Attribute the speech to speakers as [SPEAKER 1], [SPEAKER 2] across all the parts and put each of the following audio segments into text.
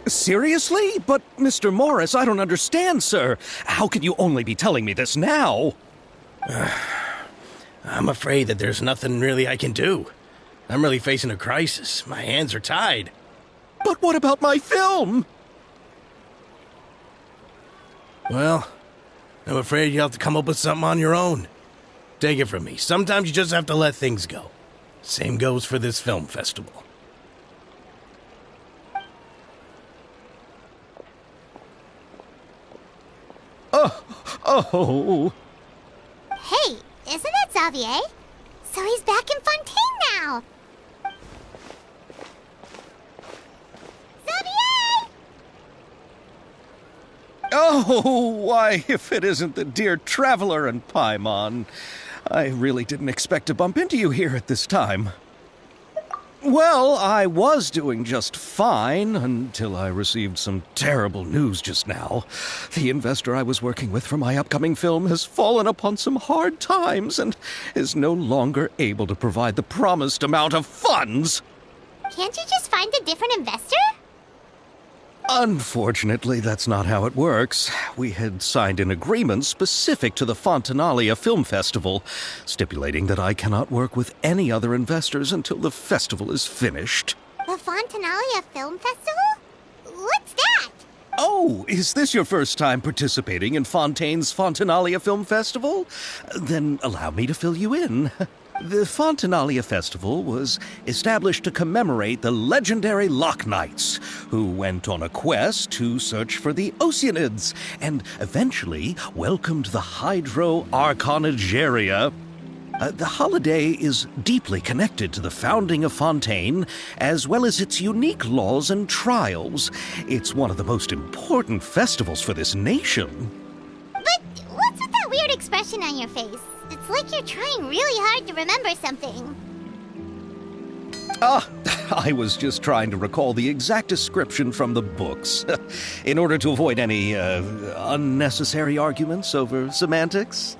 [SPEAKER 1] Seriously? But, Mr. Morris, I don't understand, sir. How can you only be telling me this now?
[SPEAKER 2] I'm afraid that there's nothing really I can do. I'm really facing a crisis. My hands are tied.
[SPEAKER 1] But what about my film?
[SPEAKER 2] Well, I'm afraid you'll have to come up with something on your own. Take it from me. Sometimes you just have to let things go. Same goes for this film festival.
[SPEAKER 1] Oh.
[SPEAKER 3] Hey, isn't that Xavier? So he's back in Fontaine now. Xavier!
[SPEAKER 1] Oh, why, if it isn't the dear Traveler and Paimon. I really didn't expect to bump into you here at this time. Well, I was doing just fine until I received some terrible news just now. The investor I was working with for my upcoming film has fallen upon some hard times and is no longer able to provide the promised amount of funds.
[SPEAKER 3] Can't you just find a different investor?
[SPEAKER 1] Unfortunately, that's not how it works. We had signed an agreement specific to the Fontanalia Film Festival, stipulating that I cannot work with any other investors until the festival is finished.
[SPEAKER 3] The Fontanalia Film Festival? What's that?
[SPEAKER 1] Oh, is this your first time participating in Fontaine's Fontanalia Film Festival? Then allow me to fill you in. The Fontanalia Festival was established to commemorate the legendary Loch Knights, who went on a quest to search for the Oceanids, and eventually welcomed the Hydro Arconageria. The holiday is deeply connected to the founding of Fontaine, as well as its unique laws and trials. It's one of the most important festivals for this nation.
[SPEAKER 3] But what's with that weird expression on your face? It's like you're trying really hard to remember something.
[SPEAKER 1] I was just trying to recall the exact description from the books, in order to avoid any unnecessary arguments over semantics.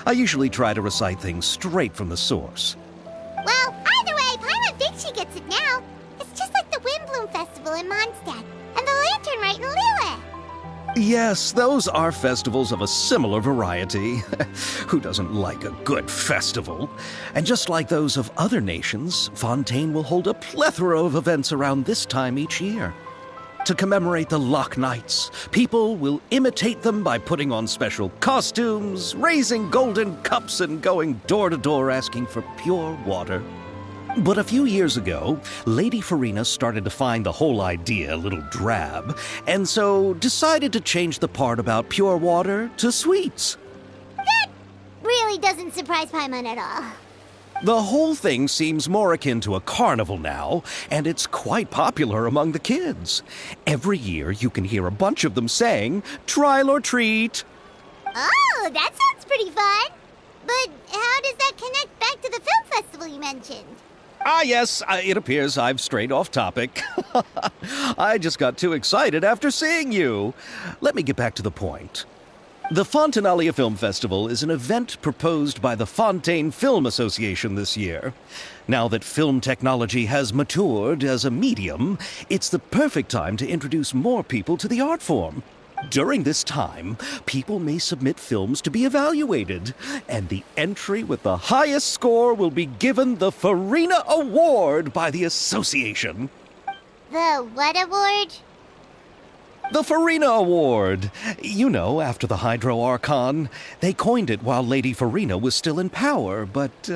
[SPEAKER 1] I usually try to recite things straight from the source.
[SPEAKER 3] Well, either way, Paimon thinks she gets it now. It's just like the Windbloom Festival in Mondstadt, and the Lantern Rite in Lille.
[SPEAKER 1] Yes, those are festivals of a similar variety. Who doesn't like a good festival? And just like those of other nations, Fontaine will hold a plethora of events around this time each year. To commemorate the Loch Knights, people will imitate them by putting on special costumes, raising golden cups, and going door to door asking for pure water. But a few years ago, Lady Farina started to find the whole idea a little drab, and so decided to change the part about pure water to sweets.
[SPEAKER 3] That really doesn't surprise Paimon at all.
[SPEAKER 1] The whole thing seems more akin to a carnival now, and it's quite popular among the kids. Every year you can hear a bunch of them saying, "Trial or treat."
[SPEAKER 3] Oh, that sounds pretty fun. But how does that connect back to the film festival you mentioned?
[SPEAKER 1] Yes, it appears I've strayed off topic. I just got too excited after seeing you. Let me get back to the point. The Fontanalia Film Festival is an event proposed by the Fontaine Film Association this year. Now that film technology has matured as a medium, it's the perfect time to introduce more people to the art form. During this time, people may submit films to be evaluated, and the entry with the highest score will be given the Farina Award by the association.
[SPEAKER 3] The what award?
[SPEAKER 1] The Farina Award! You know, after the Hydro Archon. They coined it while Lady Farina was still in power, but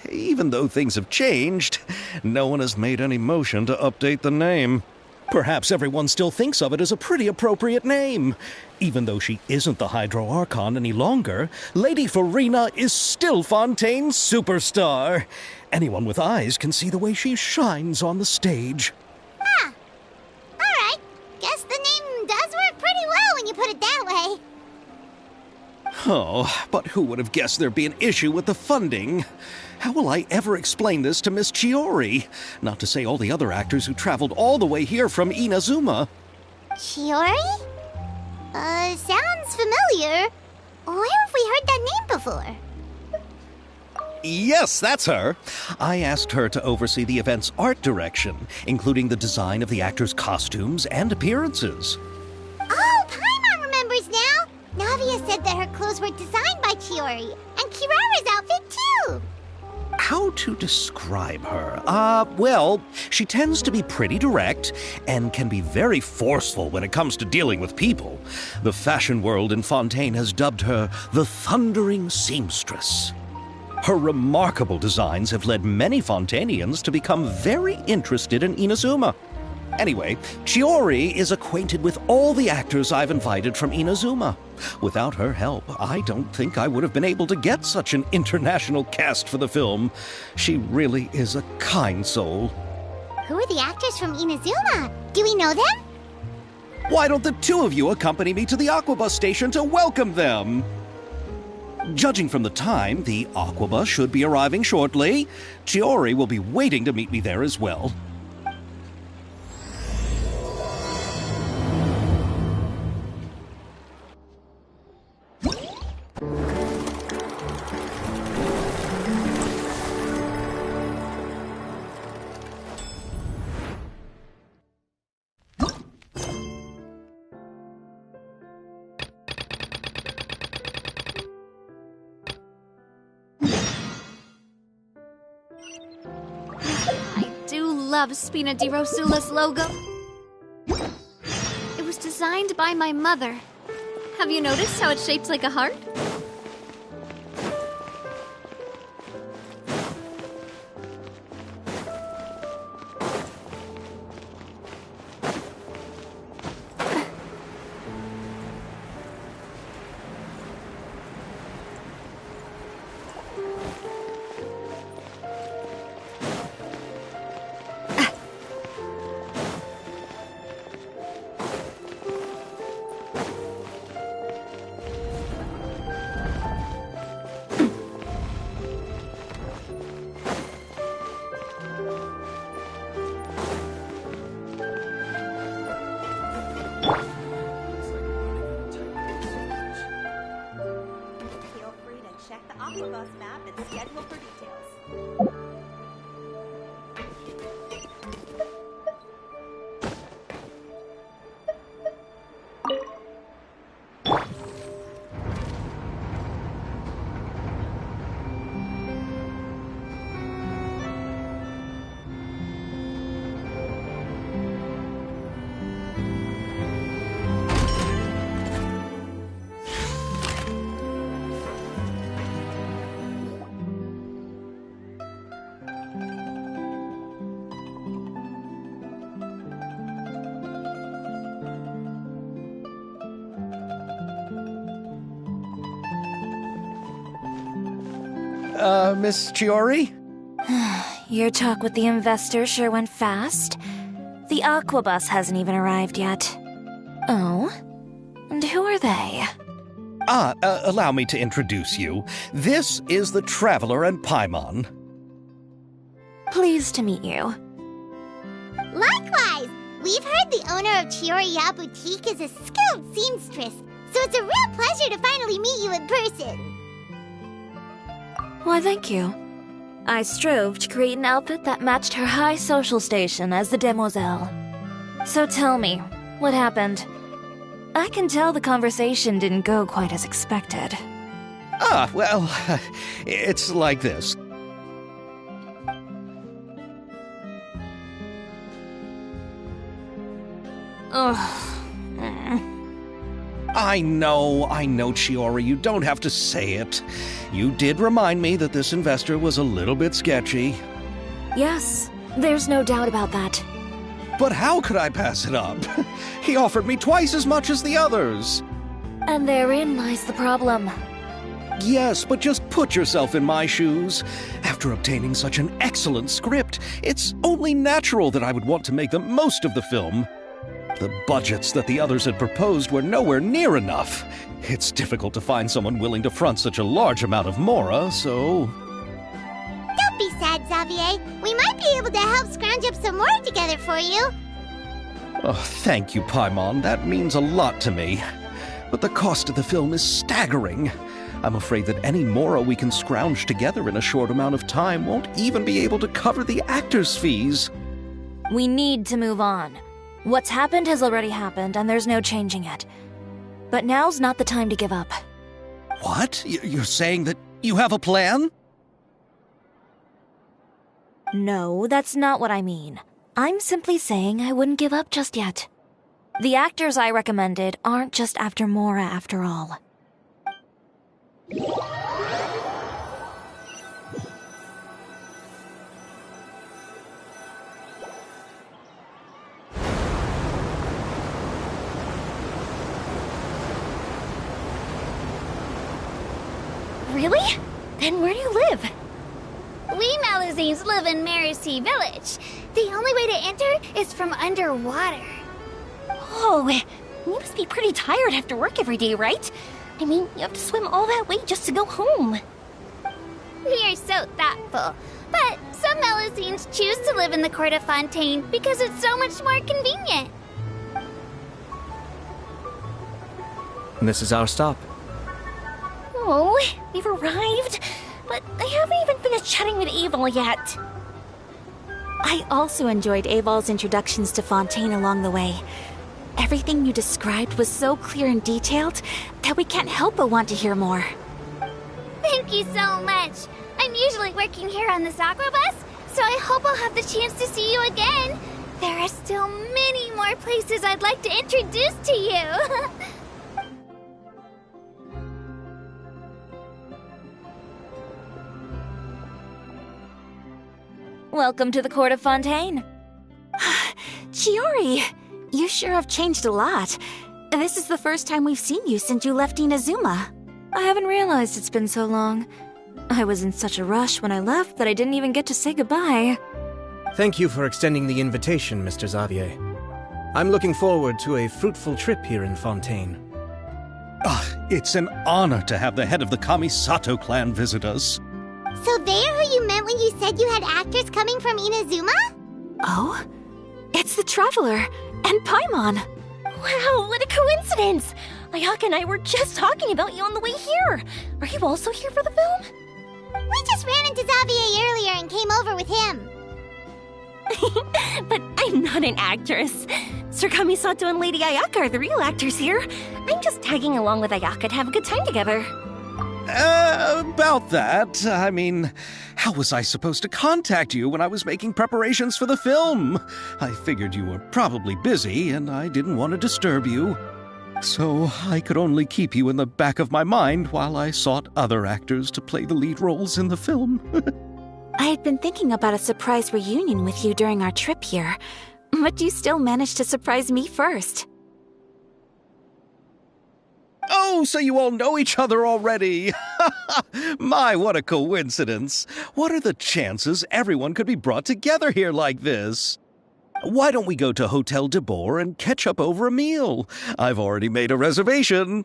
[SPEAKER 1] even though things have changed, no one has made any motion to update the name. Perhaps everyone still thinks of it as a pretty appropriate name. Even though she isn't the Hydro Archon any longer, Lady Farina is still Fontaine's superstar. Anyone with eyes can see the way she shines on the stage.
[SPEAKER 3] Ah, alright. Guess the name does work pretty well when you put it that way.
[SPEAKER 1] Oh, but who would have guessed there'd be an issue with the funding? How will I ever explain this to Miss Chiori? Not to say all the other actors who traveled all the way here from Inazuma.
[SPEAKER 3] Chiori? Sounds familiar. Where have we heard that name before?
[SPEAKER 1] Yes, that's her. I asked her to oversee the event's art direction, including the design of the actors' costumes and appearances.
[SPEAKER 3] Oh, Paimon remembers now! Navia said that her clothes were designed by Chiori, and Kirara's outfit too!
[SPEAKER 1] How to describe her? Well, she tends to be pretty direct and can be very forceful when it comes to dealing with people. The fashion world in Fontaine has dubbed her the Thundering Seamstress. Her remarkable designs have led many Fontainians to become very interested in Inazuma. Anyway, Chiori is acquainted with all the actors I've invited from Inazuma. Without her help, I don't think I would have been able to get such an international cast for the film. She really is a kind soul.
[SPEAKER 3] Who are the actors from Inazuma? Do we know them?
[SPEAKER 1] Why don't the two of you accompany me to the Aquabus station to welcome them? Judging from the time, the Aquabus should be arriving shortly. Chiori will be waiting to meet me there as well.
[SPEAKER 4] Love Spina di Rosula's logo. It was designed by my mother. Have you noticed how it's shaped like a heart?
[SPEAKER 5] Aquabus map and schedule for details.
[SPEAKER 1] Miss Chiori?
[SPEAKER 6] Your talk with the investor sure went fast. The Aquabus hasn't even arrived yet. Oh? And who are they?
[SPEAKER 1] Allow me to introduce you. This is the Traveler and Paimon.
[SPEAKER 6] Pleased to meet you.
[SPEAKER 3] Likewise! We've heard the owner of Chioriya Boutique is a skilled seamstress, so it's a real pleasure to finally meet you in person.
[SPEAKER 6] Why, thank you. I strove to create an outfit that matched her high social station as the demoiselle. So tell me, what happened? I can tell the conversation didn't go quite as expected.
[SPEAKER 1] Well, it's like this.
[SPEAKER 6] Ugh.
[SPEAKER 1] I know, Chiori, you don't have to say it. You did remind me that this investor was a little bit sketchy.
[SPEAKER 6] Yes, there's no doubt about that.
[SPEAKER 1] But how could I pass it up? He offered me twice as much as the others.
[SPEAKER 6] And therein lies the problem.
[SPEAKER 1] Yes, but just put yourself in my shoes. After obtaining such an excellent script, it's only natural that I would want to make the most of the film. The budgets that the others had proposed were nowhere near enough. It's difficult to find someone willing to front such a large amount of mora, so...
[SPEAKER 3] Don't be sad, Xavier. We might be able to help scrounge up some more together for you.
[SPEAKER 1] Oh, thank you, Paimon. That means a lot to me. But the cost of the film is staggering. I'm afraid that any mora we can scrounge together in a short amount of time won't even be able to cover the actors' fees.
[SPEAKER 6] We need to move on. What's happened has already happened, and there's no changing it. But now's not the time to give up.
[SPEAKER 1] What? You're saying that you have a plan?
[SPEAKER 6] No, that's not what I mean. I'm simply saying I wouldn't give up just yet. The actors I recommended aren't just after mora after all.
[SPEAKER 7] Really? Then where do you live?
[SPEAKER 4] We Malazines live in Marcy Village. The only way to enter is from underwater.
[SPEAKER 7] Oh, you must be pretty tired after work every day, right? I mean, you have to swim all that way just to go home.
[SPEAKER 4] We are so thoughtful. But some Malazines choose to live in the court of Fontaine because it's so much more convenient.
[SPEAKER 8] This is our stop.
[SPEAKER 7] Oh, we've arrived. But I haven't even finished chatting with Abel yet. I also enjoyed Abel's introductions to Fontaine along the way. Everything you described was so clear and detailed that we can't help but want to hear more.
[SPEAKER 4] Thank you so much. I'm usually working here on the Sakura bus, so I hope I'll have the chance to see you again. There are still many more places I'd like to introduce to you.
[SPEAKER 6] Welcome to the court of Fontaine.
[SPEAKER 7] Chiori, you sure have changed a lot. This is the first time we've seen you since you left Inazuma.
[SPEAKER 6] I haven't realized it's been so long. I was in such a rush when I left that I didn't even get to say goodbye.
[SPEAKER 8] Thank you for extending the invitation, Mr. Xavier. I'm looking forward to a fruitful trip here in Fontaine.
[SPEAKER 1] It's an honor to have the head of the Kamisato clan visit us.
[SPEAKER 3] So they're who you meant when you said you had actors coming from Inazuma?
[SPEAKER 7] Oh? It's the Traveler and Paimon. Wow, what a coincidence! Ayaka and I were just talking about you on the way here. Are you also here for the film?
[SPEAKER 3] We just ran into Xavier earlier and came over with him.
[SPEAKER 7] But I'm not an actress. Sir Kamisato and Lady Ayaka are the real actors here. I'm just tagging along with Ayaka to have a good time together.
[SPEAKER 1] About that, I mean, how was I supposed to contact you when I was making preparations for the film? I figured you were probably busy, and I didn't want to disturb you. So I could only keep you in the back of my mind while I sought other actors to play the lead roles in the film.
[SPEAKER 7] I had been thinking about a surprise reunion with you during our trip here, but you still managed to surprise me first.
[SPEAKER 1] Oh, so you all know each other already! My, what a coincidence! What are the chances everyone could be brought together here like this? Why don't we go to Hotel de Boer and catch up over a meal? I've already made a reservation.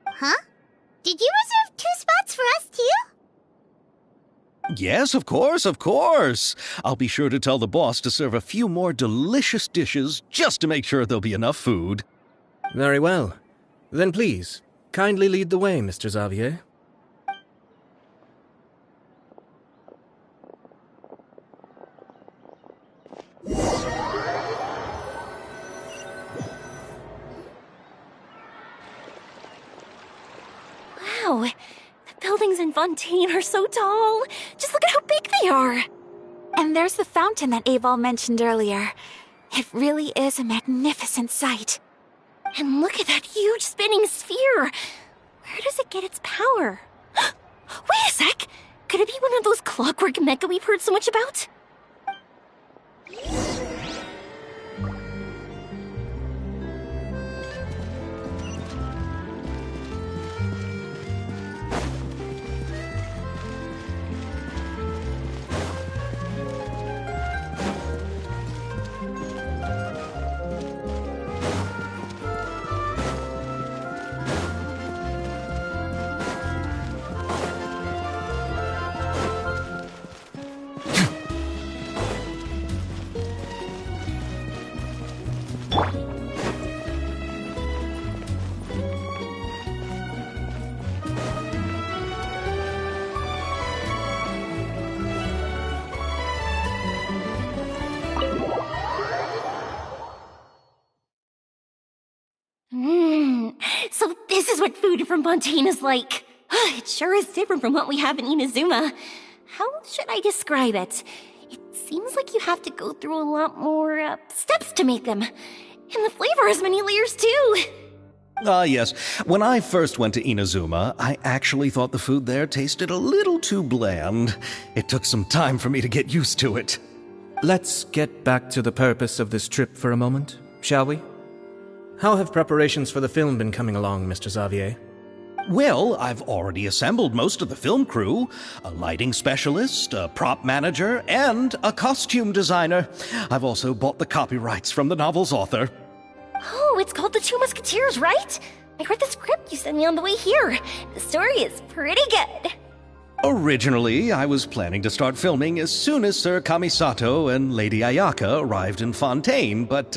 [SPEAKER 3] Huh? Did you reserve 2 spots for us too?
[SPEAKER 1] Yes, of course, of course. I'll be sure to tell the boss to serve a few more delicious dishes just to make sure there'll be enough food.
[SPEAKER 8] Very well. Then please, kindly lead the way, Mr. Xavier.
[SPEAKER 7] Wow, the buildings in Fontaine are so tall. Just look at how big they are. And there's the fountain that Aval mentioned earlier. It really is a magnificent sight. And look at that huge spinning sphere! Where does it get its power? Wait a sec! Could it be one of those clockwork mecha we've heard so much about? So this is what food from Fontaine is like. It sure is different from what we have in Inazuma. How should I describe it? It seems like you have to go through a lot more steps to make them. And the flavor has many layers too.
[SPEAKER 1] Yes. When I first went to Inazuma, I actually thought the food there tasted a little too bland. It took some time for me to get used to it.
[SPEAKER 8] Let's get back to the purpose of this trip for a moment, shall we? How have preparations for the film been coming along, Mr. Xavier?
[SPEAKER 1] Well, I've already assembled most of the film crew. A lighting specialist, a prop manager, and a costume designer. I've also bought the copyrights from the novel's author.
[SPEAKER 7] Oh, it's called The Two Musketeers, right? I read the script you sent me on the way here. The story is pretty good.
[SPEAKER 1] Originally, I was planning to start filming as soon as Sir Kamisato and Lady Ayaka arrived in Fontaine, but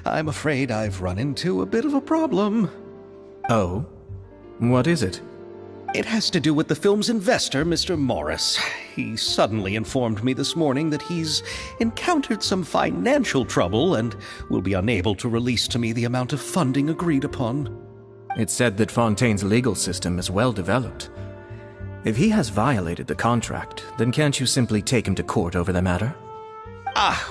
[SPEAKER 1] I'm afraid I've run into a bit of a problem.
[SPEAKER 8] Oh? What is it?
[SPEAKER 1] It has to do with the film's investor, Mr. Morris. He suddenly informed me this morning that he's encountered some financial trouble and will be unable to release to me the amount of funding agreed upon.
[SPEAKER 8] It's said that Fontaine's legal system is well developed. If he has violated the contract, then can't you simply take him to court over the matter?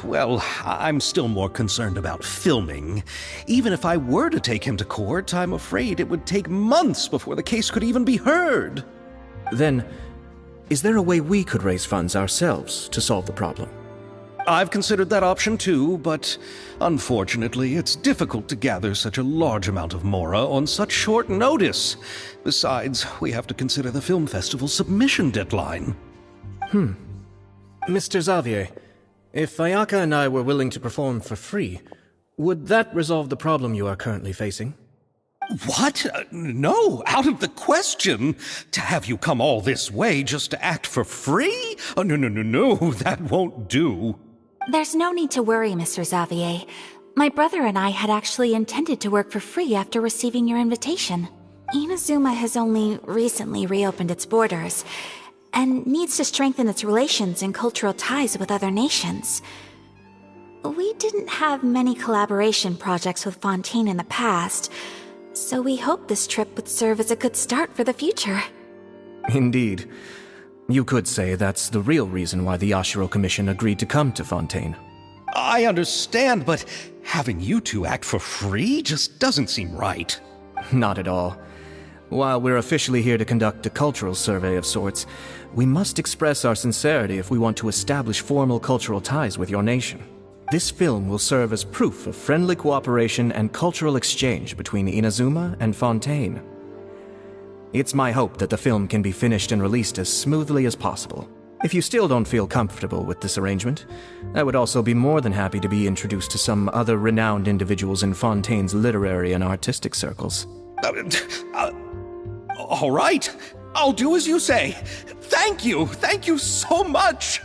[SPEAKER 1] Well, I'm still more concerned about filming. Even if I were to take him to court, I'm afraid it would take months before the case could even be heard.
[SPEAKER 8] Then, is there a way we could raise funds ourselves to solve the problem?
[SPEAKER 1] I've considered that option too, but unfortunately, it's difficult to gather such a large amount of mora on such short notice. Besides, we have to consider the film festival's submission deadline.
[SPEAKER 8] Mr. Xavier, if Ayaka and I were willing to perform for free, would that resolve the problem you are currently facing?
[SPEAKER 1] What? No, out of the question. To have you come all this way just to act for free? Oh, no, that won't do.
[SPEAKER 7] There's no need to worry, Mr. Xavier. My brother and I had actually intended to work for free after receiving your invitation. Inazuma has only recently reopened its borders, and needs to strengthen its relations and cultural ties with other nations. We didn't have many collaboration projects with Fontaine in the past, so we hoped this trip would serve as a good start for the future.
[SPEAKER 8] Indeed. You could say that's the real reason why the Yashiro Commission agreed to come to Fontaine.
[SPEAKER 1] I understand, but having you two act for free just doesn't seem right.
[SPEAKER 8] Not at all. While we're officially here to conduct a cultural survey of sorts, we must express our sincerity if we want to establish formal cultural ties with your nation. This film will serve as proof of friendly cooperation and cultural exchange between Inazuma and Fontaine. It's my hope that the film can be finished and released as smoothly as possible. If you still don't feel comfortable with this arrangement, I would also be more than happy to be introduced to some other renowned individuals in Fontaine's literary and artistic circles.
[SPEAKER 1] All right, I'll do as you say. Thank you so much.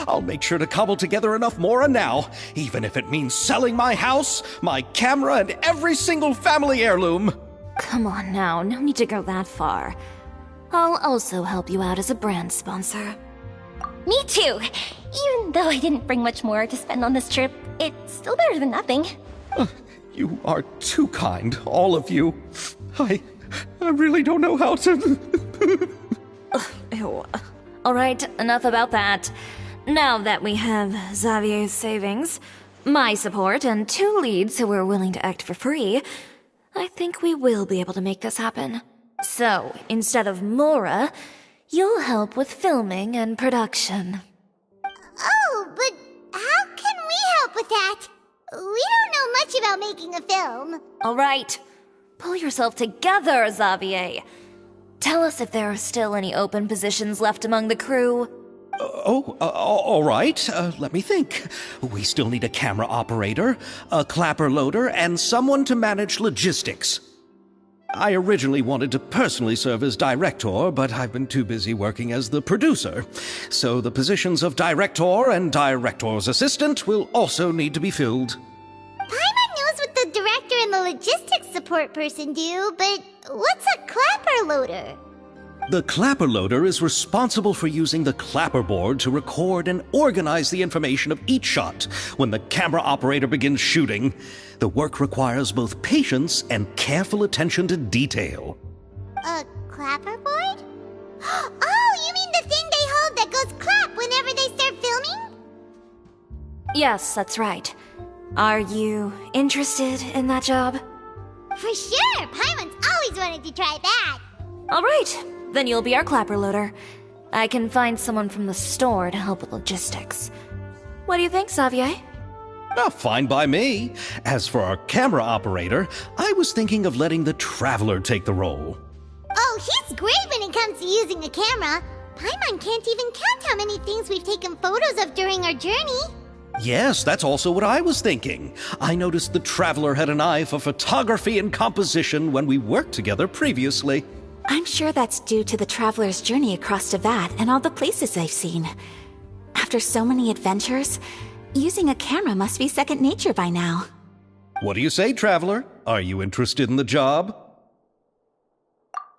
[SPEAKER 1] I'll make sure to cobble together enough mora now, even if it means selling my house, my camera, and every single family heirloom.
[SPEAKER 6] Come on now, no need to go that far. I'll also help you out as a brand sponsor.
[SPEAKER 7] Me too! Even though I didn't bring much more to spend on this trip, it's still better than nothing.
[SPEAKER 1] You are too kind, all of you. I really don't know how to...
[SPEAKER 6] Ew. Alright, enough about that. Now that we have Xavier's savings, my support, and 2 leads who are willing to act for free, I think we will be able to make this happen. So, instead of Mora, you'll help with filming and production.
[SPEAKER 3] Oh, but how can we help with that? We don't know much about making a film.
[SPEAKER 6] All right. Pull yourself together, Xavier. Tell us if there are still any open positions left among the crew.
[SPEAKER 1] All right. Let me think. We still need a camera operator, a clapper loader, and someone to manage logistics. I originally wanted to personally serve as director, but I've been too busy working as the producer. So the positions of director and director's assistant will also need to be filled.
[SPEAKER 3] Paimon knows what the director and the logistics support person do, but what's a clapper loader?
[SPEAKER 1] The clapper loader is responsible for using the clapperboard to record and organize the information of each shot when the camera operator begins shooting. The work requires both patience and careful attention to detail.
[SPEAKER 3] A clapperboard? Oh, you mean the thing they hold that goes clap whenever they start filming?
[SPEAKER 6] Yes, that's right. Are you interested in that job?
[SPEAKER 3] For sure! Paimon's always wanted to try that!
[SPEAKER 6] All right, then you'll be our clapper loader. I can find someone from the store to help with logistics. What do you think, Xavier?
[SPEAKER 1] Oh, fine by me. As for our camera operator, I was thinking of letting the Traveler take the role.
[SPEAKER 3] Oh, he's great when it comes to using a camera. Paimon can't even count how many things we've taken photos of during our journey.
[SPEAKER 1] Yes, that's also what I was thinking. I noticed the Traveler had an eye for photography and composition when we worked together previously.
[SPEAKER 7] I'm sure that's due to the traveler's journey across Teyvat and all the places they've seen. After so many adventures, using a camera must be second nature by now.
[SPEAKER 1] What do you say, Traveler? Are you interested in the job?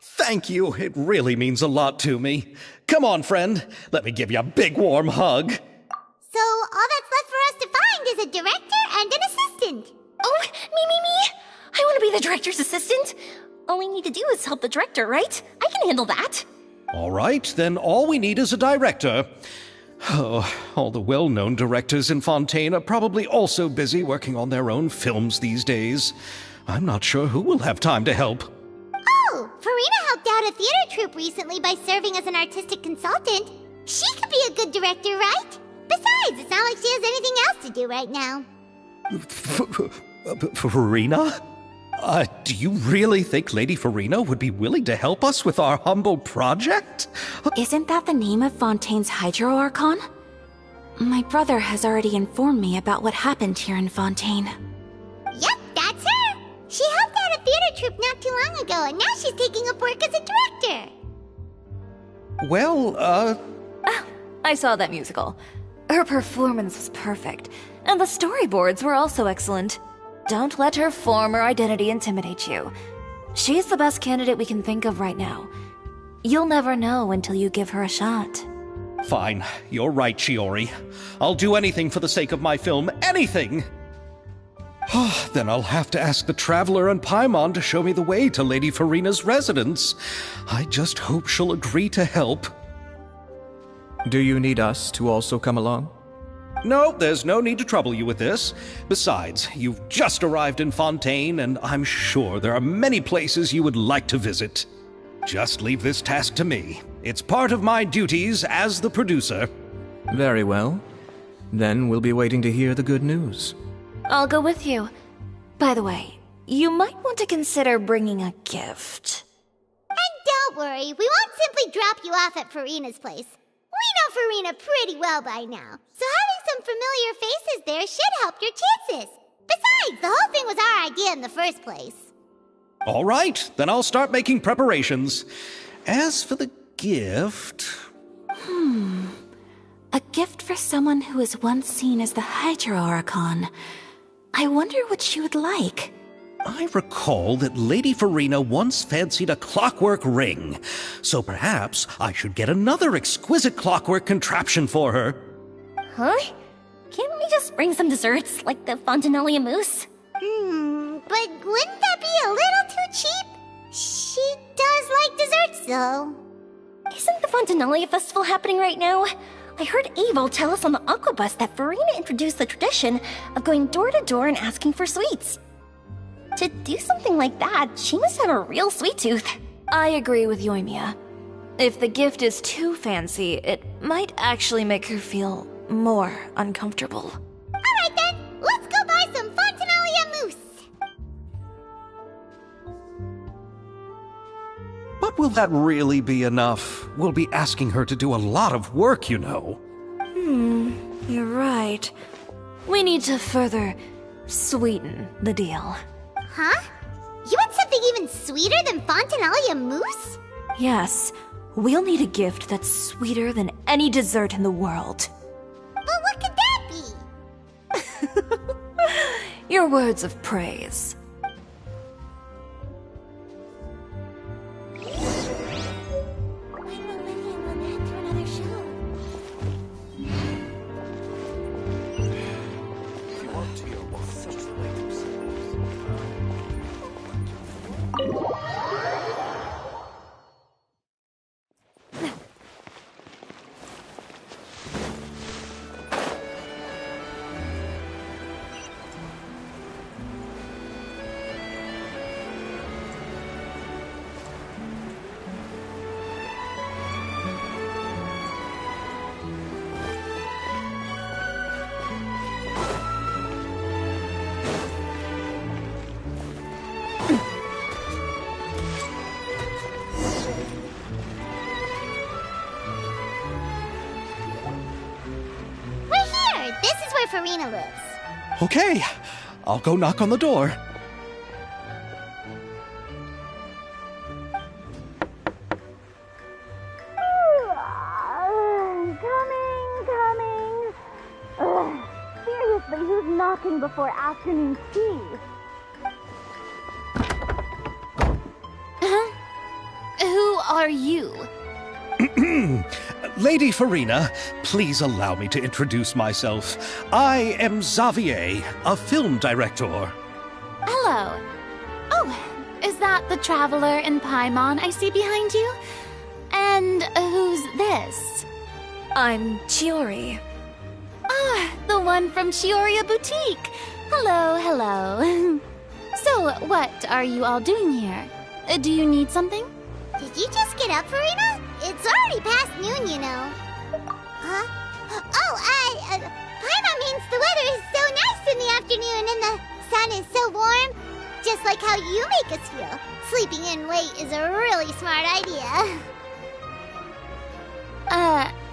[SPEAKER 1] Thank you. It really means a lot to me. Come on, friend. Let me give you a big warm hug.
[SPEAKER 3] So all that's left for us to find is a director and an assistant.
[SPEAKER 7] Oh, me! I want to be the director's assistant. All we need to do is help the director, right? I can handle that.
[SPEAKER 1] All right, then all we need is a director. Oh, all the well-known directors in Fontaine are probably also busy working on their own films these days. I'm not sure who will have time to help.
[SPEAKER 3] Oh, Farina helped out a theater troupe recently by serving as an artistic consultant. She could be a good director, right? Besides, it's not like she has anything else to do right now.
[SPEAKER 1] Farina? Do you really think Lady Farina would be willing to help us with our humble project?
[SPEAKER 7] Isn't that the name of Fontaine's Hydro Archon? My brother has already informed me about what happened here in Fontaine.
[SPEAKER 3] Yep, that's her. She helped out a theater troupe not too long ago, and now she's taking up work as a director.
[SPEAKER 1] Well,
[SPEAKER 6] I saw that musical. Her performance was perfect, and the storyboards were also excellent. Don't let her former identity intimidate you. She's the best candidate we can think of right now. You'll never know until you give her a shot.
[SPEAKER 1] Fine. You're right, Shiori. I'll do anything for the sake of my film. Anything! Then I'll have to ask the Traveler and Paimon to show me the way to Lady Farina's residence. I just hope she'll agree to help.
[SPEAKER 8] Do you need us to also come along?
[SPEAKER 1] No, there's no need to trouble you with this. Besides, you've just arrived in Fontaine, and I'm sure there are many places you would like to visit. Just leave this task to me. It's part of my duties as the producer.
[SPEAKER 8] Very well. Then we'll be waiting to hear the good news.
[SPEAKER 6] I'll go with you. By the way, you might want to consider bringing a gift.
[SPEAKER 3] And don't worry, we won't simply drop you off at Farina's place. We know Farina pretty well by now, so having some familiar faces there should help your chances. Besides, the whole thing was our idea in the first place.
[SPEAKER 1] All right, then I'll start making preparations. As for the gift...
[SPEAKER 7] A gift for someone who was once seen as the Hydro Archon. I wonder what she would like.
[SPEAKER 1] I recall that Lady Farina once fancied a clockwork ring, so perhaps I should get another exquisite clockwork contraption for her.
[SPEAKER 7] Huh? Can't we just bring some desserts, like the Fontinalia mousse?
[SPEAKER 3] But wouldn't that be a little too cheap? She does like desserts, though.
[SPEAKER 7] Isn't the Fontinalia festival happening right now? I heard Abel tell us on the Aquabus that Farina introduced the tradition of going door to door and asking for sweets. To do something like that, she must have a real sweet tooth.
[SPEAKER 6] I agree with Yoimiya. If the gift is too fancy, it might actually make her feel more uncomfortable.
[SPEAKER 3] Alright then, let's go buy some Fontanalia mousse!
[SPEAKER 1] But will that really be enough? We'll be asking her to do a lot of work, you know.
[SPEAKER 6] You're right. We need to further sweeten the deal.
[SPEAKER 3] Huh? You want something even sweeter than Fontanalia mousse?
[SPEAKER 6] Yes, we'll need a gift that's sweeter than any dessert in the world.
[SPEAKER 3] But what could that be?
[SPEAKER 6] Your words of praise.
[SPEAKER 3] When will Lily and Lynette head to another show? Farina lives.
[SPEAKER 1] Okay, I'll go knock on the door.
[SPEAKER 3] Coming. Seriously, who's knocking before afternoon tea?
[SPEAKER 4] Who are you?
[SPEAKER 1] Lady Farina, please allow me to introduce myself. I am Xavier, a film director.
[SPEAKER 4] Hello. Oh, is that the traveler in Paimon I see behind you? And who's this?
[SPEAKER 6] I'm Chiori.
[SPEAKER 4] Ah, the one from Chioria Boutique. Hello. So, what are you all doing here? Do you need something?
[SPEAKER 3] Did you just get up, Farina? It's already past noon, you know. Huh? Oh, Paimon means the weather is so nice in the afternoon and the sun is so warm. Just like how you make us feel. Sleeping in late is a really smart idea.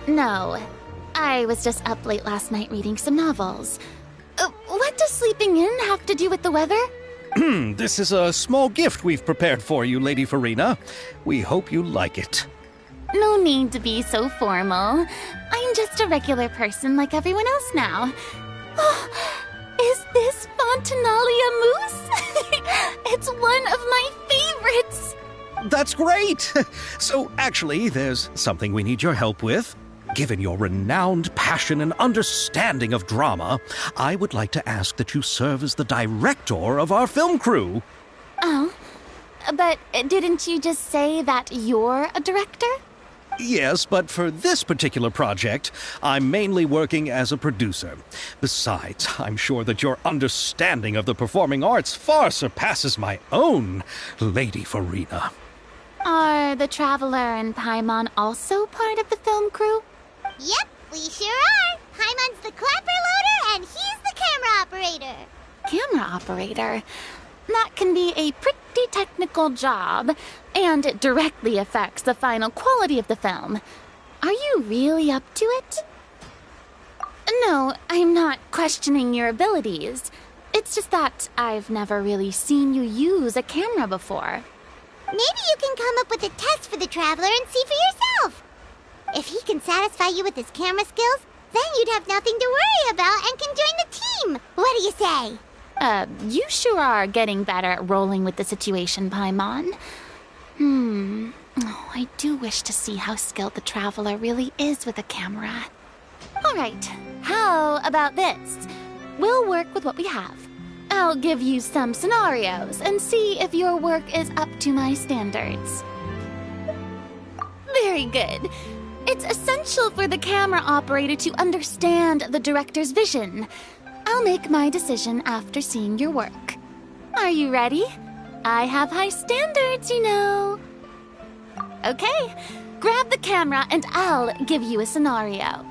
[SPEAKER 4] No. I was just up late last night reading some novels. What does sleeping in have to do with the weather?
[SPEAKER 1] This is a small gift we've prepared for you, Lady Farina. We hope you like it.
[SPEAKER 4] No need to be so formal. I'm just a regular person like everyone else now. Oh, is this Fontanalia mousse? It's one of my favorites.
[SPEAKER 1] That's great! So, actually, there's something we need your help with. Given your renowned passion and understanding of drama, I would like to ask that you serve as the director of our film crew.
[SPEAKER 4] Oh, but didn't you just say that you're a director?
[SPEAKER 1] Yes, but for this particular project, I'm mainly working as a producer. Besides, I'm sure that your understanding of the performing arts far surpasses my own, Lady Farina.
[SPEAKER 4] Are the Traveler and Paimon also part of the film crew?
[SPEAKER 3] Yep, we sure are. Paimon's the clapper loader and he's the camera operator.
[SPEAKER 4] Camera operator? That can be a pretty technical job, and it directly affects the final quality of the film. Are you really up to it? No, I'm not questioning your abilities. It's just that I've never really seen you use a camera before.
[SPEAKER 3] Maybe you can come up with a test for the Traveler and see for yourself. If he can satisfy you with his camera skills, then you'd have nothing to worry about and can join the team. What do you say?
[SPEAKER 4] You sure are getting better at rolling with the situation, Paimon. Oh, I do wish to see how skilled the Traveler really is with a camera. Alright, how about this? We'll work with what we have. I'll give you some scenarios and see if your work is up to my standards. Very good. It's essential for the camera operator to understand the director's vision. I'll make my decision after seeing your work.
[SPEAKER 7] Are you ready? I have high standards, you know. Okay, grab the camera and I'll give you a scenario.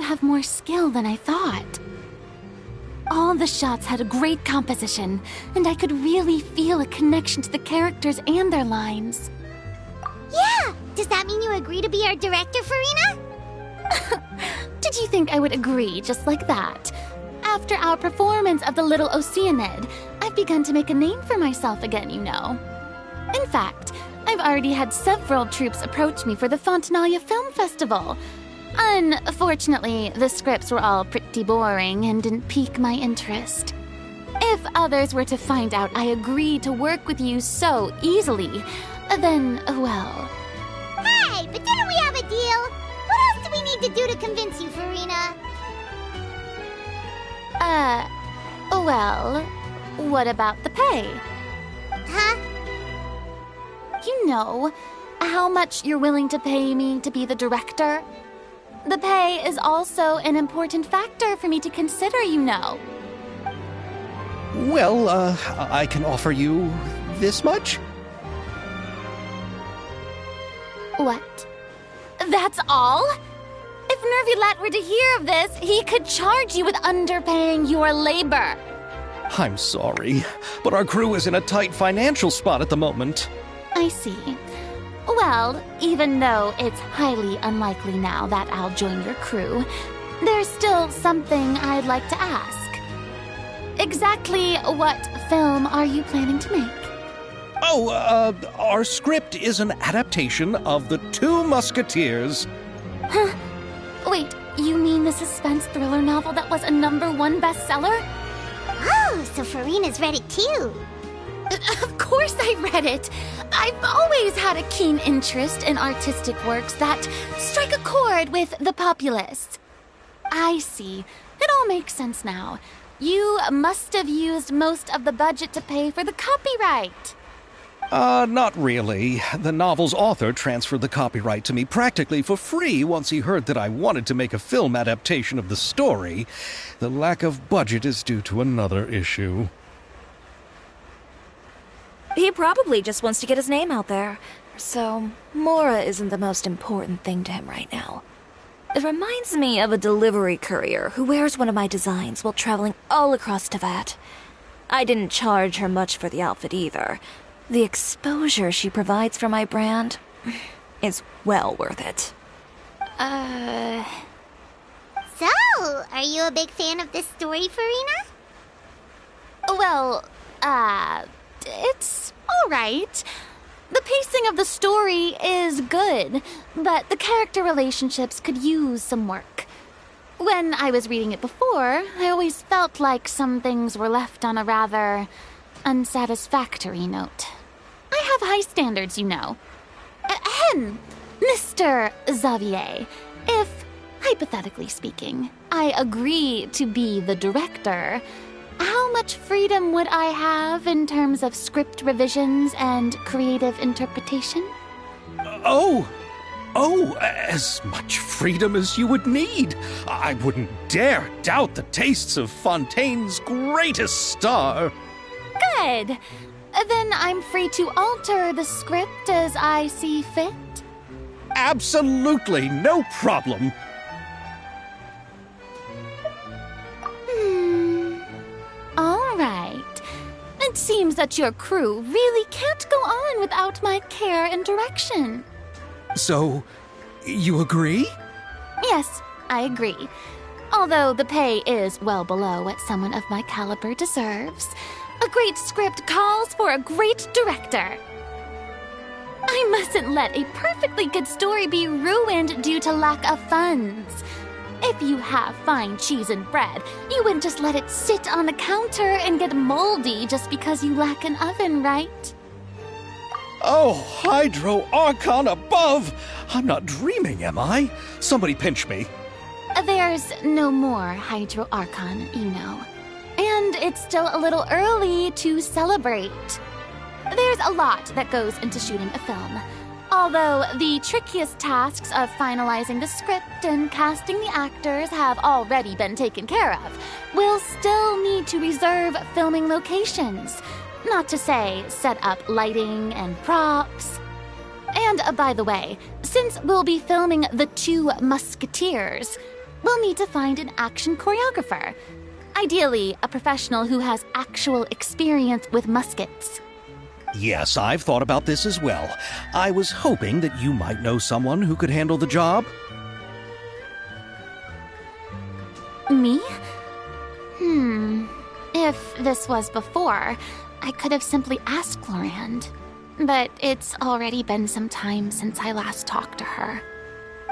[SPEAKER 7] have more skill than I thought. All the shots had a great composition, and I could really feel a connection to the characters and their lines.
[SPEAKER 3] Yeah! Does that mean you agree to be our director, Farina?
[SPEAKER 7] Did you think I would agree just like that? After our performance of The Little Oceanid, I've begun to make a name for myself again, you know. In fact, I've already had several troops approach me for the Fontanalia Film Festival. Unfortunately, the scripts were all pretty boring and didn't pique my interest. If others were to find out I agreed to work with you so easily, then, well...
[SPEAKER 3] Hey, but didn't we have a deal? What else do we need to do to convince you, Farina?
[SPEAKER 7] Well, what about the pay?
[SPEAKER 3] Huh?
[SPEAKER 7] You know, how much you're willing to pay me to be the director? The pay is also an important factor for me to consider, you know.
[SPEAKER 1] Well, I can offer you this much?
[SPEAKER 7] What? That's all? If Nervilat were to hear of this, he could charge you with underpaying your labor.
[SPEAKER 1] I'm sorry, but our crew is in a tight financial spot at the moment.
[SPEAKER 7] I see. Well, even though it's highly unlikely now that I'll join your crew, there's still something I'd like to ask. Exactly what film are you planning to make?
[SPEAKER 1] Oh, our script is an adaptation of The Two Musketeers.
[SPEAKER 7] Huh? Wait, you mean the suspense thriller novel that was a #1 bestseller?
[SPEAKER 3] Oh, so Farina's read it too.
[SPEAKER 7] Of course I read it. I've always had a keen interest in artistic works that strike a chord with the populace. I see. It all makes sense now. You must have used most of the budget to pay for the copyright.
[SPEAKER 1] Not really. The novel's author transferred the copyright to me practically for free once he heard that I wanted to make a film adaptation of the story. The lack of budget is due to another issue.
[SPEAKER 6] He probably just wants to get his name out there. So, Mora isn't the most important thing to him right now. It reminds me of a delivery courier who wears one of my designs while traveling all across Teyvat. I didn't charge her much for the outfit either. The exposure she provides for my brand is well worth it.
[SPEAKER 3] So, are you a big fan of this story, Farina?
[SPEAKER 7] Well, it's alright. The pacing of the story is good, but the character relationships could use some work. When I was reading it before, I always felt like some things were left on a rather unsatisfactory note. I have high standards, you know. Ahem, Mr. Xavier, if, hypothetically speaking, I agree to be the director, how much freedom would I have in terms of script revisions and creative interpretation?
[SPEAKER 1] Oh, as much freedom as you would need. I wouldn't dare doubt the tastes of Fontaine's greatest star.
[SPEAKER 7] Good. Then I'm free to alter the script as I see fit?
[SPEAKER 1] Absolutely, no problem.
[SPEAKER 7] All right. It seems that your crew really can't go on without my care and direction.
[SPEAKER 1] So, you agree?
[SPEAKER 7] Yes, I agree. Although the pay is well below what someone of my caliber deserves. A great script calls for a great director. I mustn't let a perfectly good story be ruined due to lack of funds. If you have fine cheese and bread, you wouldn't just let it sit on the counter and get moldy just because you lack an oven, right?
[SPEAKER 1] Oh, Hydro Archon above! I'm not dreaming, am I? Somebody pinch me.
[SPEAKER 7] There's no more Hydro Archon, you know. And it's still a little early to celebrate. There's a lot that goes into shooting a film. Although the trickiest tasks of finalizing the script and casting the actors have already been taken care of, we'll still need to reserve filming locations. Not to say set up lighting and props. And by the way, since we'll be filming The Two Musketeers, we'll need to find an action choreographer. Ideally, a professional who has actual experience with muskets.
[SPEAKER 1] Yes, I've thought about this as well. I was hoping that you might know someone who could handle the job.
[SPEAKER 7] Me? If this was before, I could have simply asked Glorand. But it's already been some time since I last talked to her.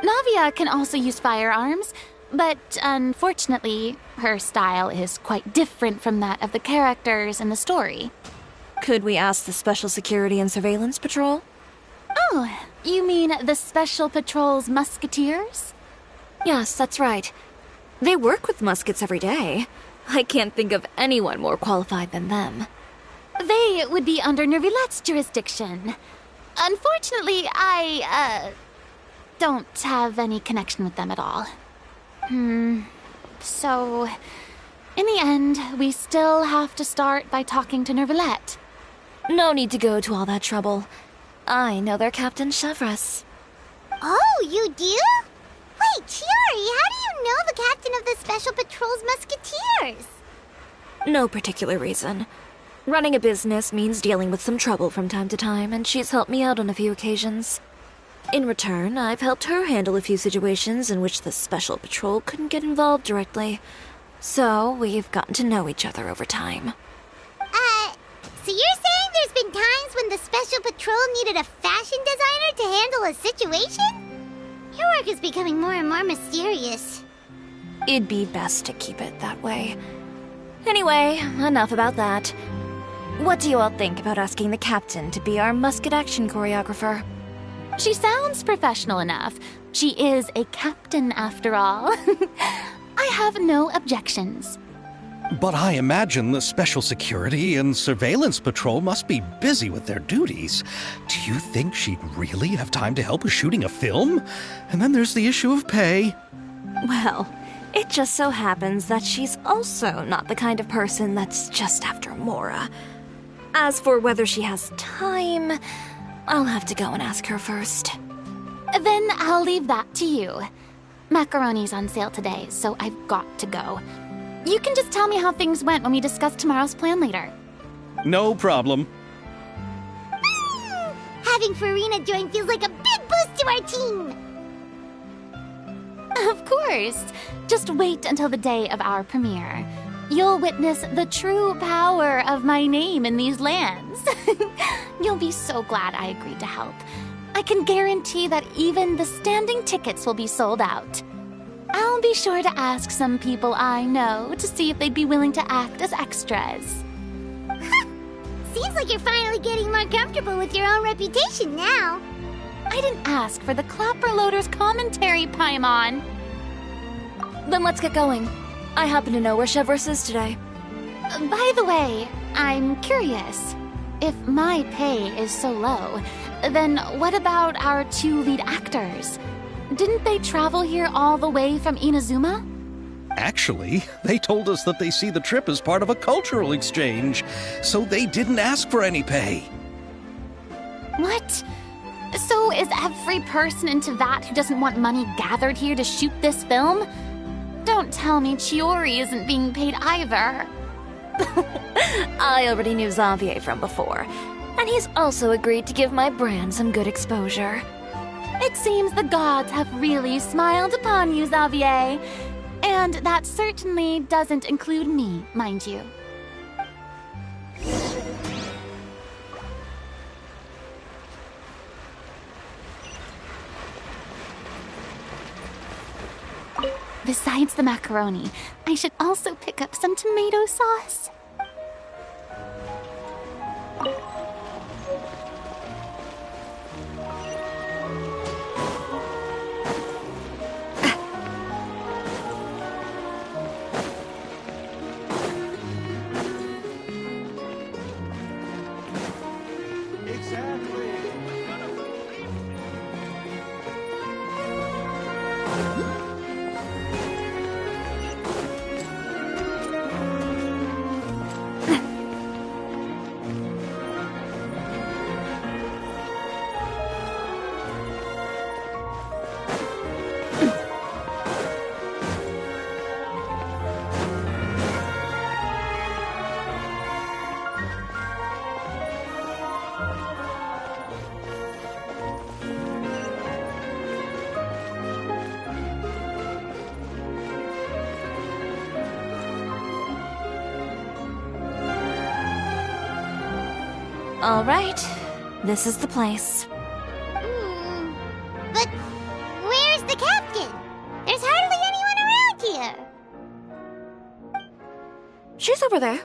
[SPEAKER 7] Navia can also use firearms, but unfortunately, her style is quite different from that of the characters in the story.
[SPEAKER 6] Could we ask the Special Security and Surveillance Patrol?
[SPEAKER 7] Oh, you mean the Special Patrol's musketeers?
[SPEAKER 6] Yes, that's right. They work with muskets every day. I can't think of anyone more qualified than them.
[SPEAKER 7] They would be under Nervilette's jurisdiction. Unfortunately, I don't have any connection with them at all. So, in the end, we still have to start by talking to Nervilette.
[SPEAKER 6] No need to go to all that trouble. I know their Captain Chevreuse.
[SPEAKER 3] Oh, you do? Wait, Chiari, how do you know the captain of the Special Patrol's musketeers?
[SPEAKER 6] No particular reason. Running a business means dealing with some trouble from time to time, and she's helped me out on a few occasions. In return, I've helped her handle a few situations in which the Special Patrol couldn't get involved directly. So, we've gotten to know each other over time.
[SPEAKER 3] So you're saying there's been times when the Special Patrol needed a fashion designer to handle a situation? Your work is becoming more and more mysterious.
[SPEAKER 6] It'd be best to keep it that way. Anyway, enough about that. What do you all think about asking the captain to be our musket action choreographer?
[SPEAKER 7] She sounds professional enough. She is a captain, after all. I have no objections.
[SPEAKER 1] But I imagine the Special Security and Surveillance Patrol must be busy with their duties. Do you think she'd really have time to help with shooting a film? And then there's the issue of pay.
[SPEAKER 6] Well, it just so happens that she's also not the kind of person that's just after Mora. As for whether she has time, I'll have to go and ask her first.
[SPEAKER 7] Then I'll leave that to you. Macaroni's on sale today, so I've got to go. You can just tell me how things went when we discuss tomorrow's plan later.
[SPEAKER 1] No problem.
[SPEAKER 3] Having Farina join feels like a big boost to our team!
[SPEAKER 7] Of course. Just wait until the day of our premiere. You'll witness the true power of my name in these lands. You'll be so glad I agreed to help. I can guarantee that even the standing tickets will be sold out. I'll be sure to ask some people I know to see if they'd be willing to act as extras.
[SPEAKER 3] Seems like you're finally getting more comfortable with your own reputation now.
[SPEAKER 7] I didn't ask for the Clapperloader's commentary, Paimon.
[SPEAKER 6] Then let's get going. I happen to know where Chevreuse is today.
[SPEAKER 7] By the way, I'm curious. If my pay is so low, then what about our two lead actors? Didn't they travel here all the way from Inazuma?
[SPEAKER 1] Actually, they told us that they see the trip as part of a cultural exchange, so they didn't ask for any pay.
[SPEAKER 7] What? So is every person into that who doesn't want money gathered here to shoot this film? Don't tell me Chiori isn't being paid either.
[SPEAKER 6] I already knew Xavier from before, and he's also agreed to give my brand some good exposure.
[SPEAKER 7] It seems the gods have really smiled upon you, Xavier. And that certainly doesn't include me, mind you. Besides the macaroni, I should also pick up some tomato sauce.
[SPEAKER 6] All right, this is the place.
[SPEAKER 3] But where's the captain? There's hardly anyone around here.
[SPEAKER 6] She's over there.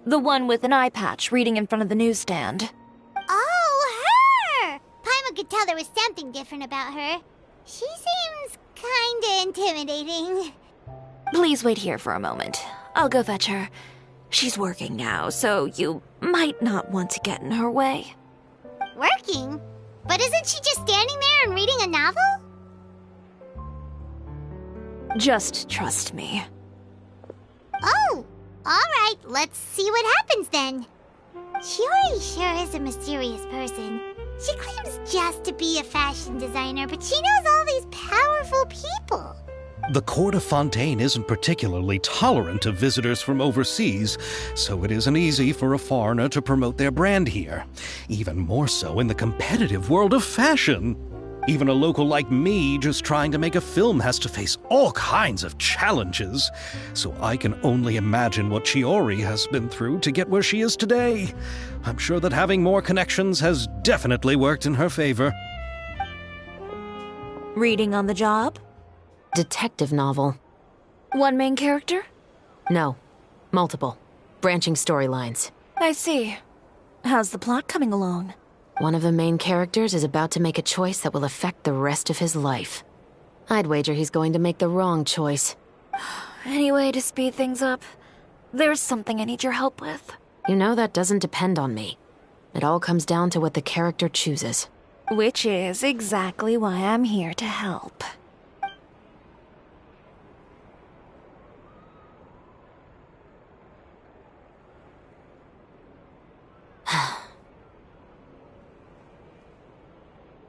[SPEAKER 6] The one with an eye patch reading in front of the newsstand.
[SPEAKER 3] Oh, her! Paimon could tell there was something different about her. She seems kinda intimidating.
[SPEAKER 6] Please wait here for a moment. I'll go fetch her. She's working now, so you might not want to get in her way.
[SPEAKER 3] Working? But isn't she just standing there and reading a novel?
[SPEAKER 6] Just trust me.
[SPEAKER 3] Oh, alright, let's see what happens then. Shiori sure is a mysterious person. She claims just to be a fashion designer, but she knows all these powerful people.
[SPEAKER 1] The court of Fontaine isn't particularly tolerant of visitors from overseas, so it isn't easy for a foreigner to promote their brand here. Even more so in the competitive world of fashion. Even a local like me just trying to make a film has to face all kinds of challenges. So I can only imagine what Shiori has been through to get where she is today. I'm sure that having more connections has definitely worked in her favor.
[SPEAKER 6] Reading on the job?
[SPEAKER 9] Detective novel.
[SPEAKER 6] One main character?
[SPEAKER 9] No. Multiple. Branching storylines.
[SPEAKER 6] I see. How's the plot coming along?
[SPEAKER 9] One of the main characters is about to make a choice that will affect the rest of his life. I'd wager he's going to make the wrong choice.
[SPEAKER 6] Any way to speed things up? There's something I need your help with.
[SPEAKER 9] You know that doesn't depend on me. It all comes down to what the character chooses.
[SPEAKER 6] Which is exactly why I'm here to help.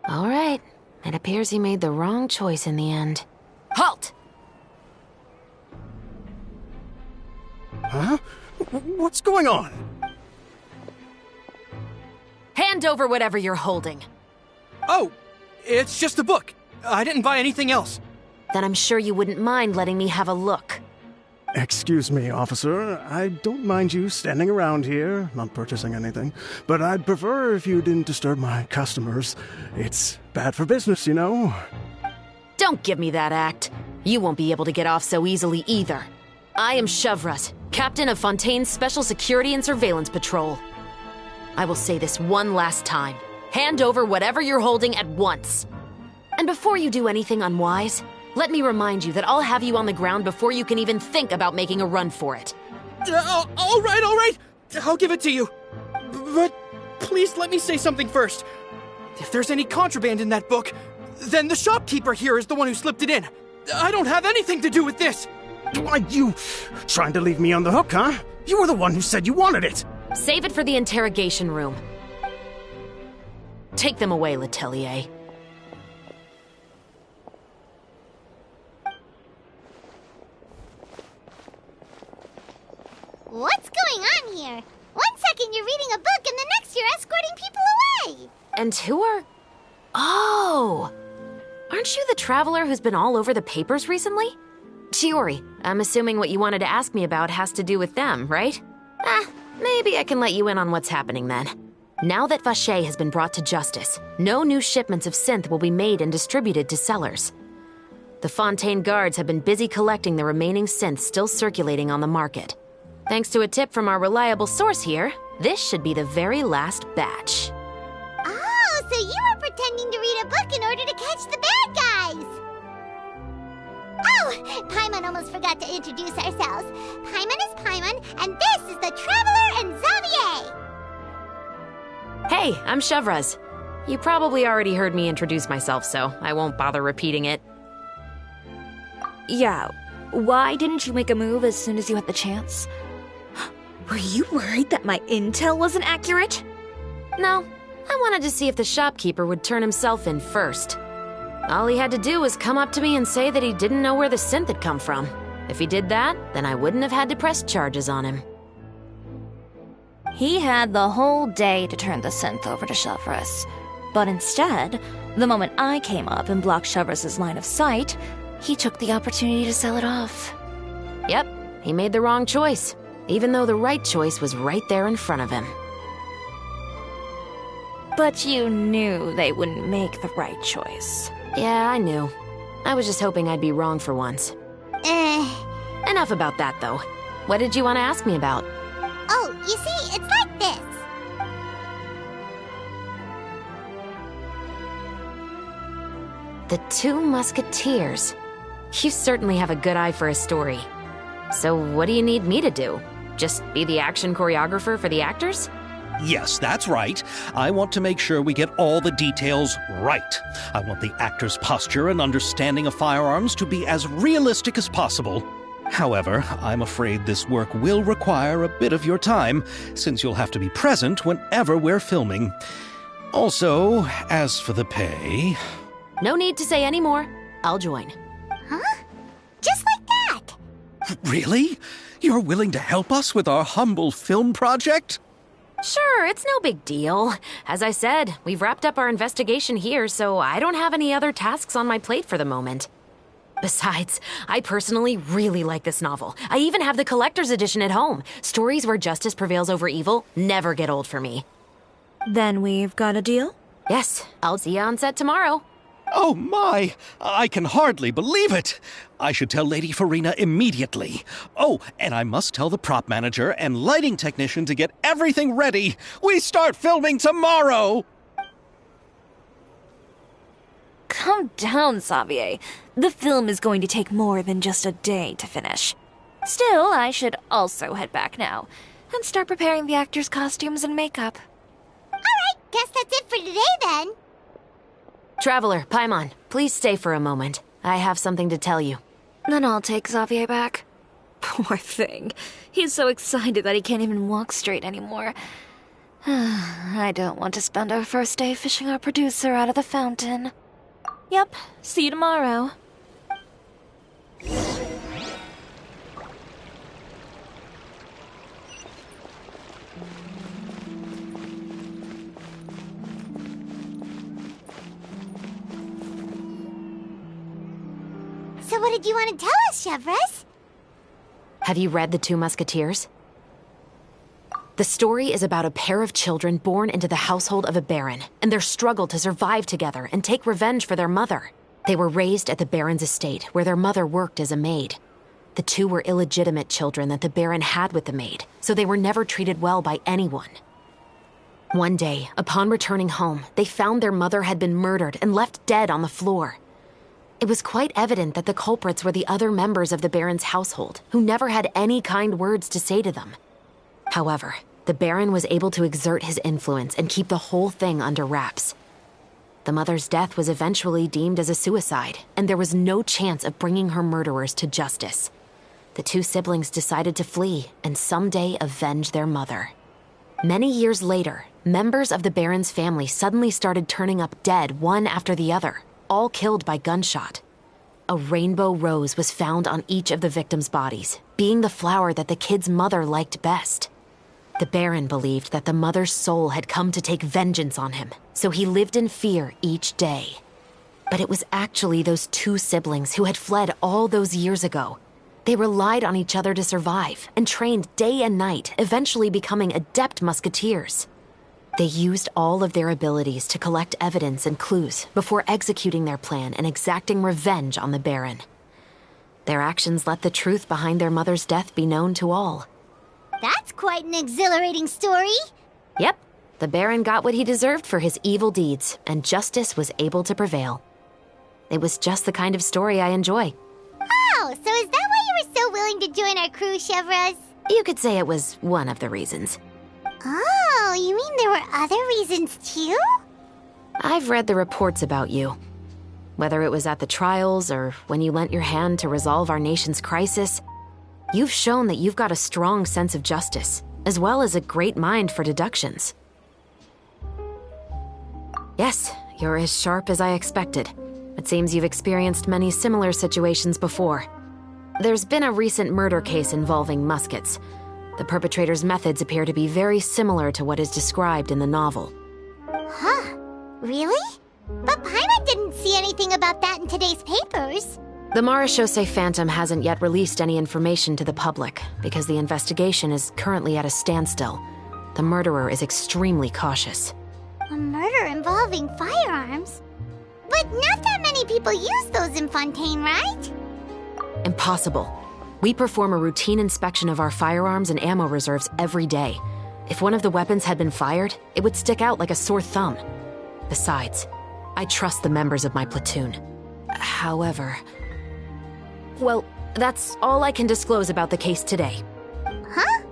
[SPEAKER 9] All right. It appears he made the wrong choice in the end. Halt!
[SPEAKER 2] Huh? What's going on?
[SPEAKER 9] Hand over whatever you're holding.
[SPEAKER 10] Oh, it's just a book. I didn't buy anything else.
[SPEAKER 9] Then I'm sure you wouldn't mind letting me have a look.
[SPEAKER 11] Excuse me, officer. I don't mind you standing around here, not purchasing anything, but I'd prefer if you didn't disturb my customers. It's bad for business, you know.
[SPEAKER 9] Don't give me that act. You won't be able to get off so easily either. I am Chevras, captain of Fontaine's Special Security and Surveillance Patrol. I will say this one last time. Hand over whatever you're holding at once. And before you do anything unwise, let me remind you that I'll have you on the ground before you can even think about making a run for it.
[SPEAKER 10] All right. I'll give it to you. But please let me say something first. If there's any contraband in that book, then the shopkeeper here is the one who slipped it in. I don't have anything to do with this.
[SPEAKER 11] Why, you trying to leave me on the hook, huh? You were the one who said you wanted it.
[SPEAKER 9] Save it for the interrogation room. Take them away, Letelier.
[SPEAKER 3] What's going on here? 1 second you're reading a book and the next you're escorting people away.
[SPEAKER 9] And who are... Oh! Aren't you the traveler who's been all over the papers recently? Shiori, I'm assuming what you wanted to ask me about has to do with them, right? Maybe I can let you in on what's happening then. Now that Vache has been brought to justice, no new shipments of synth will be made and distributed to sellers. The Fontaine guards have been busy collecting the remaining synth still circulating on the market. Thanks to a tip from our reliable source here, this should be the very last batch.
[SPEAKER 3] Oh, so you were pretending to read a book in order to catch the bad guys. Oh, Paimon almost forgot to introduce ourselves. Paimon is Paimon, and this is the Traveler and Xavier.
[SPEAKER 9] Hey, I'm Chevras. You probably already heard me introduce myself, so I won't bother repeating it.
[SPEAKER 6] Yeah, why didn't you make a move as soon as you had the chance? Were you worried that my intel wasn't accurate?
[SPEAKER 9] No, I wanted to see if the shopkeeper would turn himself in first. All he had to do was come up to me and say that he didn't know where the synth had come from. If he did that, then I wouldn't have had to press charges on him.
[SPEAKER 6] He had the whole day to turn the synth over to Chevras. But instead, the moment I came up and blocked Chevras' line of sight, he took the opportunity to sell it off.
[SPEAKER 9] Yep, he made the wrong choice, even though the right choice was right there in front of him.
[SPEAKER 6] But you knew they wouldn't make the right choice.
[SPEAKER 9] Yeah, I knew. I was just hoping I'd be wrong for once. Enough about that, though. What did you want to ask me about?
[SPEAKER 3] Oh, you see, it's like this.
[SPEAKER 9] The Two Musketeers. You certainly have a good eye for a story. So what do you need me to do? Just be the action choreographer for the actors?
[SPEAKER 1] Yes, that's right. I want to make sure we get all the details right. I want the actor's posture and understanding of firearms to be as realistic as possible. However, I'm afraid this work will require a bit of your time, since you'll have to be present whenever we're filming. Also, as for the pay...
[SPEAKER 9] No need to say any more. I'll join.
[SPEAKER 3] Huh? Just like that?
[SPEAKER 1] Really? You're willing to help us with our humble film project?
[SPEAKER 9] Sure, it's no big deal. As I said, we've wrapped up our investigation here, so I don't have any other tasks on my plate for the moment. Besides, I personally really like this novel. I even have the collector's edition at home. Stories where justice prevails over evil never get old for me.
[SPEAKER 6] Then we've got a deal?
[SPEAKER 9] Yes, I'll see you on set tomorrow.
[SPEAKER 1] Oh my! I can hardly believe it! I should tell Lady Farina immediately. Oh, and I must tell the prop manager and lighting technician to get everything ready. We start filming tomorrow!
[SPEAKER 6] Calm down, Xavier. The film is going to take more than just a day to finish. Still, I should also head back now and start preparing the actors' costumes and makeup.
[SPEAKER 3] Alright, guess that's it for today then.
[SPEAKER 9] Traveler, Paimon, please stay for a moment. I have something to tell you.
[SPEAKER 6] Then I'll take Xavier back. Poor thing. He's so excited that he can't even walk straight anymore. I don't want to spend our first day fishing our producer out of the fountain. Yep, see you tomorrow.
[SPEAKER 3] So what did you want to tell us, Chevres?
[SPEAKER 9] Have you read The Two Musketeers? The story is about a pair of children born into the household of a baron, and their struggle to survive together and take revenge for their mother. They were raised at the baron's estate, where their mother worked as a maid. The two were illegitimate children that the baron had with the maid, so they were never treated well by anyone. One day, upon returning home, they found their mother had been murdered and left dead on the floor. It was quite evident that the culprits were the other members of the baron's household, who never had any kind words to say to them. However, the baron was able to exert his influence and keep the whole thing under wraps. The mother's death was eventually deemed as a suicide, and there was no chance of bringing her murderers to justice. The two siblings decided to flee and someday avenge their mother. Many years later, members of the baron's family suddenly started turning up dead one after the other, all killed by gunshot. A rainbow rose was found on each of the victims' bodies, being the flower that the kid's mother liked best. The Baron believed that the mother's soul had come to take vengeance on him, so he lived in fear each day. But it was actually those two siblings who had fled all those years ago. They relied on each other to survive and trained day and night, eventually becoming adept musketeers. They used all of their abilities to collect evidence and clues before executing their plan and exacting revenge on the Baron. Their actions let the truth behind their mother's death be known to all.
[SPEAKER 3] That's quite an exhilarating story.
[SPEAKER 9] Yep, the Baron got what he deserved for his evil deeds, and justice was able to prevail. It was just the kind of story I enjoy.
[SPEAKER 3] Oh, so is that why you were so willing to join our crew, Chevres?
[SPEAKER 9] You could say it was one of the reasons.
[SPEAKER 3] Oh, you mean there were other reasons too?
[SPEAKER 9] I've read the reports about you. Whether it was at the trials or when you lent your hand to resolve our nation's crisis, you've shown that you've got a strong sense of justice, as well as a great mind for deductions. Yes, you're as sharp as I expected. It seems you've experienced many similar situations before. There's been a recent murder case involving muskets. The perpetrator's methods appear to be very similar to what is described in the novel.
[SPEAKER 3] Huh? Really? But Paimon didn't see anything about that in today's papers.
[SPEAKER 9] The Marechaussee Phantom hasn't yet released any information to the public because the investigation is currently at a standstill. The murderer is extremely cautious.
[SPEAKER 3] A murder involving firearms? But not that many people use those in Fontaine, right?
[SPEAKER 9] Impossible. We perform a routine inspection of our firearms and ammo reserves every day. If one of the weapons had been fired, it would stick out like a sore thumb. Besides, I trust the members of my platoon. However... Well, that's all I can disclose about the case today.
[SPEAKER 3] Huh?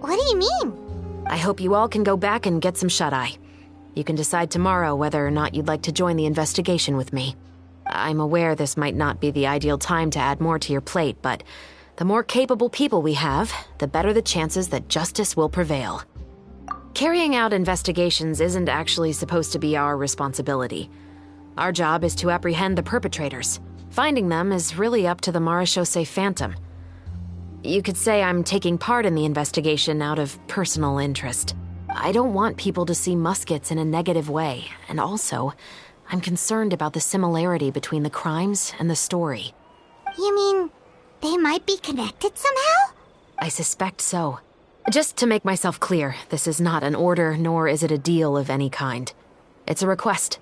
[SPEAKER 3] What do you mean?
[SPEAKER 9] I hope you all can go back and get some shut-eye. You can decide tomorrow whether or not you'd like to join the investigation with me. I'm aware this might not be the ideal time to add more to your plate, but the more capable people we have, the better the chances that justice will prevail. Carrying out investigations isn't actually supposed to be our responsibility. Our job is to apprehend the perpetrators. Finding them is really up to the Marechaussee Phantom. You could say I'm taking part in the investigation out of personal interest. I don't want people to see muskets in a negative way, and also, I'm concerned about the similarity between the crimes and the story.
[SPEAKER 3] You mean they might be connected somehow?
[SPEAKER 9] I suspect so. Just to make myself clear, this is not an order, nor is it a deal of any kind. It's a request,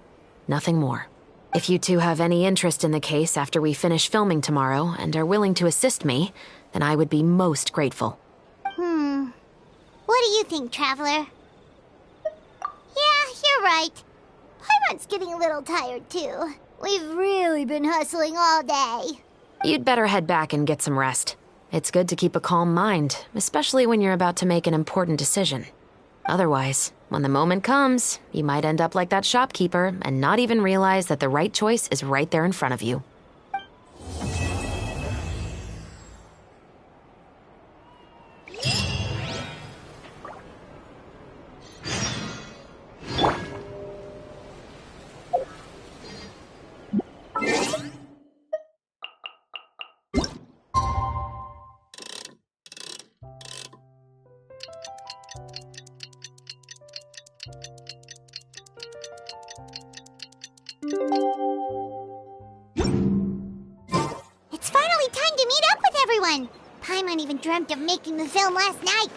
[SPEAKER 9] nothing more. If you two have any interest in the case after we finish filming tomorrow and are willing to assist me, then I would be most grateful.
[SPEAKER 3] What do you think, Traveler? Yeah, you're right. Paimon's getting a little tired, too. We've really been hustling all day.
[SPEAKER 9] You'd better head back and get some rest. It's good to keep a calm mind, especially when you're about to make an important decision. Otherwise, when the moment comes, you might end up like that shopkeeper and not even realize that the right choice is right there in front of you.
[SPEAKER 3] It's finally time to meet up with everyone. Paimon even dreamt of making the film last night.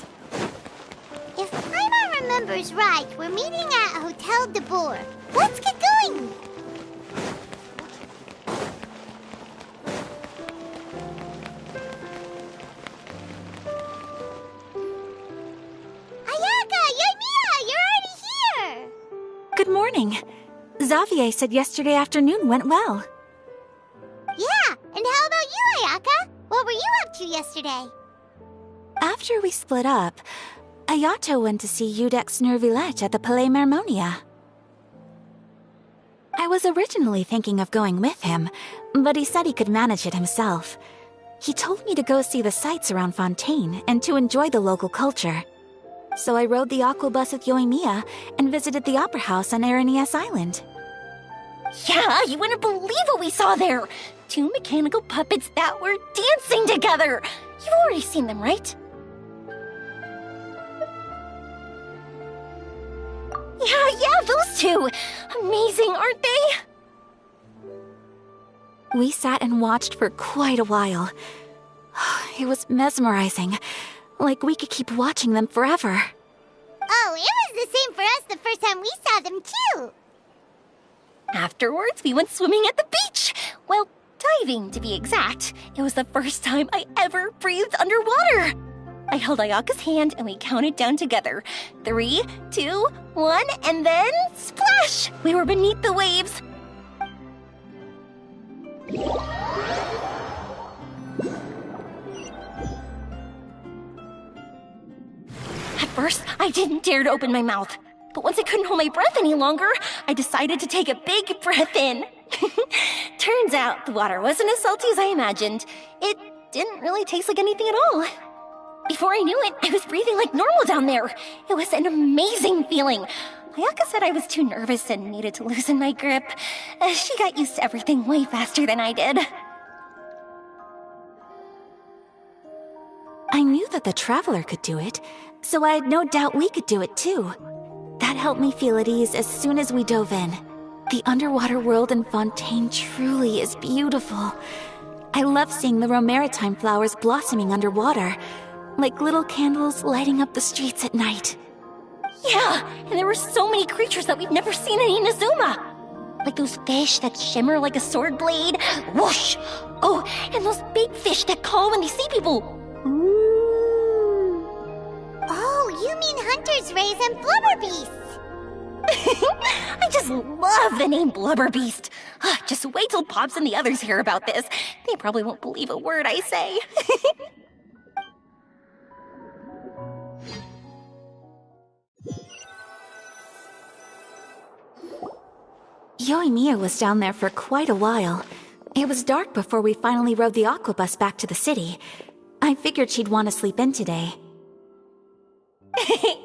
[SPEAKER 3] If Paimon remembers right, we're meeting at Hotel de Boer. Let's get going. Ayaka, Yoimiya, you're already here.
[SPEAKER 7] Good morning. Xavier said yesterday afternoon went well.
[SPEAKER 3] Yeah, and how about you, Ayaka? What were you up to yesterday?
[SPEAKER 7] After we split up, Ayato went to see Udex Nervillette at the Palais Mermonia. I was originally thinking of going with him, but he said he could manage it himself. He told me to go see the sights around Fontaine and to enjoy the local culture. So I rode the aquabus with Yoimiya and visited the opera house on Aranias Island.
[SPEAKER 12] Yeah, you wouldn't believe what we saw there! 2 mechanical puppets that were dancing together! You've already seen them, right? Yeah, those two! Amazing, aren't they?
[SPEAKER 7] We sat and watched for quite a while. It was mesmerizing. Like we could keep watching them forever.
[SPEAKER 3] Oh, it was the same for us the first time we saw them, too.
[SPEAKER 12] Afterwards, we went swimming at the beach. Well, diving, to be exact. It was the first time I ever breathed underwater. I held Ayaka's hand and we counted down together. 3, 2, 1, and then splash! We were beneath the waves. At first, I didn't dare to open my mouth. But once I couldn't hold my breath any longer, I decided to take a big breath in. Turns out the water wasn't as salty as I imagined. It didn't really taste like anything at all. Before I knew it, I was breathing like normal down there. It was an amazing feeling. Ayaka said I was too nervous and needed to loosen my grip. She got used to everything way faster than I did.
[SPEAKER 7] I knew that the Traveler could do it, so I had no doubt we could do it too. That helped me feel at ease as soon as we dove in. The underwater world in Fontaine truly is beautiful. I love seeing the Romaritime flowers blossoming underwater, like little candles lighting up the streets at night.
[SPEAKER 12] Yeah, and there were so many creatures that we've never seen in Inazuma. Like those fish that shimmer like a sword blade. Whoosh! Oh, and those big fish that call when they see people.
[SPEAKER 3] Oh, you mean Hunter's Rays and Blubber Beasts.
[SPEAKER 12] I just love the name Blubber Beast. Just wait till Pops and the others hear about this. They probably won't believe a word I say.
[SPEAKER 7] Yoimiya was down there for quite a while. It was dark before we finally rode the aqua bus back to the city. I figured she'd want to sleep in today.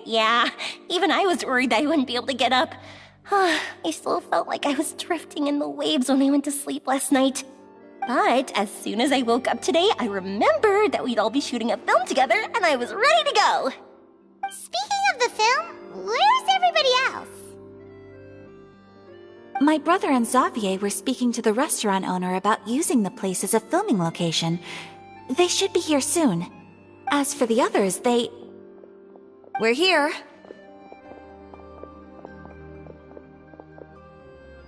[SPEAKER 12] Yeah, even I was worried that I wouldn't be able to get up. I still felt like I was drifting in the waves when I went to sleep last night. But as soon as I woke up today, I remembered that we'd all be shooting a film together, and I was ready to go.
[SPEAKER 3] Speaking of the film, where's everybody else?
[SPEAKER 7] My brother and Xavier were speaking to the restaurant owner about using the place as a filming location. They should be here soon. As for the others, We're here.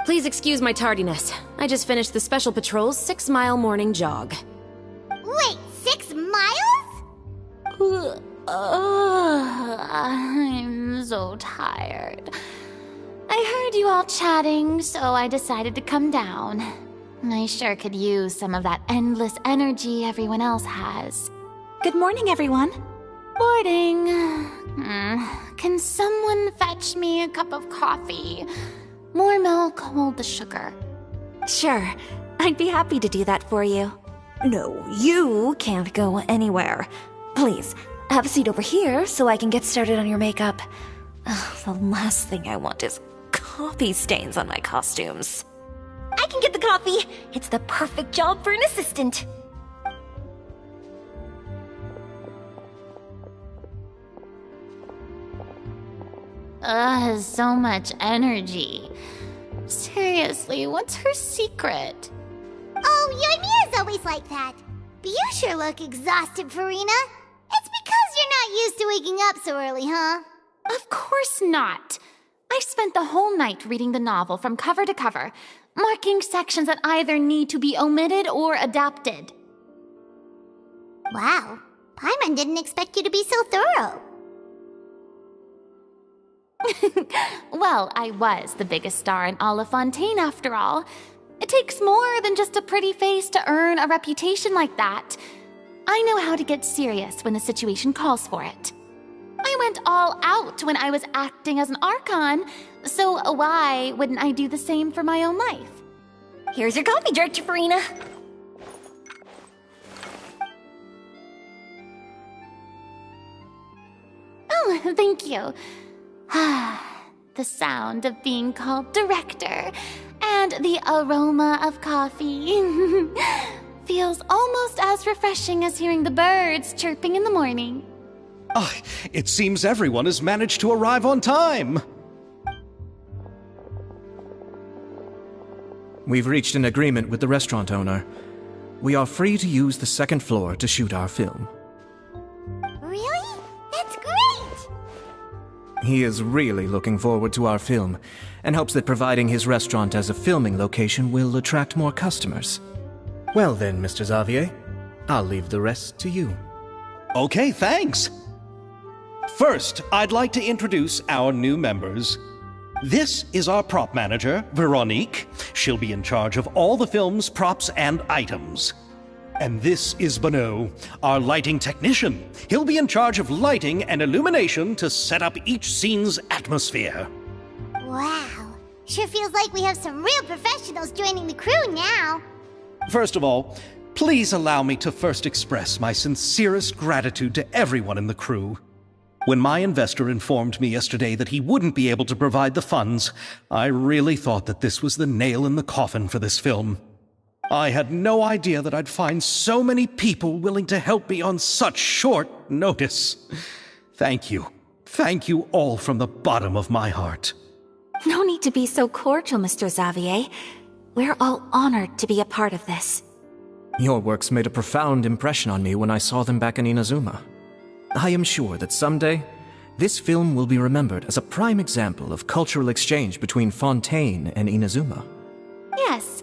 [SPEAKER 9] Please excuse my tardiness. I just finished the Special Patrol's 6-mile morning jog.
[SPEAKER 3] Wait, 6 miles?
[SPEAKER 4] I'm so tired. I heard you all chatting, so I decided to come down. I sure could use some of that endless energy everyone else has.
[SPEAKER 7] Good morning, everyone.
[SPEAKER 4] Morning. Can someone fetch me a cup of coffee? More milk, hold the sugar.
[SPEAKER 7] Sure, I'd be happy to do that for you. No, you can't go anywhere. Please, have a seat over here so I can get started on your makeup. The last thing I want is coffee stains on my costumes.
[SPEAKER 12] I can get the coffee. It's the perfect job for an assistant.
[SPEAKER 4] So much energy. Seriously, what's her secret?
[SPEAKER 3] Oh, Yoimiya's always like that. But you sure look exhausted, Farina. It's because you're not used to waking up so early, huh?
[SPEAKER 4] Of course not. I spent the whole night reading the novel from cover to cover, marking sections that either need to be omitted or adapted.
[SPEAKER 3] Wow, Paimon didn't expect you to be so thorough.
[SPEAKER 4] Well, I was the biggest star in all of Fontaine after all. It takes more than just a pretty face to earn a reputation like that. I know how to get serious when the situation calls for it. I went all out when I was acting as an Archon, so why wouldn't I do the same for my own life?
[SPEAKER 12] Here's your coffee, Director Farina.
[SPEAKER 4] Oh, thank you. The sound of being called director and the aroma of coffee feels almost as refreshing as hearing the birds chirping in the morning.
[SPEAKER 1] It seems everyone has managed to arrive on time.
[SPEAKER 8] We've reached an agreement with the restaurant owner. We are free to use the second floor to shoot our film.
[SPEAKER 3] Really? That's great!
[SPEAKER 8] He is really looking forward to our film, and hopes that providing his restaurant as a filming location will attract more customers. Well then, Mr. Xavier, I'll leave the rest to you.
[SPEAKER 1] Okay, thanks. First, I'd like to introduce our new members. This is our prop manager, Veronique. She'll be in charge of all the film's props and items. And this is Bonneau, our lighting technician. He'll be in charge of lighting and illumination to set up each scene's atmosphere.
[SPEAKER 3] Wow, sure feels like we have some real professionals joining the crew now.
[SPEAKER 1] First of all, please allow me to first express my sincerest gratitude to everyone in the crew. When my investor informed me yesterday that he wouldn't be able to provide the funds, I really thought that this was the nail in the coffin for this film. I had no idea that I'd find so many people willing to help me on such short notice. Thank you. Thank you all from the bottom of my heart.
[SPEAKER 7] No need to be so cordial, Mr. Xavier. We're all honored to be a part of this.
[SPEAKER 8] Your works made a profound impression on me when I saw them back in Inazuma. I am sure that someday, This film will be remembered as a prime example of cultural exchange between Fontaine and Inazuma.
[SPEAKER 4] Yes,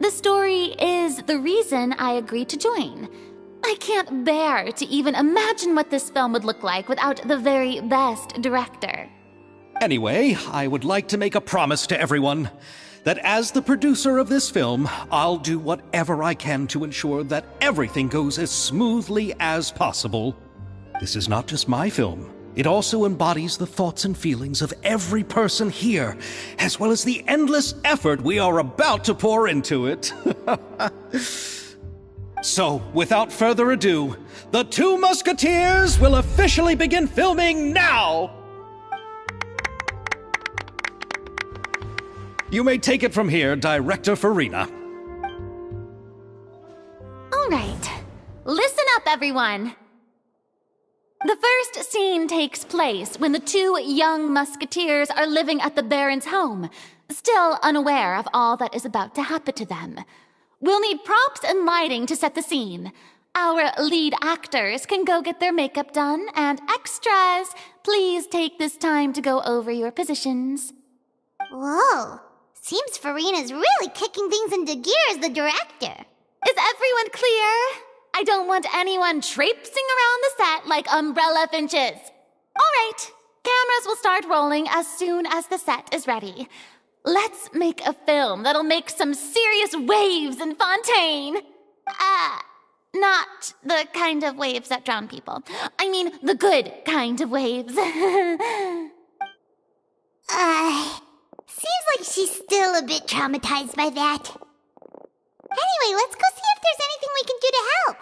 [SPEAKER 4] the story is the reason I agreed to join. I can't bear to even imagine what this film would look like without the very best director.
[SPEAKER 1] Anyway, I would like to make a promise to everyone that as the producer of this film, I'll do whatever I can to ensure that everything goes as smoothly as possible. This is not just my film. It also embodies the thoughts and feelings of every person here, as well as the endless effort we are about to pour into it. So, without further ado, The Two Musketeers will officially begin filming now! You may take it from here, Director Farina.
[SPEAKER 4] All right, listen up, everyone. The first scene takes place when the two young musketeers are living at the Baron's home, still unaware of all that is about to happen to them. We'll need props and lighting to set the scene. Our lead actors can go get their makeup done, and extras, please take this time to go over your positions.
[SPEAKER 3] Whoa. Seems Farina's really kicking things into gear as the director.
[SPEAKER 4] Is everyone clear? I don't want anyone traipsing around the set like umbrella finches. All right, cameras will start rolling as soon as the set is ready. Let's make a film that'll make some serious waves in Fontaine. Not the kind of waves that drown people. I mean, the good kind of waves.
[SPEAKER 3] Seems like she's still a bit traumatized by that. Anyway, let's go see if there's anything we can do to help.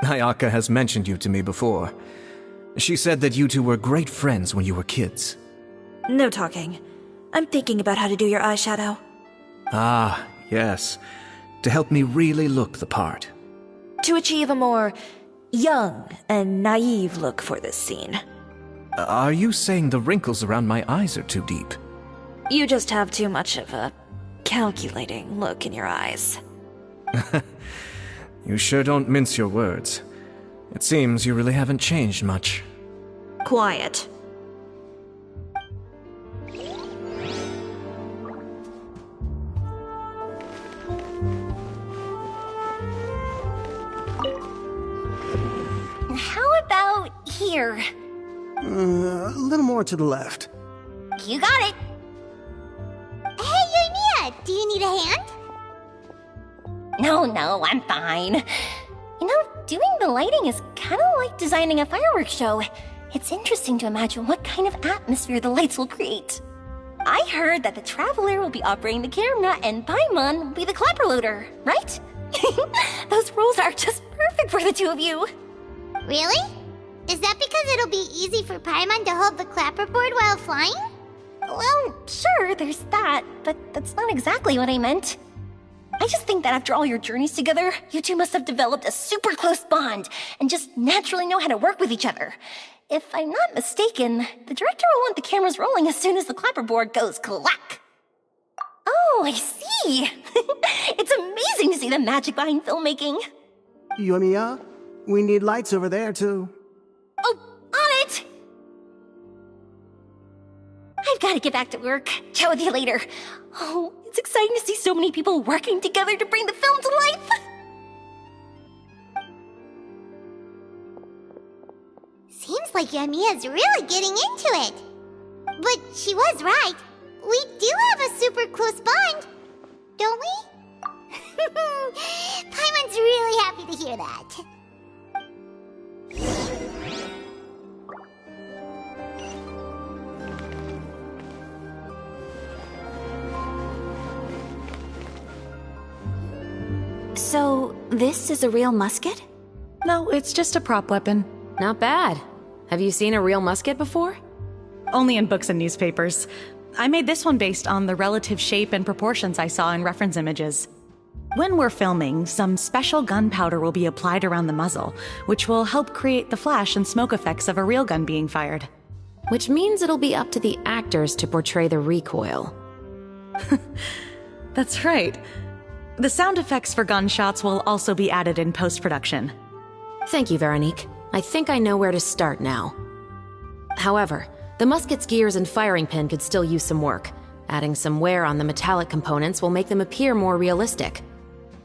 [SPEAKER 8] Ayaka has mentioned you to me before. She said that you two were great friends when you were kids.
[SPEAKER 6] No talking. I'm thinking about how to do your eyeshadow.
[SPEAKER 8] Ah, yes. To help me really look the part.
[SPEAKER 6] To achieve a more young and naive look for this scene.
[SPEAKER 8] Are you saying the wrinkles around my eyes are too deep?
[SPEAKER 6] You just have too much of a calculating look in your eyes.
[SPEAKER 8] You sure don't mince your words. It seems you really haven't changed much.
[SPEAKER 6] Quiet.
[SPEAKER 12] How about here?
[SPEAKER 11] A little more to the left.
[SPEAKER 12] You got it.
[SPEAKER 3] Hey, Yoimiya, do you need a hand?
[SPEAKER 12] No, I'm fine. You know, doing the lighting is kind of like designing a fireworks show. It's interesting to imagine what kind of atmosphere the lights will create. I heard that the Traveler will be operating the camera and Paimon will be the clapper loader, right? Those roles are just perfect for the two of you.
[SPEAKER 3] Really? Is that because it'll be easy for Paimon to hold the clapperboard while flying?
[SPEAKER 12] Well, sure, there's that, but that's not exactly what I meant. I just think that after all your journeys together, you two must have developed a super close bond and just naturally know how to work with each other. If I'm not mistaken, the director will want the cameras rolling as soon as the clapperboard goes clack. Oh, I see. It's amazing to see the magic behind filmmaking.
[SPEAKER 11] Yoimiya, we need lights over there, too.
[SPEAKER 12] Oh, on it! I've got to get back to work. Chat with you later. Oh, it's exciting to see so many people working together to bring the film to life.
[SPEAKER 3] Seems like Yoimiya's really getting into it. But she was right. We do have a super close bond, don't we? Paimon's really happy to hear that.
[SPEAKER 7] So, this is a real musket?
[SPEAKER 13] No, it's just a prop weapon.
[SPEAKER 9] Not bad. Have you seen a real musket before?
[SPEAKER 13] Only in books and newspapers. I made this one based on the relative shape and proportions I saw in reference images. When we're filming, some special gunpowder will be applied around the muzzle, which will help create the flash and smoke effects of a real gun being fired.
[SPEAKER 9] Which means it'll be up to the actors to portray the recoil.
[SPEAKER 13] That's right. The sound effects for gunshots will also be added in post-production.
[SPEAKER 9] Thank you, Veronique. I think I know where to start now. However, the musket's gears and firing pin could still use some work. Adding some wear on the metallic components will make them appear more realistic.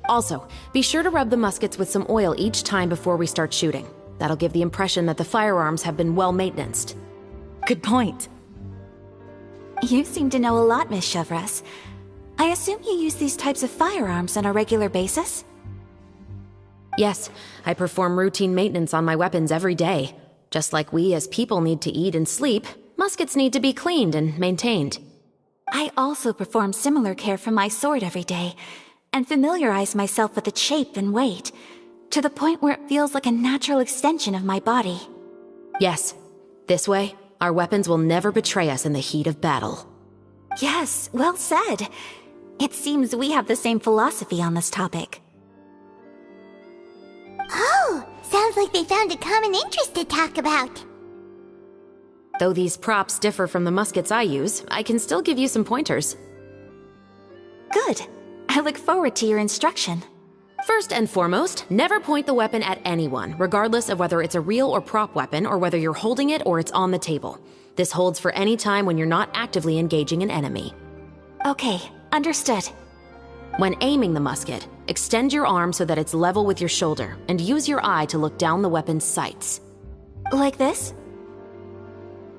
[SPEAKER 9] Also, be sure to rub the muskets with some oil each time before we start shooting. That'll give the impression that the firearms have been well maintained.
[SPEAKER 13] Good point.
[SPEAKER 7] You seem to know a lot, Miss Chevres. I assume you use these types of firearms on a regular basis?
[SPEAKER 9] Yes, I perform routine maintenance on my weapons every day. Just like we as people need to eat and sleep, muskets need to be cleaned and maintained.
[SPEAKER 7] I also perform similar care for my sword every day, and familiarize myself with its shape and weight, to the point where it feels like a natural extension of my body.
[SPEAKER 9] Yes, this way, our weapons will never betray us in the heat of battle.
[SPEAKER 7] Yes, well said. It seems we have the same philosophy on this topic.
[SPEAKER 3] Oh, sounds like they found a common interest to talk about.
[SPEAKER 9] Though these props differ from the muskets I use, I can still give you some pointers.
[SPEAKER 7] Good. I look forward to your instruction.
[SPEAKER 9] First and foremost, never point the weapon at anyone, regardless of whether it's a real or prop weapon or whether you're holding it or it's on the table. This holds for any time when you're not actively engaging an enemy.
[SPEAKER 7] Okay, understood.
[SPEAKER 9] When aiming the musket, extend your arm so that it's level with your shoulder, and use your eye to look down the weapon's sights.
[SPEAKER 7] Like this?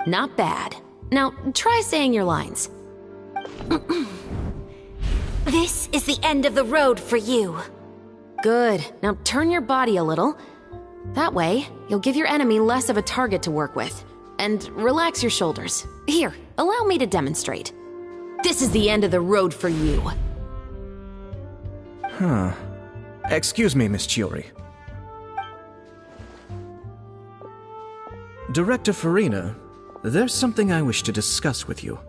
[SPEAKER 9] Not bad. Now, try saying your lines.
[SPEAKER 7] This is the end of the road for you.
[SPEAKER 9] Good. Now turn your body a little. That way, you'll give your enemy less of a target to work with. And relax your shoulders. Here, allow me to demonstrate. This is the end of the road for you.
[SPEAKER 8] Huh. Excuse me, Miss Chiori. Director Farina, there's something I wish to discuss with you.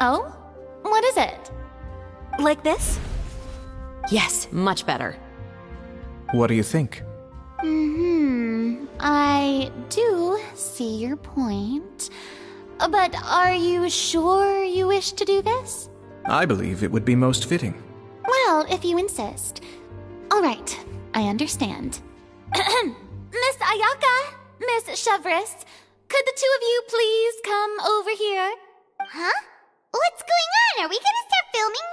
[SPEAKER 6] Oh? What is it?
[SPEAKER 7] Like this?
[SPEAKER 9] Yes, much better.
[SPEAKER 8] What do you think?
[SPEAKER 6] I do see your point. But are you sure you wish to do this?
[SPEAKER 8] I believe it would be most fitting.
[SPEAKER 6] Well, if you insist. All right, I understand. Miss Ayaka, Miss Chevres, could the two of you please come over here?
[SPEAKER 3] Huh? What's going on? Are we gonna start filming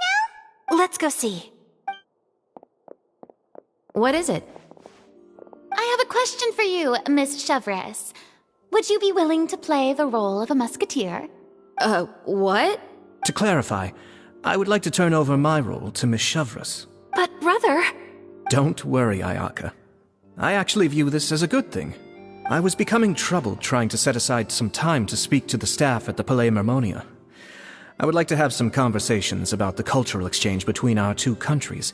[SPEAKER 3] now?
[SPEAKER 7] Let's go see.
[SPEAKER 9] What is it?
[SPEAKER 6] I have a question for you, Miss Chevres. Would you be willing to play the role of a musketeer?
[SPEAKER 9] What?
[SPEAKER 8] To clarify, I would like to turn over my role to Miss Chevres.
[SPEAKER 7] But brother...
[SPEAKER 8] Don't worry, Ayaka. I actually view this as a good thing. I was becoming troubled trying to set aside some time to speak to the staff at the Palais Mermonia. I would like to have some conversations about the cultural exchange between our two countries,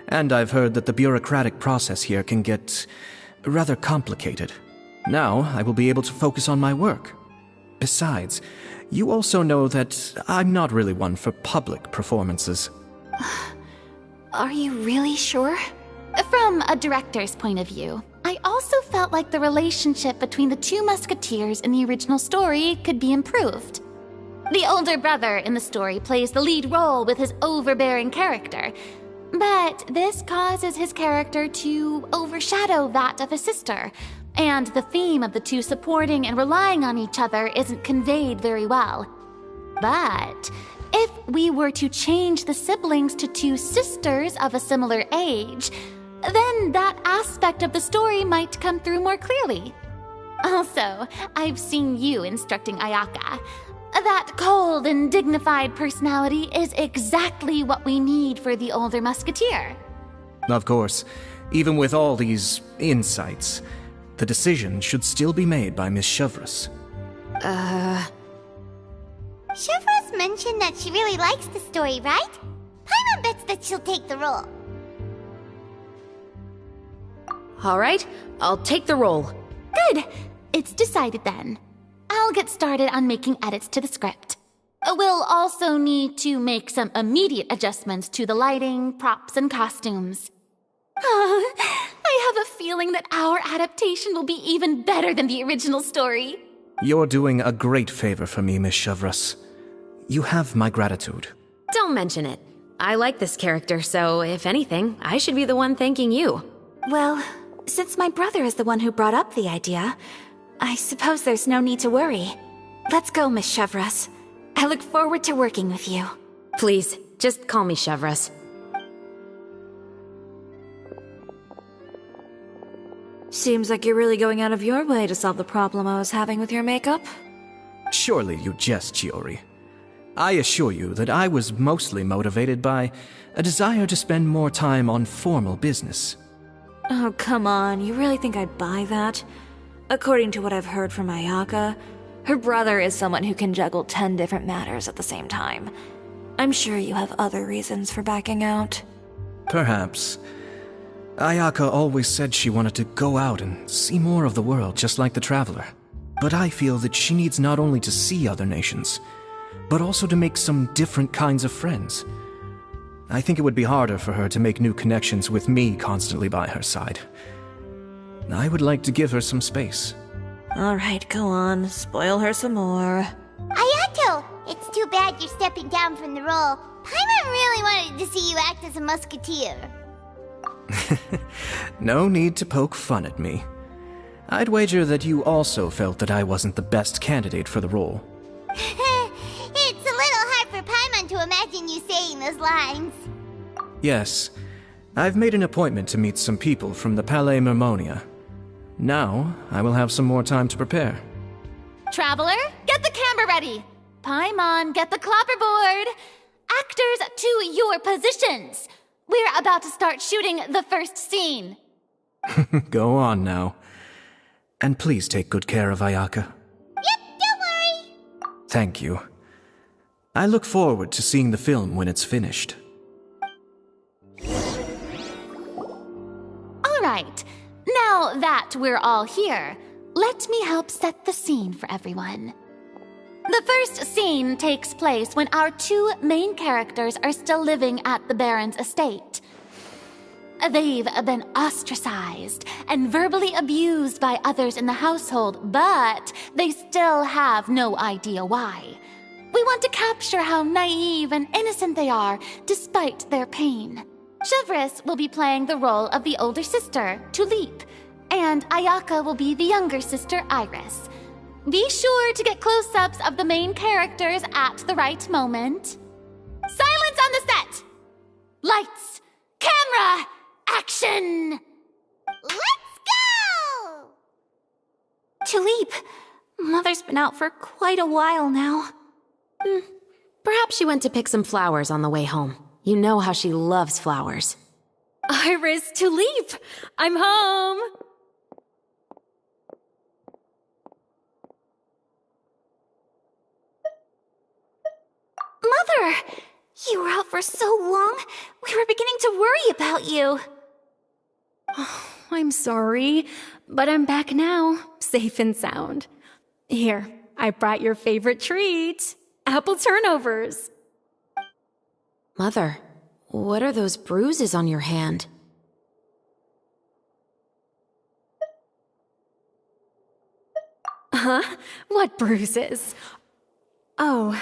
[SPEAKER 8] and I've heard that the bureaucratic process here can get rather complicated. Now, I will be able to focus on my work. Besides, you also know that I'm not really one for public performances.
[SPEAKER 7] Are you really sure?
[SPEAKER 6] From a director's point of view, I also felt like the relationship between the two musketeers in the original story could be improved. The older brother in the story plays the lead role with his overbearing character, but this causes his character to overshadow that of his sister, and the theme of the two supporting and relying on each other isn't conveyed very well. But if we were to change the siblings to two sisters of a similar age, then that aspect of the story might come through more clearly. Also, I've seen you instructing Ayaka. That cold and dignified personality is exactly what we need for the older musketeer.
[SPEAKER 8] Of course, even with all these insights, the decision should still be made by Miss Chevres.
[SPEAKER 3] Chevres mentioned that she really likes the story, right? Paimon bets that she'll take the role.
[SPEAKER 9] All right, I'll take the role.
[SPEAKER 6] Good. It's decided then. I'll get started on making edits to the script.
[SPEAKER 14] We'll also need to make some immediate adjustments to the lighting, props, and costumes. I have a feeling that our adaptation will be even better than the original story.
[SPEAKER 8] You're doing a great favor for me, Miss Chevreuse. You have my gratitude.
[SPEAKER 9] Don't mention it. I like this character, so if anything, I should be the one thanking you.
[SPEAKER 7] Well, since my brother is the one who brought up the idea, I suppose there's no need to worry. Let's go, Miss Chevreuse. I look forward to working with you.
[SPEAKER 9] Please, just call me Chevreuse.
[SPEAKER 6] Seems like you're really going out of your way to solve the problem I was having with your makeup.
[SPEAKER 8] Surely you jest, Chiori. I assure you that I was mostly motivated by a desire to spend more time on formal business.
[SPEAKER 6] Oh, come on. You really think I'd buy that? According to what I've heard from Ayaka, her brother is someone who can juggle 10 different matters at the same time. I'm sure you have other reasons for backing out.
[SPEAKER 8] Perhaps. Ayaka always said she wanted to go out and see more of the world, just like the Traveler. But I feel that she needs not only to see other nations, but also to make some different kinds of friends. I think it would be harder for her to make new connections with me constantly by her side. I would like to give her some space.
[SPEAKER 6] Alright, go on. Spoil her some more.
[SPEAKER 3] Ayato! It's too bad you're stepping down from the role. Paimon really wanted to see you act as a musketeer.
[SPEAKER 8] No need to poke fun at me. I'd wager that you also felt that I wasn't the best candidate for the role.
[SPEAKER 3] It's a little hard for Paimon to imagine you saying those lines.
[SPEAKER 8] Yes, I've made an appointment to meet some people from the Palais Mermonia. Now, I will have some more time to prepare.
[SPEAKER 14] Traveler, get the camera ready. Paimon, get the clapperboard. Actors to your positions. We're about to start shooting the first scene.
[SPEAKER 8] Go on now. And please take good care of Ayaka.
[SPEAKER 3] Yep, don't worry.
[SPEAKER 8] Thank you. I look forward to seeing the film when it's finished.
[SPEAKER 14] All right. Now that we're all here, let me help set the scene for everyone. The first scene takes place when our two main characters are still living at the Baron's estate. They've been ostracized and verbally abused by others in the household, but they still have no idea why. We want to capture how naive and innocent they are despite their pain. Chevreuse will be playing the role of the older sister, Tulip, and Ayaka will be the younger sister, Iris. Be sure to get close-ups of the main characters at the right moment. Silence on the set! Lights! Camera! Action!
[SPEAKER 3] Let's go!
[SPEAKER 7] Tulip, Mother's been out for quite a while now.
[SPEAKER 9] Perhaps she went to pick some flowers on the way home. You know how she loves flowers.
[SPEAKER 15] Iris, Tulip! I'm home!
[SPEAKER 7] Mother! You were out for so long, we were beginning to worry about you.
[SPEAKER 15] Oh, I'm sorry, but I'm back now, safe and sound. Here, I brought your favorite treat, apple turnovers.
[SPEAKER 9] Mother, what are those bruises on your hand?
[SPEAKER 15] Huh? What bruises? Oh,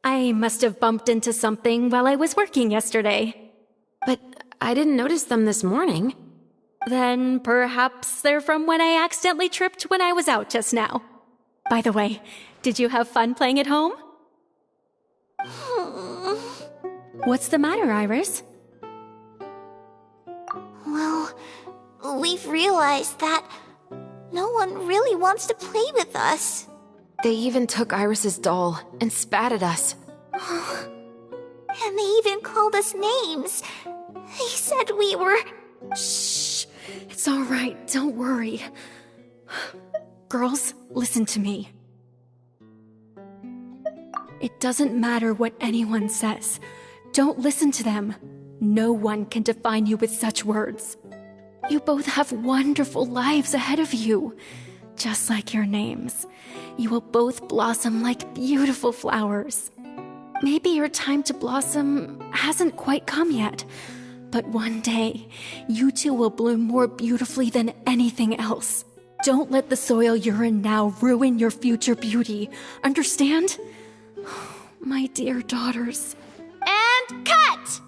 [SPEAKER 15] I must have bumped into something while I was working yesterday.
[SPEAKER 9] But I didn't notice them this morning.
[SPEAKER 15] Then perhaps they're from when I accidentally tripped when I was out just now. By the way, did you have fun playing at home? What's the matter, Iris?
[SPEAKER 3] Well, we've realized that no one really wants to play with us.
[SPEAKER 9] They even took Iris's doll and spat at us.
[SPEAKER 3] And they even called us names. They said we were...
[SPEAKER 15] Shh! It's all right, don't worry. Girls, listen to me. It doesn't matter what anyone says. Don't listen to them. No one can define you with such words. You both have wonderful lives ahead of you. Just like your names, you will both blossom like beautiful flowers. Maybe your time to blossom hasn't quite come yet, but one day, you two will bloom more beautifully than anything else. Don't let the soil you're in now ruin your future beauty. Understand? My dear daughters.
[SPEAKER 14] And cut!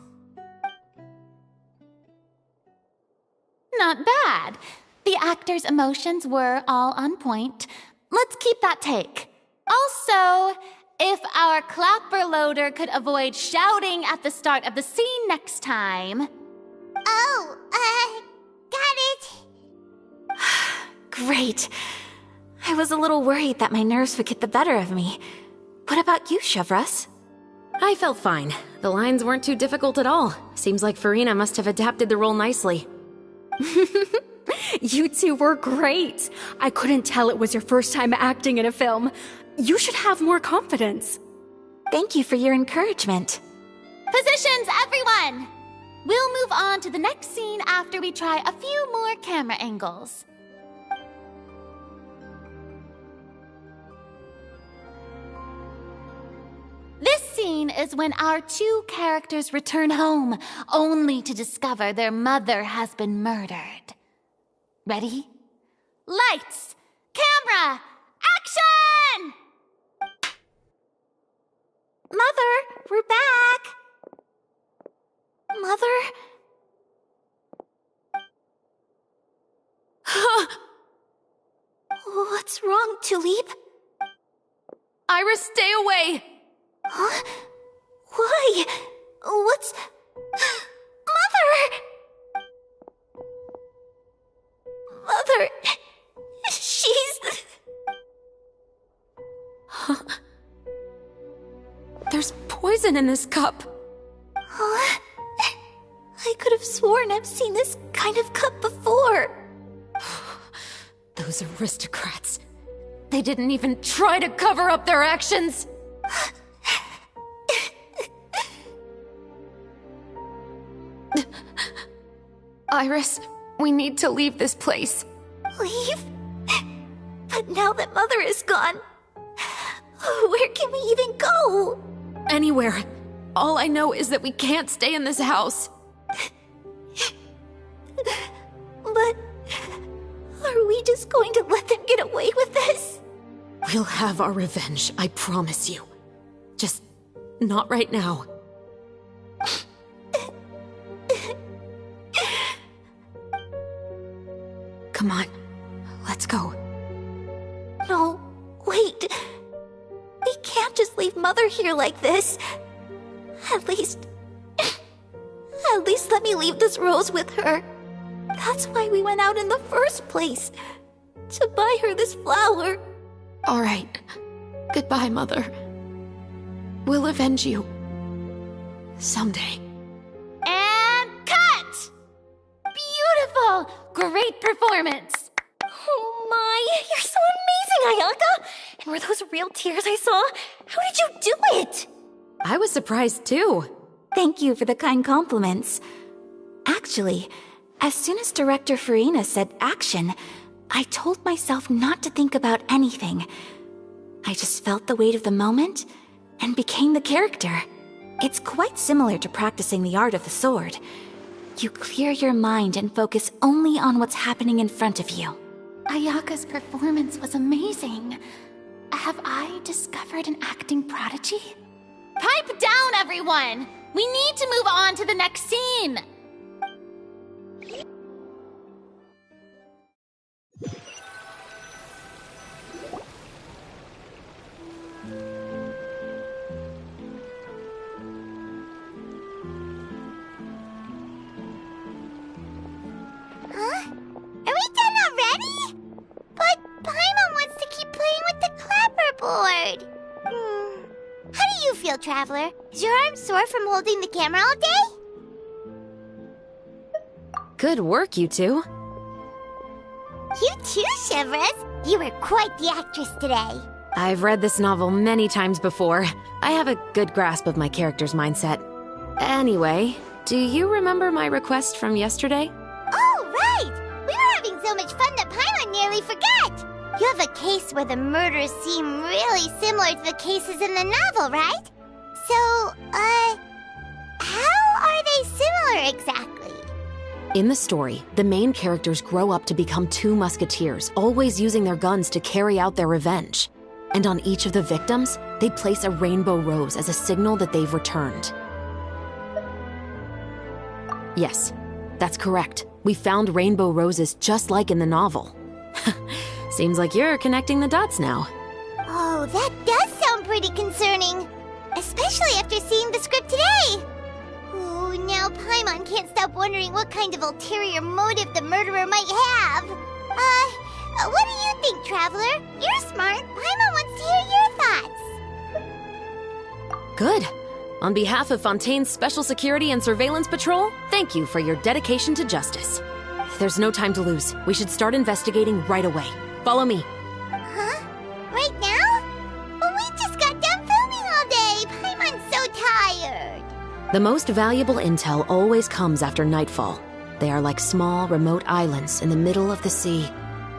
[SPEAKER 14] Not bad. The actor's emotions were all on point. Let's keep that take. Also, if our clapper loader could avoid shouting at the start of the scene next time.
[SPEAKER 3] Oh, got it.
[SPEAKER 7] Great. I was a little worried that my nerves would get the better of me. What about you, Chevros?
[SPEAKER 9] I felt fine. The lines weren't too difficult at all. Seems like Farina must have adapted the role nicely.
[SPEAKER 15] You two were great. I couldn't tell it was your first time acting in a film. You should have more confidence.
[SPEAKER 7] Thank you for your encouragement.
[SPEAKER 14] Positions, everyone! We'll move on to the next scene after we try a few more camera angles. This scene is when our two characters return home, only to discover their mother has been murdered. Ready? Lights! Camera! Action!
[SPEAKER 7] Mother, we're back! Mother? What's wrong, Tulip?
[SPEAKER 9] Iris, stay away!
[SPEAKER 7] Huh? Why? What's... Mother! Mother... She's...
[SPEAKER 9] There's poison in this cup.
[SPEAKER 7] Huh? I could have sworn I've seen this kind of cup before.
[SPEAKER 9] Those aristocrats. They didn't even try to cover up their actions. Iris, we need to leave this place.
[SPEAKER 7] Leave? But now that Mother is gone, where can we even go?
[SPEAKER 9] Anywhere. All I know is that we can't stay in this house.
[SPEAKER 7] But are we just going to let them get away with this?
[SPEAKER 9] We'll have our revenge, I promise you. Just not right now. Come on, let's go.
[SPEAKER 7] No, wait. We can't just leave Mother here like this. At least let me leave this rose with her. That's why we went out in the first place. To buy her this flower.
[SPEAKER 9] All right. Goodbye, Mother. We'll avenge you. Someday.
[SPEAKER 14] And cut! Beautiful! Great performance!
[SPEAKER 12] Oh my, you're so amazing, Ayaka! And were those real tears I saw? How did you do it?
[SPEAKER 9] I was surprised too.
[SPEAKER 7] Thank you for the kind compliments. Actually, as soon as Director Farina said action, I told myself not to think about anything. I just felt the weight of the moment and became the character. It's quite similar to practicing the art of the sword. You clear your mind and focus only on what's happening in front of you.
[SPEAKER 14] Ayaka's performance was amazing. Have I discovered an acting prodigy? Pipe down, everyone! We need to move on to the next scene!
[SPEAKER 3] Huh? Are we done already? But Paimon wants to keep playing with the clapperboard. How do you feel, Traveler? Is your arm sore from holding the camera all day?
[SPEAKER 9] Good work, you two.
[SPEAKER 3] You too, Chevros. You were quite the actress today.
[SPEAKER 9] I've read this novel many times before. I have a good grasp of my character's mindset. Anyway, do you remember my request from yesterday?
[SPEAKER 3] Oh, right! We were having so much fun that Paimon nearly forgot. You have a case where the murders seem really similar to the cases in the novel, right? So, how are they similar exactly?
[SPEAKER 9] In the story, the main characters grow up to become two musketeers, always using their guns to carry out their revenge. And on each of the victims, they place a rainbow rose as a signal that they've returned. Yes, that's correct. We found rainbow roses just like in the novel. Seems like you're connecting the dots now.
[SPEAKER 3] Oh, that does sound pretty concerning. Especially after seeing the script today. Ooh, now Paimon can't stop wondering what kind of ulterior motive the murderer might have. What do you think, Traveler? You're smart. Paimon wants to hear your thoughts.
[SPEAKER 9] Good. On behalf of Fontaine's Special Security and Surveillance Patrol, thank you for your dedication to justice. There's no time to lose. We should start investigating right away. Follow me.
[SPEAKER 3] Huh? Right now? But we just got done filming all day. Paimon's so tired.
[SPEAKER 9] The most valuable intel always comes after nightfall. They are like small, remote islands in the middle of the sea.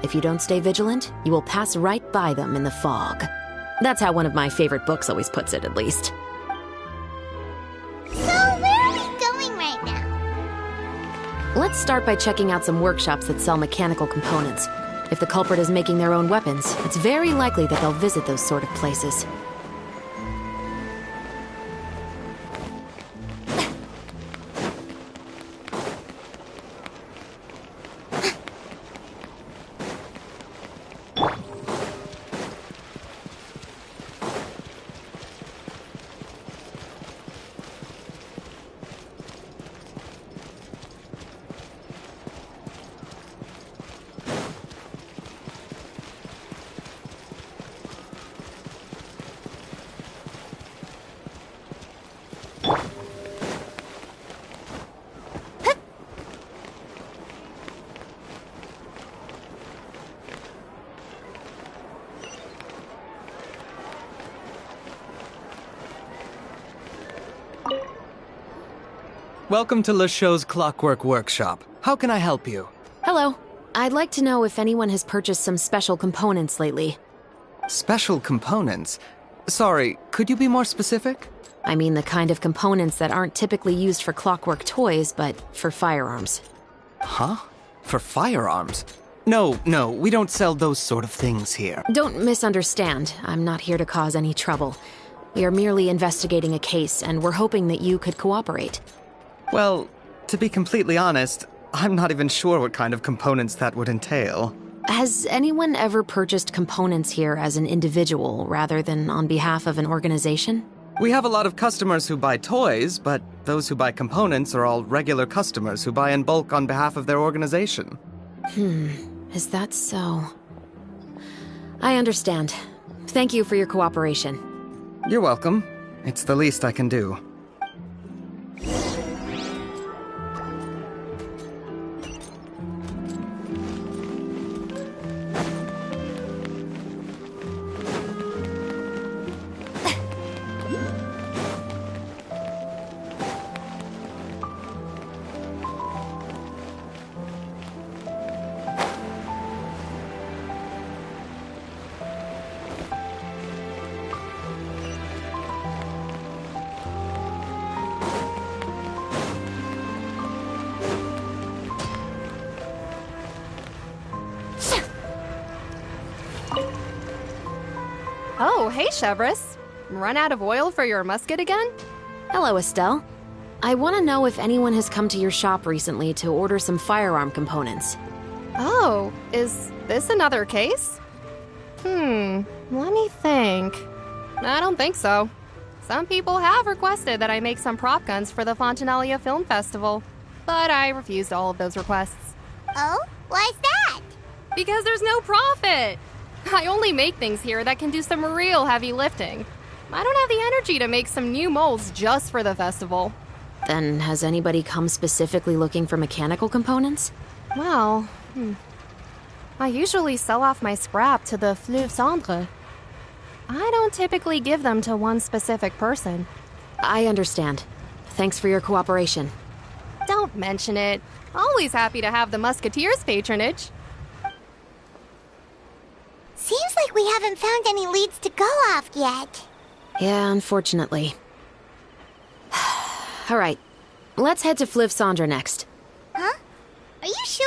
[SPEAKER 9] If you don't stay vigilant, you will pass right by them in the fog. That's how one of my favorite books always puts it, at least.
[SPEAKER 3] So, where are we going right now?
[SPEAKER 9] Let's start by checking out some workshops that sell mechanical components. If the culprit is making their own weapons, it's very likely that they'll visit those sort of places.
[SPEAKER 16] Welcome to Le Show's Clockwork Workshop. How can I help you?
[SPEAKER 9] Hello. I'd like to know if anyone has purchased some special components lately.
[SPEAKER 16] Special components? Sorry, could you be more specific?
[SPEAKER 9] I mean the kind of components that aren't typically used for clockwork toys, but for firearms.
[SPEAKER 16] Huh? For firearms? No, we don't sell those sort of things here.
[SPEAKER 9] Don't misunderstand. I'm not here to cause any trouble. We are merely investigating a case, and we're hoping that you could cooperate.
[SPEAKER 16] Well, to be completely honest, I'm not even sure what kind of components that would entail.
[SPEAKER 9] Has anyone ever purchased components here as an individual rather than on behalf of an organization?
[SPEAKER 16] We have a lot of customers who buy toys, but those who buy components are all regular customers who buy in bulk on behalf of their organization.
[SPEAKER 9] Is that so? I understand. Thank you for your cooperation.
[SPEAKER 16] You're welcome. It's the least I can do.
[SPEAKER 17] Oh, hey, Chevris. Run out of oil for your musket again?
[SPEAKER 9] Hello, Estelle. I want to know if anyone has come to your shop recently to order some firearm components.
[SPEAKER 17] Oh, is this another case? Let me think. I don't think so. Some people have requested that I make some prop guns for the Fontanalia Film Festival, but I refused all of those requests.
[SPEAKER 3] Oh? Why's that?
[SPEAKER 17] Because there's no profit! I only make things here that can do some real heavy lifting. I don't have the energy to make some new molds just for the festival.
[SPEAKER 9] Then has anybody come specifically looking for mechanical components?
[SPEAKER 17] Well, I usually sell off my scrap to the Fleuve Cendre. I don't typically give them to one specific person.
[SPEAKER 9] I understand. Thanks for your cooperation.
[SPEAKER 17] Don't mention it. Always happy to have the Musketeers' patronage.
[SPEAKER 3] we haven't found any leads to go off yet.
[SPEAKER 9] Yeah, unfortunately. Alright, let's head to Fliv Sandra next.
[SPEAKER 3] Huh? Are you sure?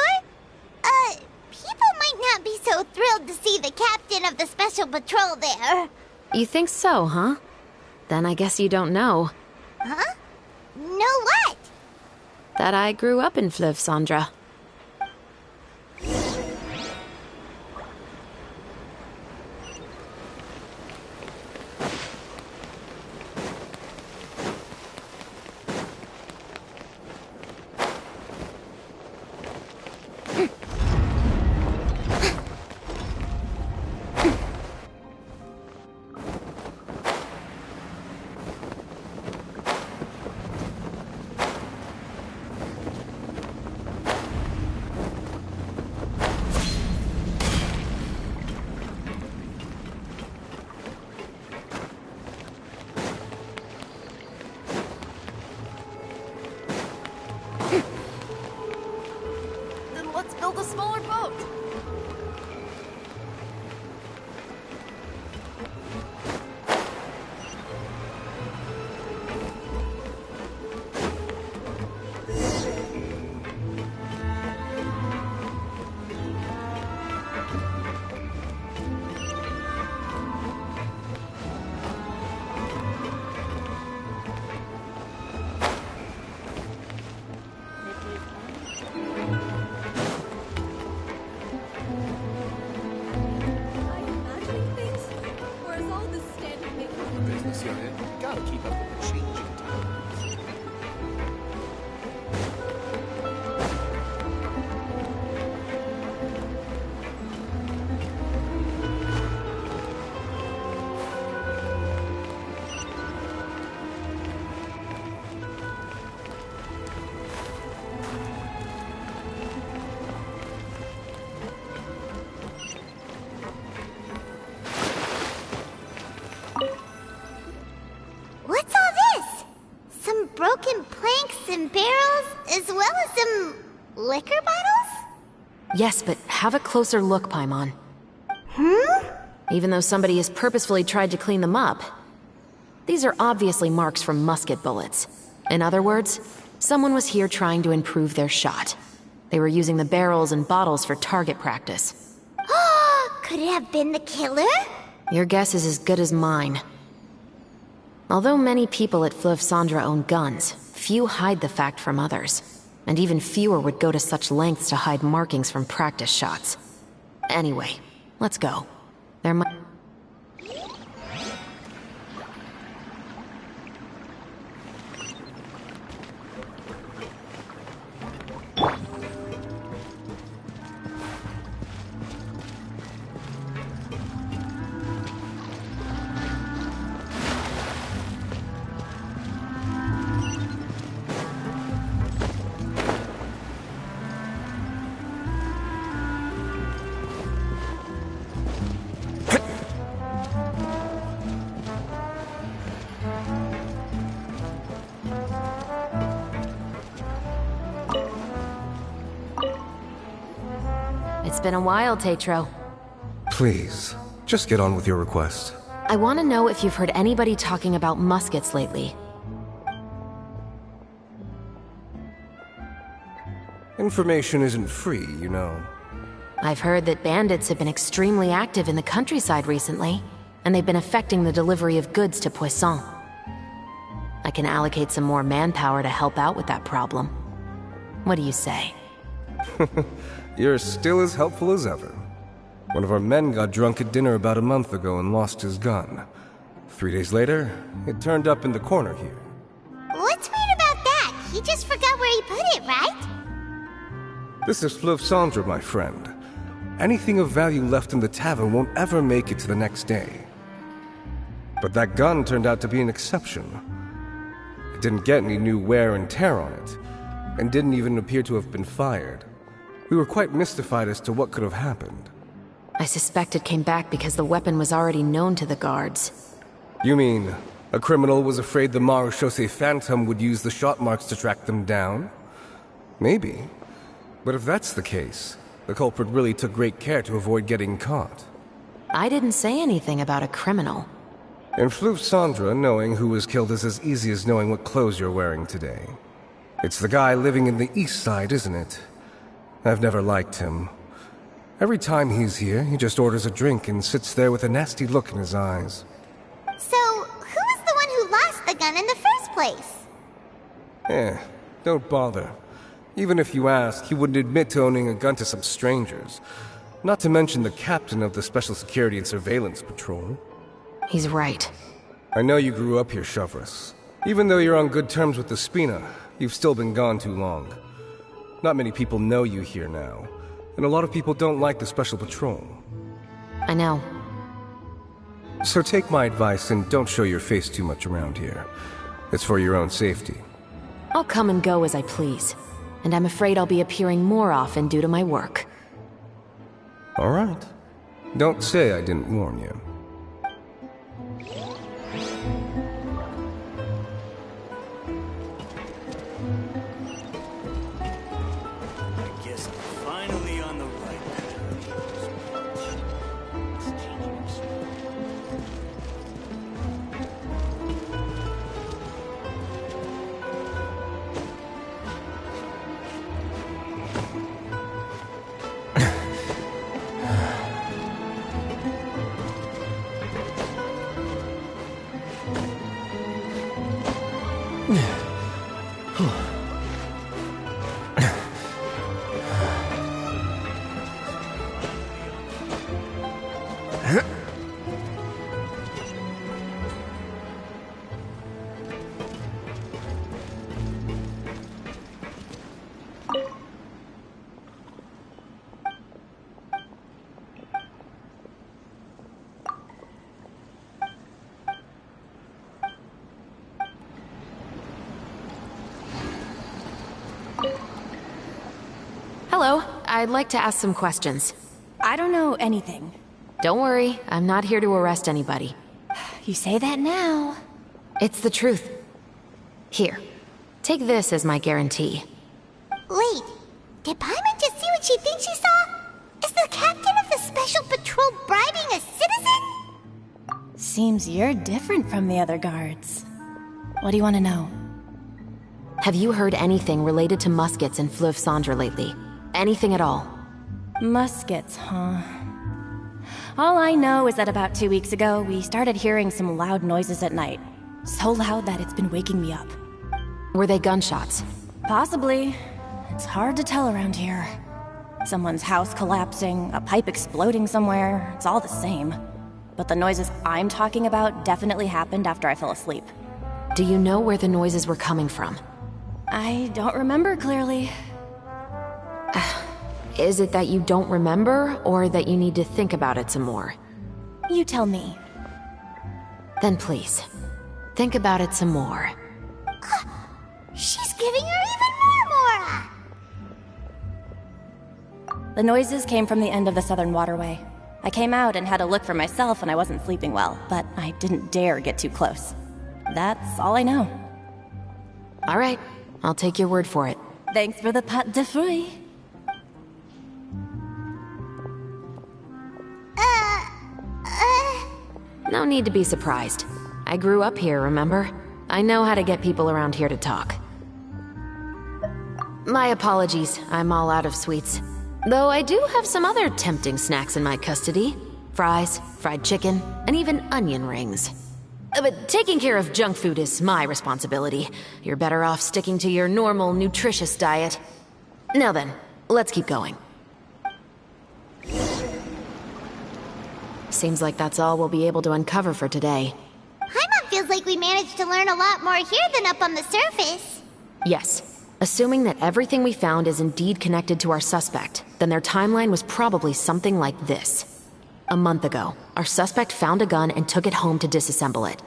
[SPEAKER 3] People might not be so thrilled to see the captain of the special patrol there.
[SPEAKER 9] You think so, huh? Then I guess you don't know.
[SPEAKER 3] Huh? Know what?
[SPEAKER 9] That I grew up in Fliv Sandra.
[SPEAKER 15] Then let's build a smaller boat.
[SPEAKER 2] Gotta keep up with the changing times.
[SPEAKER 3] What's all this? Some broken planks and barrels, as well as some liquor bottles?
[SPEAKER 9] Yes, but have a closer look, Paimon. Even though somebody has purposefully tried to clean them up, these are obviously marks from musket bullets. In other words, someone was here trying to improve their shot. They were using the barrels and bottles for target practice.
[SPEAKER 3] Could it have been the killer?
[SPEAKER 9] Your guess is as good as mine. Although many people at Fliv Sandra own guns, few hide the fact from others. And even fewer would go to such lengths to hide markings from practice shots. Anyway, let's go. There might... It's been a while, Tetro.
[SPEAKER 18] Please, just get on with your request.
[SPEAKER 9] I want to know if you've heard anybody talking about muskets lately.
[SPEAKER 18] Information isn't free, you know.
[SPEAKER 9] I've heard that bandits have been extremely active in the countryside recently, and they've been affecting the delivery of goods to Poisson. I can allocate some more manpower to help out with that problem. What do you say?
[SPEAKER 18] You're still as helpful as ever. One of our men got drunk at dinner about a month ago and lost his gun. 3 days later, it turned up in the corner here.
[SPEAKER 3] What's weird about that? He just forgot where he put it, right?
[SPEAKER 18] This is Fliv Sandra, my friend. Anything of value left in the tavern won't ever make it to the next day. But that gun turned out to be an exception. It didn't get any new wear and tear on it, and didn't even appear to have been fired. We were quite mystified as to what could have happened.
[SPEAKER 9] I suspect it came back because the weapon was already known to the guards.
[SPEAKER 18] You mean, a criminal was afraid the Marechaussee Phantom would use the shot marks to track them down? Maybe. But if that's the case, the culprit really took great care to avoid getting caught.
[SPEAKER 9] I didn't say anything about a criminal.
[SPEAKER 18] In Floof Sandra, knowing who was killed is as easy as knowing what clothes you're wearing today. It's the guy living in the East Side, isn't it? I've never liked him. Every time he's here, he just orders a drink and sits there with a nasty look in his eyes.
[SPEAKER 3] So, who was the one who lost the gun in the first place?
[SPEAKER 18] Don't bother. Even if you ask, he wouldn't admit to owning a gun to some strangers. Not to mention the captain of the Special Security and Surveillance Patrol.
[SPEAKER 9] He's right.
[SPEAKER 18] I know you grew up here, Shavras. Even though you're on good terms with the Spina, you've still been gone too long. Not many people know you here now, and a lot of people don't like the Special Patrol.
[SPEAKER 9] I know.
[SPEAKER 18] So take my advice and don't show your face too much around here. It's for your own safety.
[SPEAKER 9] I'll come and go as I please, and I'm afraid I'll be appearing more often due to my work.
[SPEAKER 18] All right. Don't say I didn't warn you.
[SPEAKER 19] I guess I'm finally on the right
[SPEAKER 9] Hello, I'd like to ask some questions.
[SPEAKER 7] I don't know anything.
[SPEAKER 9] Don't worry, I'm not here to arrest anybody.
[SPEAKER 7] You say that now.
[SPEAKER 9] It's the truth. Here, take this as my guarantee.
[SPEAKER 3] Wait, did Paimon just see what she thinks she saw? Is the captain of the Special Patrol bribing a citizen?
[SPEAKER 7] Seems you're different from the other guards. What do you want to know?
[SPEAKER 9] Have you heard anything related to muskets in Fleuve Cendre lately? Anything at all?
[SPEAKER 7] Muskets, huh? All I know is that about 2 weeks ago, we started hearing some loud noises at night. So loud that it's been waking me up.
[SPEAKER 9] Were they gunshots?
[SPEAKER 7] Possibly. It's hard to tell around here. Someone's house collapsing, a pipe exploding somewhere, it's all the same. But the noises I'm talking about definitely happened after I fell asleep.
[SPEAKER 9] Do you know where the noises were coming from?
[SPEAKER 7] I don't remember clearly.
[SPEAKER 9] Is it that you don't remember, or that you need to think about it some more?
[SPEAKER 7] You tell me.
[SPEAKER 9] Then please, think about it some more.
[SPEAKER 3] She's giving her even more Mora!
[SPEAKER 7] The noises came from the end of the Southern Waterway. I came out and had a look for myself when I wasn't sleeping well, but I didn't dare get too close. That's all I know.
[SPEAKER 9] All right, I'll take your word for it.
[SPEAKER 7] Thanks for the pâte de fruits.
[SPEAKER 9] No need to be surprised. I grew up here, remember? I know how to get people around here to talk. My apologies, I'm all out of sweets. Though I do have some other tempting snacks in my custody. Fries, fried chicken, and even onion rings. But taking care of junk food is my responsibility. You're better off sticking to your normal, nutritious diet. Now then, let's keep going. Seems like that's all we'll be able to uncover for today.
[SPEAKER 3] Paimon feels like we managed to learn a lot more here than up on the surface.
[SPEAKER 9] Yes. Assuming that everything we found is indeed connected to our suspect, then their timeline was probably something like this. A month ago, our suspect found a gun and took it home to disassemble it.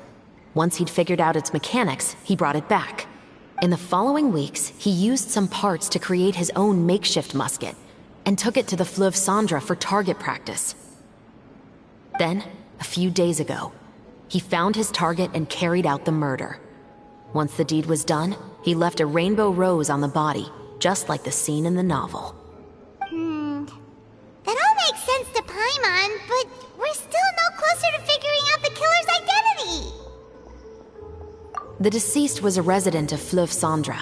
[SPEAKER 9] Once he'd figured out its mechanics, he brought it back. In the following weeks, he used some parts to create his own makeshift musket, and took it to the Fleuve Cendre for target practice. Then, a few days ago, he found his target and carried out the murder. Once the deed was done, he left a rainbow rose on the body, just like the scene in the novel.
[SPEAKER 3] That all makes sense to Paimon, but we're still no closer to figuring out the killer's identity.
[SPEAKER 9] The deceased was a resident of Fleuve Cendre.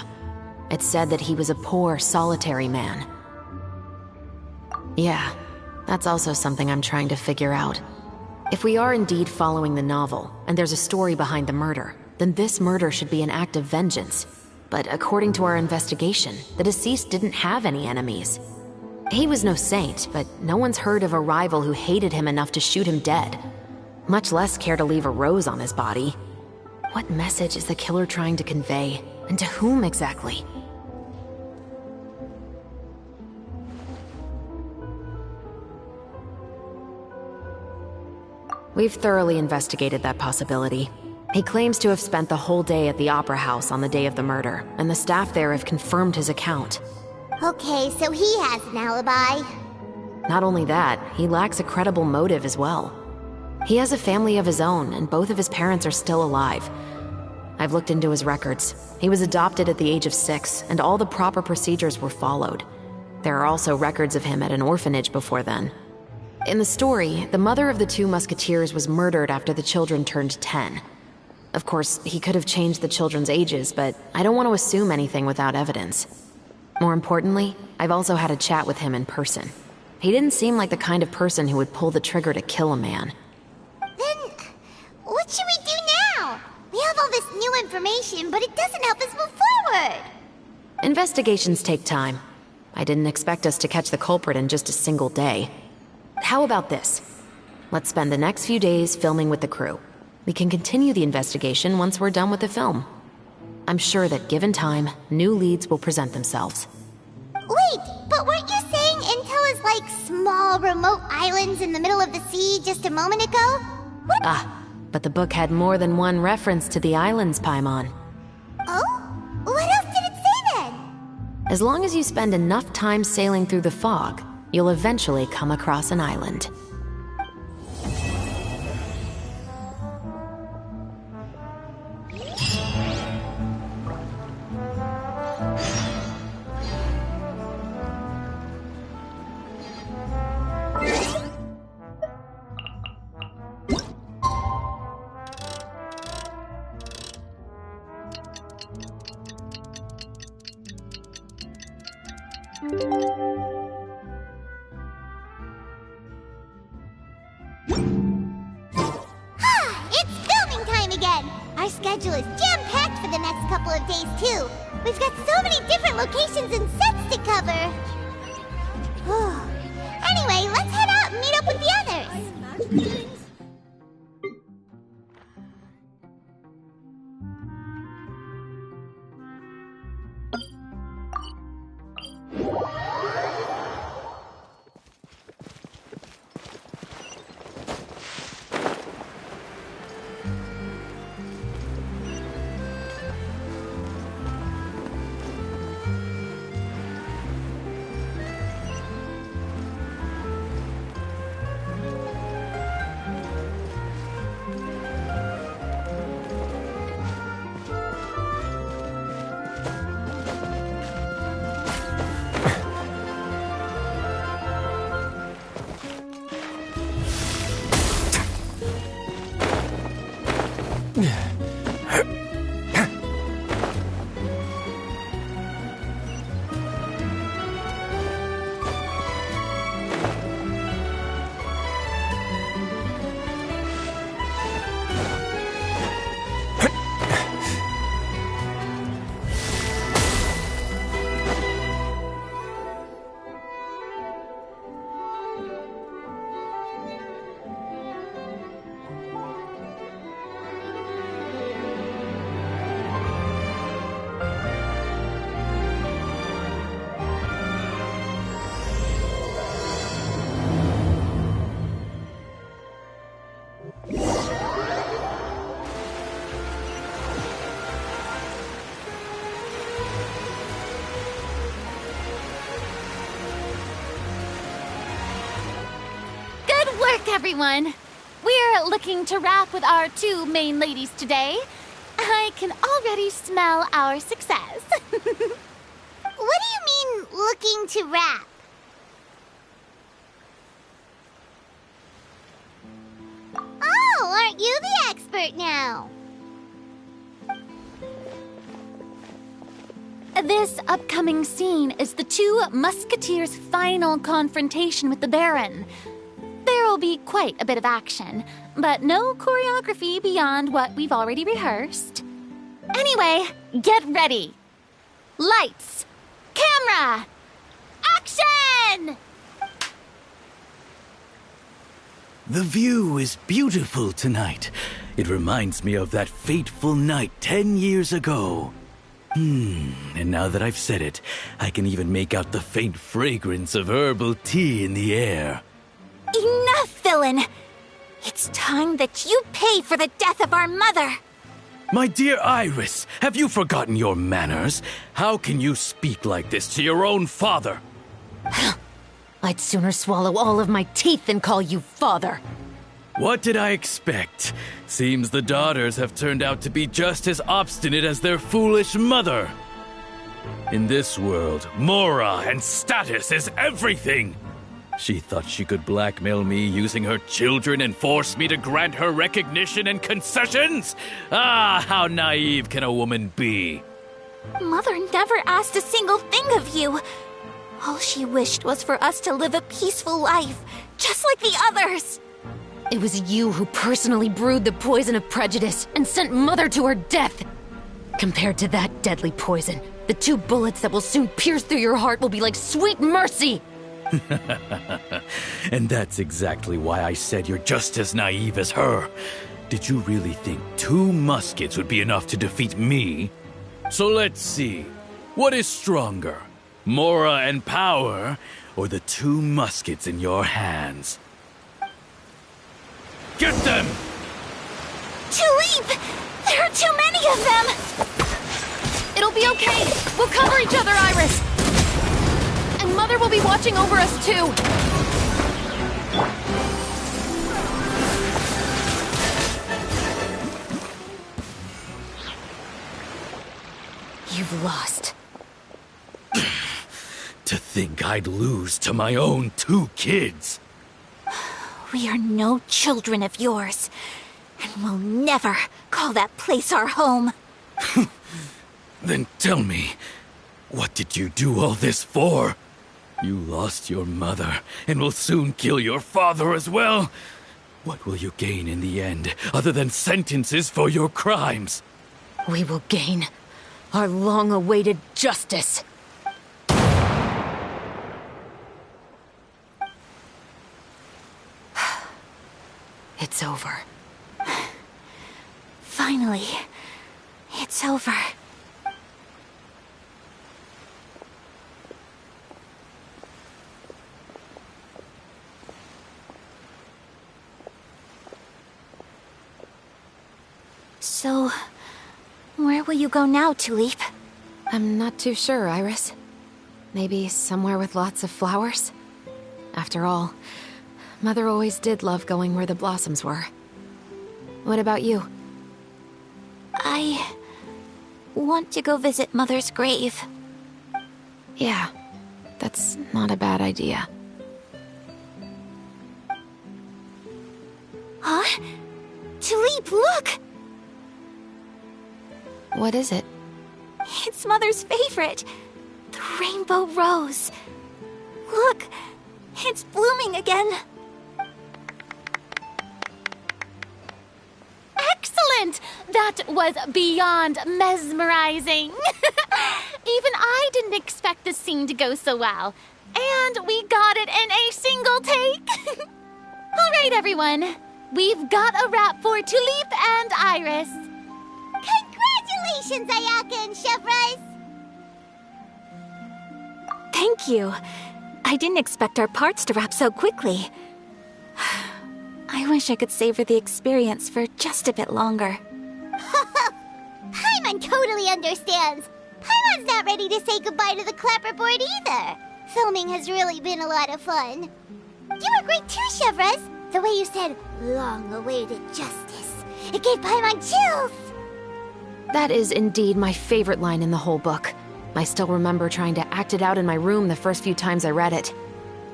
[SPEAKER 9] It said that he was a poor, solitary man. Yeah, that's also something I'm trying to figure out. If we are indeed following the novel, and there's a story behind the murder, then this murder should be an act of vengeance. But according to our investigation, the deceased didn't have any enemies. He was no saint, but no one's heard of a rival who hated him enough to shoot him dead. Much less care to leave a rose on his body. What message is the killer trying to convey? And to whom exactly? We've thoroughly investigated that possibility. He claims to have spent the whole day at the Opera House on the day of the murder, and the staff there have confirmed his account.
[SPEAKER 3] Okay, so he has an alibi.
[SPEAKER 9] Not only that, he lacks a credible motive as well. He has a family of his own, and both of his parents are still alive. I've looked into his records. He was adopted at the age of 6, and all the proper procedures were followed. There are also records of him at an orphanage before then. In the story, the mother of the 2 musketeers was murdered after the children turned 10. Of course, he could have changed the children's ages, but I don't want to assume anything without evidence. More importantly, I've also had a chat with him in person. He didn't seem like the kind of person who would pull the trigger to kill a man.
[SPEAKER 3] Then, what should we do now? We have all this new information, but it doesn't help us move forward.
[SPEAKER 9] Investigations take time. I didn't expect us to catch the culprit in just a single day. How about this? Let's spend the next few days filming with the crew. We can continue the investigation once we're done with the film. I'm sure that given time, new leads will present themselves.
[SPEAKER 3] Wait, but weren't you saying Intel is like small, remote islands in the middle of the sea just a moment ago? What?
[SPEAKER 9] But the book had more than one reference to the islands, Paimon.
[SPEAKER 3] Oh? What else did it say then?
[SPEAKER 9] As long as you spend enough time sailing through the fog, you'll eventually come across an island.
[SPEAKER 3] It's filming time again! Our schedule is jam-packed for the next couple of days, too. We've got so many different locations and sets to cover. Anyway, let's head out and meet up with the others.
[SPEAKER 14] Everyone, we're looking to wrap with our 2 main ladies today. I can already smell our success.
[SPEAKER 3] What do you mean, looking to wrap? you the expert now.
[SPEAKER 14] This upcoming scene is the two musketeers' final confrontation with the Baron. There will be quite a bit of action, but no choreography beyond what we've already rehearsed. Anyway, get ready. Lights, camera, action!
[SPEAKER 19] The view is beautiful tonight. It reminds me of that fateful night 10 years ago. And now that I've said it, I can even make out the faint fragrance of herbal tea in the air.
[SPEAKER 7] Enough, villain! It's time that you pay for the death of our mother!
[SPEAKER 19] My dear Iris, have you forgotten your manners? How can you speak like this to your own father?
[SPEAKER 9] I'd sooner swallow all of my teeth than call you father.
[SPEAKER 19] What did I expect? Seems the daughters have turned out to be just as obstinate as their foolish mother. In this world, Mora and status is everything. She thought she could blackmail me using her children and force me to grant her recognition and concessions? Ah, how naive can a woman be?
[SPEAKER 7] Mother never asked a single thing of you. All she wished was for us to live a peaceful life, just like the others.
[SPEAKER 9] It was you who personally brewed the poison of prejudice and sent Mother to her death. Compared to that deadly poison, the 2 bullets that will soon pierce through your heart will be like sweet mercy.
[SPEAKER 19] And that's exactly why I said you're just as naive as her. Did you really think 2 muskets would be enough to defeat me? So let's see. What is stronger? Mora and power, or the 2 muskets in your hands? Get them!
[SPEAKER 7] Tulip! There are too many of them!
[SPEAKER 17] It'll be okay. We'll cover each other, Iris. And Mother will be watching over us, too.
[SPEAKER 9] You've lost.
[SPEAKER 19] To think I'd lose to my own 2 kids.
[SPEAKER 7] We are no children of yours, and we'll never call that place our home.
[SPEAKER 19] Then tell me, what did you do all this for? You lost your mother, and will soon kill your father as well. What will you gain in the end, other than sentences for your crimes?
[SPEAKER 9] We will gain our long-awaited justice. It's over.
[SPEAKER 7] Finally, it's over. So, where will you go now, Tulip?
[SPEAKER 9] I'm not too sure, Iris. Maybe somewhere with lots of flowers? After all, Mother always did love going where the blossoms were. What about you?
[SPEAKER 7] I want to go visit Mother's grave.
[SPEAKER 9] Yeah, that's not a bad idea.
[SPEAKER 7] Huh? Tulip, look!
[SPEAKER 9] What is it?
[SPEAKER 7] It's Mother's favorite. The rainbow rose. Look, it's blooming again.
[SPEAKER 14] Excellent! That was beyond mesmerizing. Even I didn't expect the scene to go so well. And we got it in a single take. All right, everyone. We've got a wrap for Tulip and Iris.
[SPEAKER 3] Congratulations, Ayaka and Chevres!
[SPEAKER 7] Thank you. I didn't expect our parts to wrap so quickly. I wish I could savor the experience for just a bit longer.
[SPEAKER 3] Paimon totally understands. Paimon's not ready to say goodbye to the clapperboard either. Filming has really been a lot of fun. You were great too, Chevres. The way you said, long-awaited justice. It gave Paimon chills.
[SPEAKER 9] That is indeed my favorite line in the whole book. I still remember trying to act it out in my room the first few times I read it.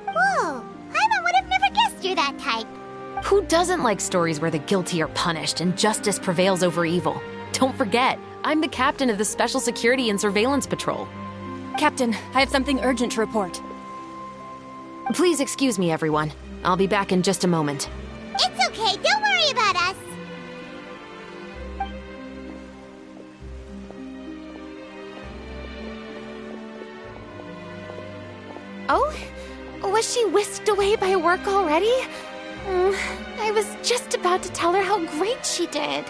[SPEAKER 3] Whoa, Paimon would have never guessed you're that type.
[SPEAKER 9] Who doesn't like stories where the guilty are punished and justice prevails over evil? Don't forget, I'm the captain of the Special Security and Surveillance Patrol.
[SPEAKER 7] Captain, I have something urgent to report.
[SPEAKER 9] Please excuse me, everyone. I'll be back in just a moment.
[SPEAKER 3] It's okay, don't worry about us.
[SPEAKER 14] Oh? Was she whisked away by work already? I was just about to tell her how great she did.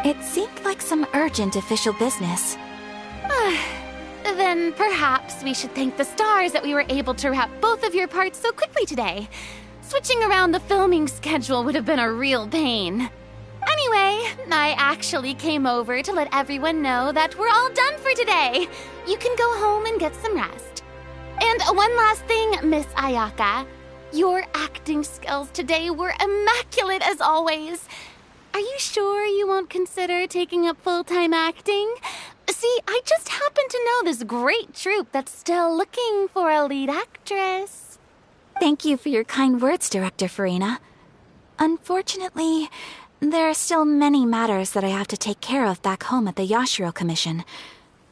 [SPEAKER 7] It seemed like some urgent official business.
[SPEAKER 14] Then perhaps we should thank the stars that we were able to wrap both of your parts so quickly today. Switching around the filming schedule would have been a real pain. Anyway, I actually came over to let everyone know that we're all done for today. You can go home and get some rest. And one last thing, Miss Ayaka. Your acting skills today were immaculate as always. Are you sure you won't consider taking up full-time acting? See, I just happen to know this great troupe that's still looking for a lead actress.
[SPEAKER 7] Thank you for your kind words, Director Farina. Unfortunately, there are still many matters that I have to take care of back home at the Yashiro Commission.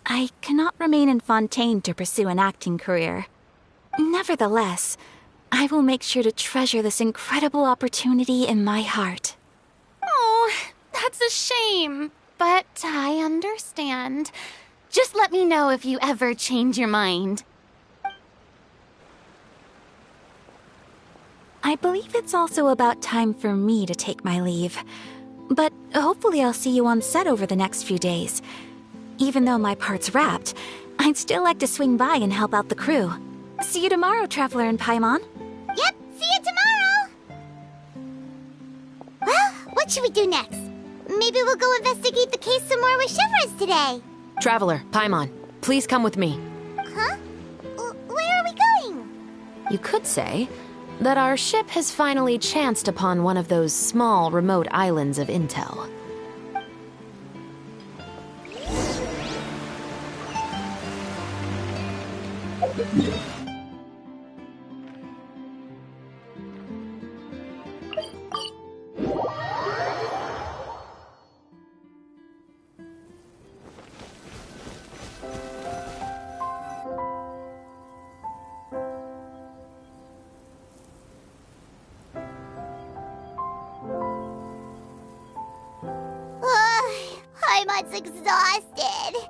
[SPEAKER 7] I cannot remain in Fontaine to pursue an acting career. Nevertheless, I will make sure to treasure this incredible opportunity in my heart.
[SPEAKER 14] Oh, that's a shame. But I understand. Just let me know if you ever change your mind.
[SPEAKER 7] I believe it's also about time for me to take my leave. But hopefully I'll see you on set over the next few days. Even though my part's wrapped, I'd still like to swing by and help out the crew. See you tomorrow, Traveler and Paimon.
[SPEAKER 3] Yep, see you tomorrow! Well, what should we do next? Maybe we'll go investigate the case some more with Shivers today.
[SPEAKER 9] Traveler, Paimon, please come with me.
[SPEAKER 3] Huh? Where are we going?
[SPEAKER 9] You could say that our ship has finally chanced upon one of those small, remote islands of intel.
[SPEAKER 3] Paimon's exhausted.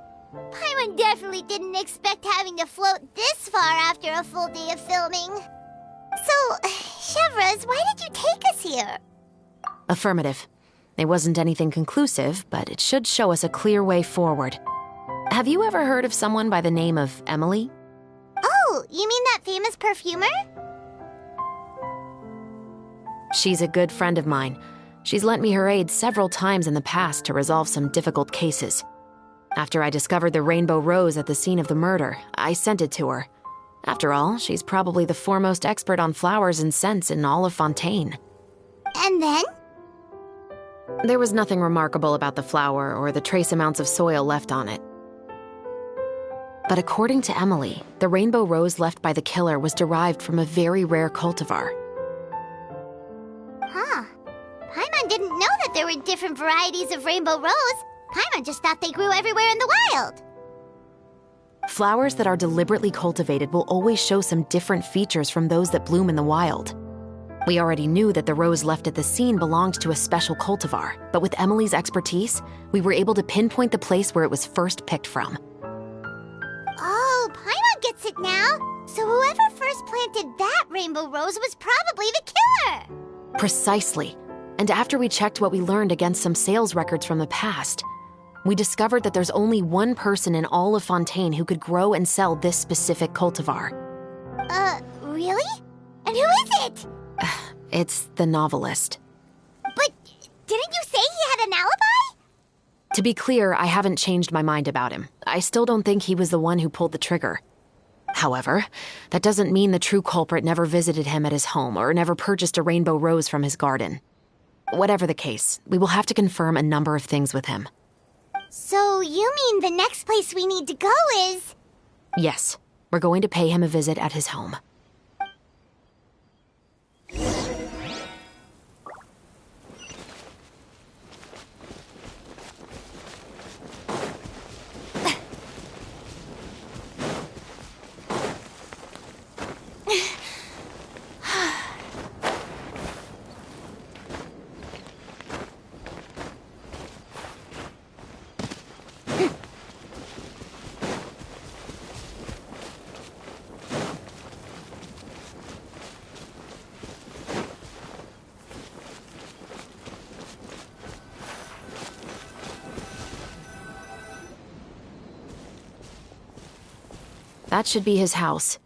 [SPEAKER 3] Paimon definitely didn't expect having to float this far after a full day of filming. So, Chevres, why did you take us here?
[SPEAKER 9] Affirmative. It wasn't anything conclusive, but it should show us a clear way forward. Have you ever heard of someone by the name of Emily?
[SPEAKER 3] Oh, you mean that famous perfumer?
[SPEAKER 9] She's a good friend of mine. She's lent me her aid several times in the past to resolve some difficult cases. After I discovered the rainbow rose at the scene of the murder, I sent it to her. After all, she's probably the foremost expert on flowers and scents in all of Fontaine.
[SPEAKER 3] And then?
[SPEAKER 9] There was nothing remarkable about the flower or the trace amounts of soil left on it. But according to Emily, the rainbow rose left by the killer was derived from a very rare cultivar.
[SPEAKER 3] Huh. Paimon didn't know that there were different varieties of rainbow rose. Paimon just thought they grew everywhere in the wild.
[SPEAKER 9] Flowers that are deliberately cultivated will always show some different features from those that bloom in the wild. We already knew that the rose left at the scene belonged to a special cultivar, but with Emily's expertise, we were able to pinpoint the place where it was first picked from.
[SPEAKER 3] Oh, Paimon gets it now. So whoever first planted that rainbow rose was probably the killer.
[SPEAKER 9] Precisely. And after we checked what we learned against some sales records from the past, we discovered that there's only one person in all of Fontaine who could grow and sell this specific cultivar.
[SPEAKER 3] Really? And who is it?
[SPEAKER 9] It's the novelist.
[SPEAKER 3] But didn't you say he had an alibi?
[SPEAKER 9] To be clear, I haven't changed my mind about him. I still don't think he was the one who pulled the trigger. However, that doesn't mean the true culprit never visited him at his home or never purchased a rainbow rose from his garden. Whatever the case, we will have to confirm a number of things with him.
[SPEAKER 3] So you mean the next place we need to go is...
[SPEAKER 9] Yes, we're going to pay him a visit at his home. That should be his house.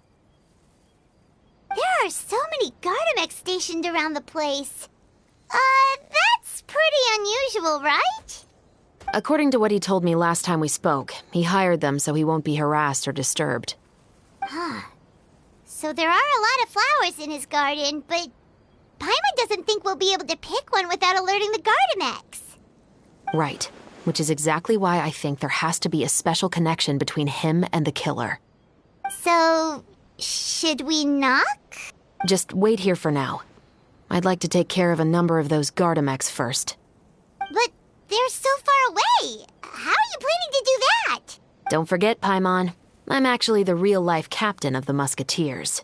[SPEAKER 3] There are so many Gardamex stationed around the place. That's pretty unusual, right?
[SPEAKER 9] According to what he told me last time we spoke, he hired them so he won't be harassed or disturbed.
[SPEAKER 3] Huh. So there are a lot of flowers in his garden, but Paimon doesn't think we'll be able to pick one without alerting the Gardamex.
[SPEAKER 9] Right. Which is exactly why I think there has to be a special connection between him and the killer.
[SPEAKER 3] So, should we knock?
[SPEAKER 9] Just wait here for now. I'd like to take care of a number of those Gardamex first.
[SPEAKER 3] But they're so far away. How are you planning to do that?
[SPEAKER 9] Don't forget, Paimon, I'm actually the real-life captain of the Musketeers.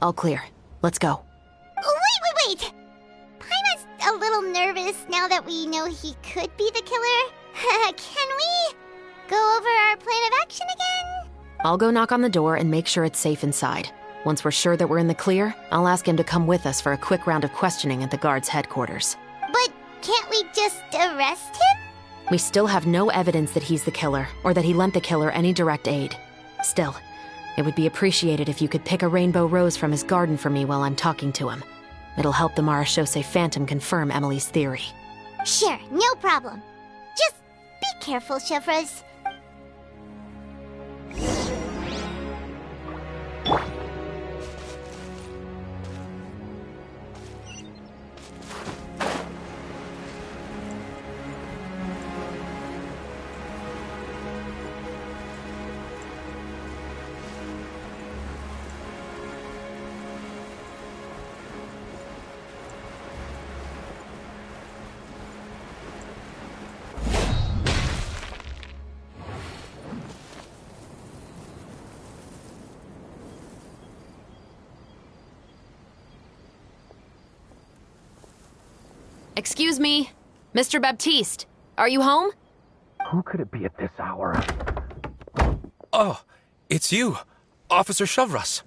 [SPEAKER 9] All clear. Let's go.
[SPEAKER 3] Wait! Paimon's a little nervous now that we know he could be the killer. Can we go over our plan of action again?
[SPEAKER 9] I'll go knock on the door and make sure it's safe inside. Once we're sure that we're in the clear, I'll ask him to come with us for a quick round of questioning at the guard's headquarters.
[SPEAKER 3] But can't we just arrest him?
[SPEAKER 9] We still have no evidence that he's the killer, or that he lent the killer any direct aid. Still, it would be appreciated if you could pick a rainbow rose from his garden for me while I'm talking to him. It'll help the Marachose Phantom confirm Emily's theory.
[SPEAKER 3] Sure, no problem. Just be careful, Chevres.
[SPEAKER 9] Excuse me, Mr. Baptiste, are you home?
[SPEAKER 20] Who could it be at this hour? Oh, it's you, Officer Chevres.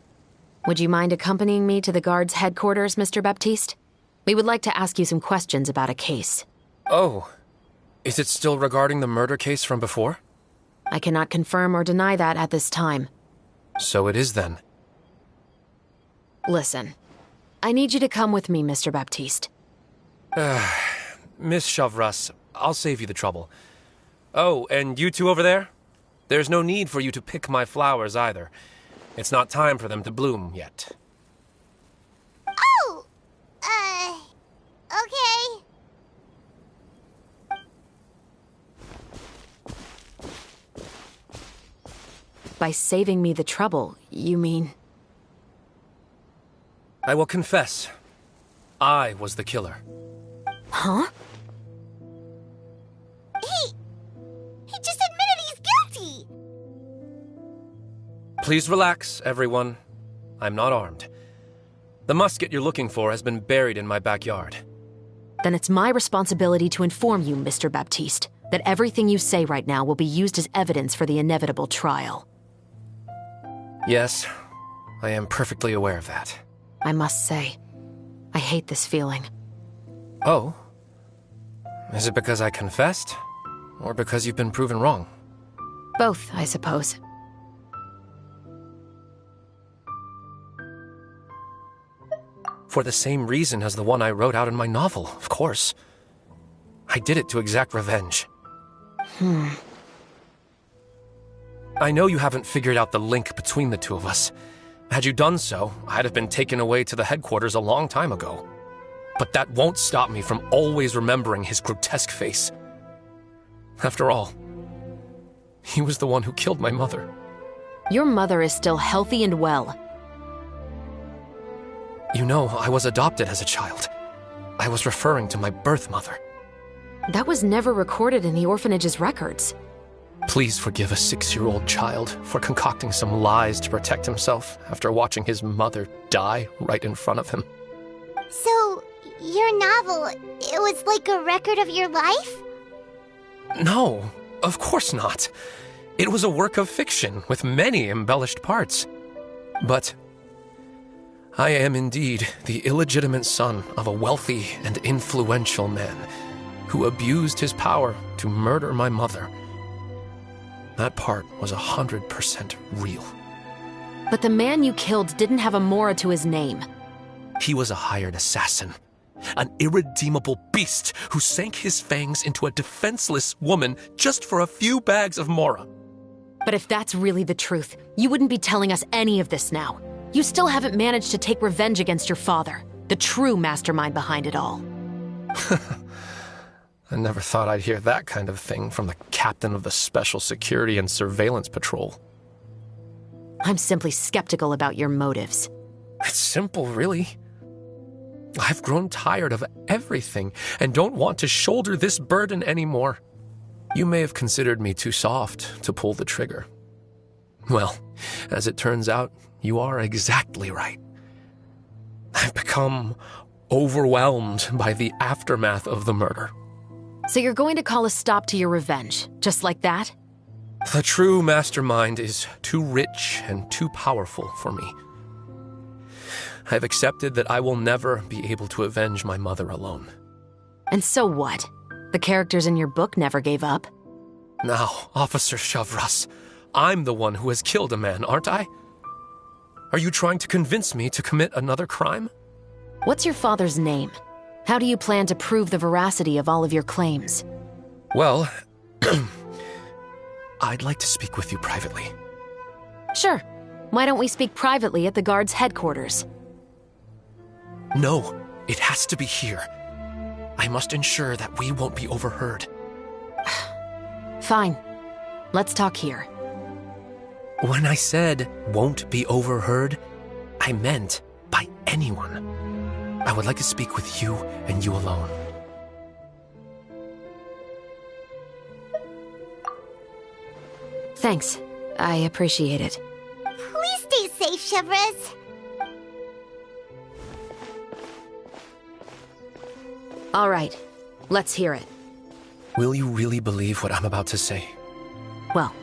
[SPEAKER 9] Would you mind accompanying me to the guard's headquarters, Mr. Baptiste? We would like to ask you some questions about a case.
[SPEAKER 20] Oh, is it still regarding the murder case from before?
[SPEAKER 9] I cannot confirm or deny that at this time.
[SPEAKER 20] So it is then.
[SPEAKER 9] Listen, I need you to come with me, Mr. Baptiste.
[SPEAKER 20] Miss Chevres, I'll save you the trouble. Oh, and you two over there? There's no need for you to pick my flowers either. It's not time for them to bloom yet.
[SPEAKER 3] Oh! Okay.
[SPEAKER 9] By saving me the trouble, you mean...
[SPEAKER 20] I will confess. I was the killer.
[SPEAKER 9] Huh?
[SPEAKER 3] He just admitted he's guilty!
[SPEAKER 20] Please relax, everyone. I'm not armed. The musket you're looking for has been buried in my backyard.
[SPEAKER 9] Then it's my responsibility to inform you, Mr. Baptiste. that everything you say right now will be used as evidence for the inevitable trial.
[SPEAKER 20] Yes, I am perfectly aware of that.
[SPEAKER 9] I must say, I hate this feeling.
[SPEAKER 20] Oh? Is it because I confessed? Or because you've been proven wrong?
[SPEAKER 9] Both, I suppose.
[SPEAKER 20] For the same reason as the one I wrote out in my novel, of course. I did it to exact revenge. I know you haven't figured out the link between the two of us. Had you done so, I'd have been taken away to the headquarters a long time ago. But that won't stop me from always remembering his grotesque face. After all, he was the one who killed my mother.
[SPEAKER 9] Your mother is still healthy and well.
[SPEAKER 20] You know, I was adopted as a child. I was referring to my birth mother.
[SPEAKER 9] That was never recorded in the orphanage's records.
[SPEAKER 20] Please forgive a 6-year-old child for concocting some lies to protect himself after watching his mother die right in front of him.
[SPEAKER 3] So, your novel, it was like a record of your life?
[SPEAKER 20] No, of course not. It was a work of fiction with many embellished parts. But I am indeed the illegitimate son of a wealthy and influential man who abused his power to murder my mother. That part was 100% real.
[SPEAKER 9] But the man you killed didn't have a Mora to his name.
[SPEAKER 20] He was a hired assassin. An irredeemable beast who sank his fangs into a defenseless woman just for a few bags of Mora.
[SPEAKER 9] But if that's really the truth, you wouldn't be telling us any of this now. You still haven't managed to take revenge against your father, the true mastermind behind it all.
[SPEAKER 20] I never thought I'd hear that kind of thing from the captain of the Special Security and Surveillance Patrol.
[SPEAKER 9] I'm simply skeptical about your motives.
[SPEAKER 20] It's simple, really. I've grown tired of everything and don't want to shoulder this burden anymore. You may have considered me too soft to pull the trigger. Well, as it turns out, you are exactly right. I've become overwhelmed by the aftermath of the murder.
[SPEAKER 9] So you're going to call a stop to your revenge, just like that?
[SPEAKER 20] The true mastermind is too rich and too powerful for me. I've accepted that I will never be able to avenge my mother alone.
[SPEAKER 9] And so what? The characters in your book never gave up?
[SPEAKER 20] Now, Officer Shavras, I'm the one who has killed a man, aren't I? Are you trying to convince me to commit another crime?
[SPEAKER 9] What's your father's name? How do you plan to prove the veracity of all of your claims?
[SPEAKER 20] Well, I'd like to speak with you privately.
[SPEAKER 9] Sure. Why don't we speak privately at the guard's headquarters?
[SPEAKER 20] No, it has to be here. I must ensure that we won't be overheard.
[SPEAKER 9] Fine. Let's talk here.
[SPEAKER 20] When I said won't be overheard, I meant by anyone. I would like to speak with you and you alone.
[SPEAKER 9] Thanks. I appreciate it.
[SPEAKER 3] Please stay safe, Shavras.
[SPEAKER 9] All right. Let's hear it.
[SPEAKER 20] Will you really believe what I'm about to say?
[SPEAKER 9] Well,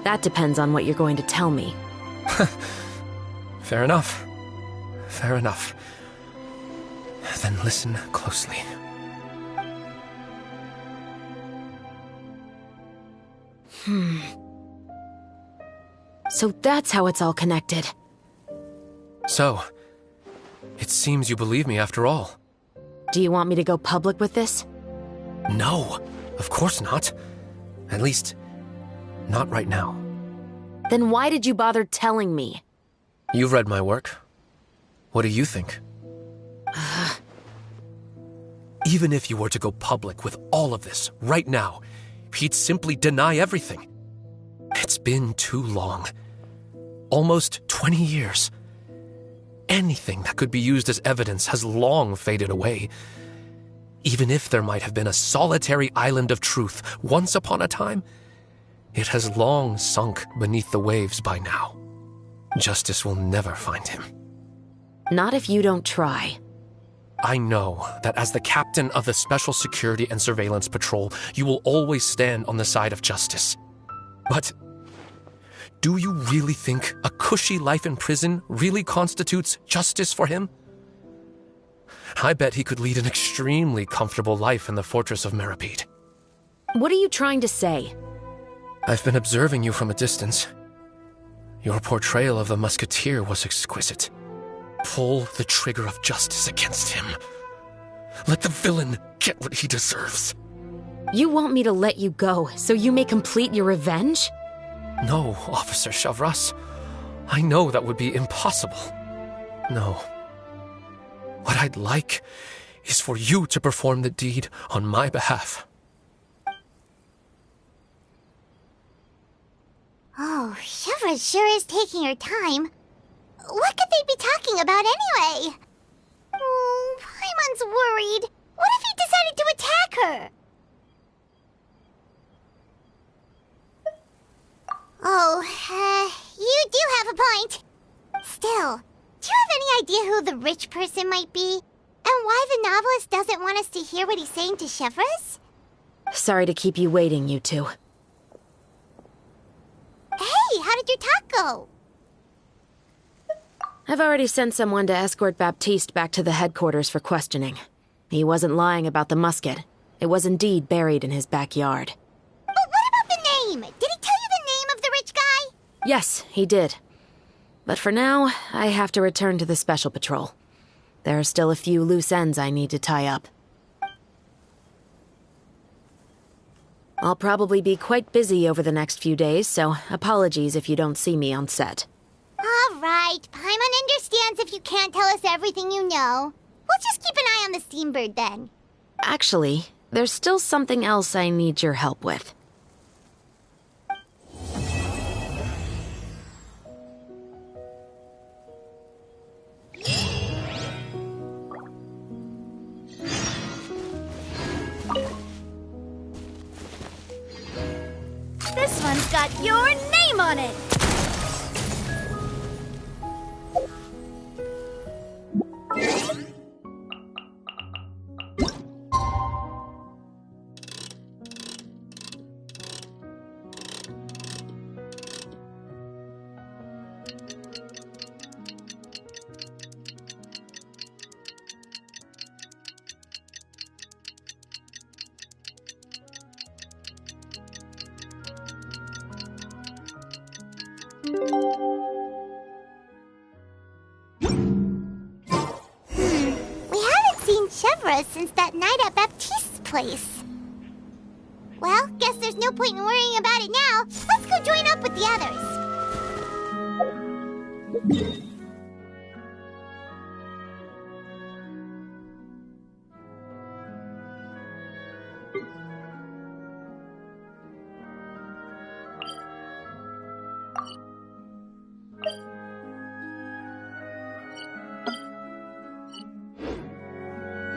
[SPEAKER 9] that depends on what you're going to tell me.
[SPEAKER 20] Fair enough. Fair enough. Then listen closely.
[SPEAKER 9] So that's how it's all connected.
[SPEAKER 20] So, it seems you believe me after all.
[SPEAKER 9] Do you want me to go public with this?
[SPEAKER 20] No, of course not. At least, not right now.
[SPEAKER 9] Then why did you bother telling me?
[SPEAKER 20] You've read my work. What do you think? Even if you were to go public with all of this right now, he'd simply deny everything. It's been too long. Almost 20 years. Anything that could be used as evidence has long faded away. Even if there might have been a solitary island of truth once upon a time, it has long sunk beneath the waves by now. Justice will never find him.
[SPEAKER 9] Not if you don't try.
[SPEAKER 20] I know that as the captain of the Special Security and Surveillance Patrol, you will always stand on the side of justice. But do you really think a cushy life in prison really constitutes justice for him? I bet he could lead an extremely comfortable life in the fortress of Meripede.
[SPEAKER 9] What are you trying to say?
[SPEAKER 20] I've been observing you from a distance. Your portrayal of the musketeer was exquisite. Pull the trigger of justice against him. Let the villain get what he deserves.
[SPEAKER 9] You want me to let you go so you may complete your revenge?
[SPEAKER 20] No, Officer Chavras. I know that would be impossible. No. What I'd like is for you to perform the deed on my behalf.
[SPEAKER 3] Oh, Shiva sure is taking her time. What could they be talking about anyway? Oh, Paimon's worried. What if he decided to attack her? Oh, you do have a point. Still, do you have any idea who the rich person might be? And why the novelist doesn't want us to hear what he's saying to Chevres?
[SPEAKER 9] Sorry to keep you waiting, you two.
[SPEAKER 3] Hey, how did your talk go?
[SPEAKER 9] I've already sent someone to escort Baptiste back to the headquarters for questioning. He wasn't lying about the musket. It was indeed buried in his backyard.
[SPEAKER 3] But what about the name? Did he tell you the name of the rich guy?
[SPEAKER 9] Yes, he did. But for now, I have to return to the Special Patrol. There are still a few loose ends I need to tie up. I'll probably be quite busy over the next few days, so apologies if you don't see me on set.
[SPEAKER 3] All right, Paimon understands if you can't tell us everything you know. We'll just keep an eye on the Steambird then.
[SPEAKER 9] Actually, there's still something else I need your help with.
[SPEAKER 14] This one's got your name on it!
[SPEAKER 3] Since that night at Baptiste's place. Well, guess there's no point in worrying about it now. Let's go join up with the others.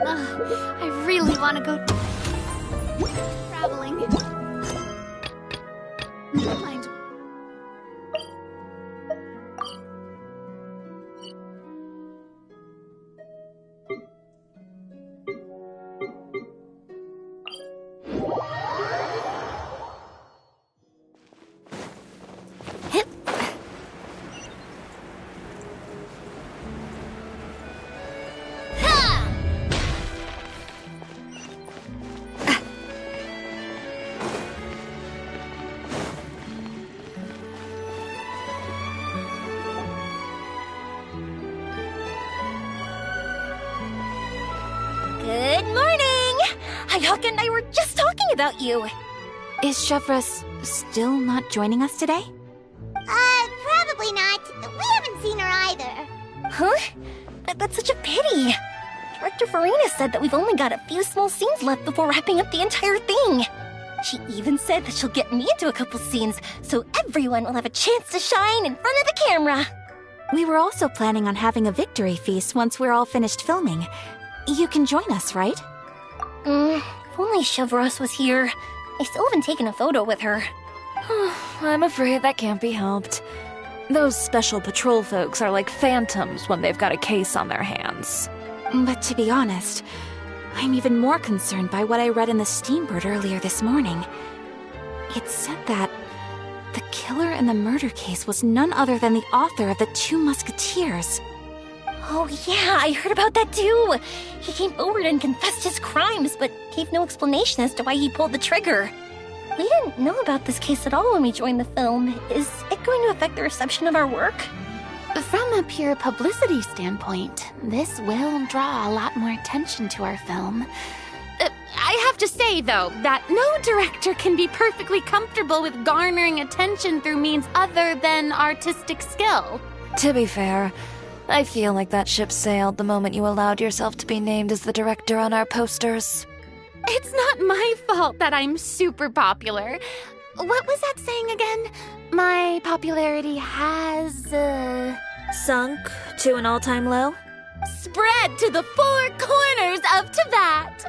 [SPEAKER 14] I really want to go traveling. Never mind.
[SPEAKER 12] Good morning! Hayaka and I were just talking about you.
[SPEAKER 15] Is Chevres still not joining us today?
[SPEAKER 3] Probably not. We haven't seen her either.
[SPEAKER 12] Huh? That's such a pity. Director Farina said that we've only got a few small scenes left before wrapping up the entire thing. She even said that she'll get me into a couple scenes, so everyone will have a chance to shine in front of the camera.
[SPEAKER 15] We were also planning on having a victory feast once we're all finished filming. You can join us, right?
[SPEAKER 12] If only Chevros was here. I still haven't taken a photo with her.
[SPEAKER 6] I'm afraid that can't be helped. Those Special Patrol folks are like phantoms when they've got a case on their hands.
[SPEAKER 7] But to be honest, I'm even more concerned by what I read in the Steambird earlier this morning. It said that the killer in the murder case was none other than the author of the Two Musketeers.
[SPEAKER 12] Oh yeah, I heard about that too. He came forward and confessed his crimes, but gave no explanation as to why he pulled the trigger. We didn't know about this case at all when we joined the film. Is it going to affect the reception of our work?
[SPEAKER 14] From a pure publicity standpoint, this will draw a lot more attention to our film. I have to say, though, that no director can be perfectly comfortable with garnering attention through means other than artistic skill.
[SPEAKER 6] To be fair, I feel like that ship sailed the moment you allowed yourself to be named as the director on our posters.
[SPEAKER 14] It's not my fault that I'm super popular. What was that saying again? My popularity has,
[SPEAKER 6] sunk to an all-time low?
[SPEAKER 14] Spread to the four corners of Teyvat!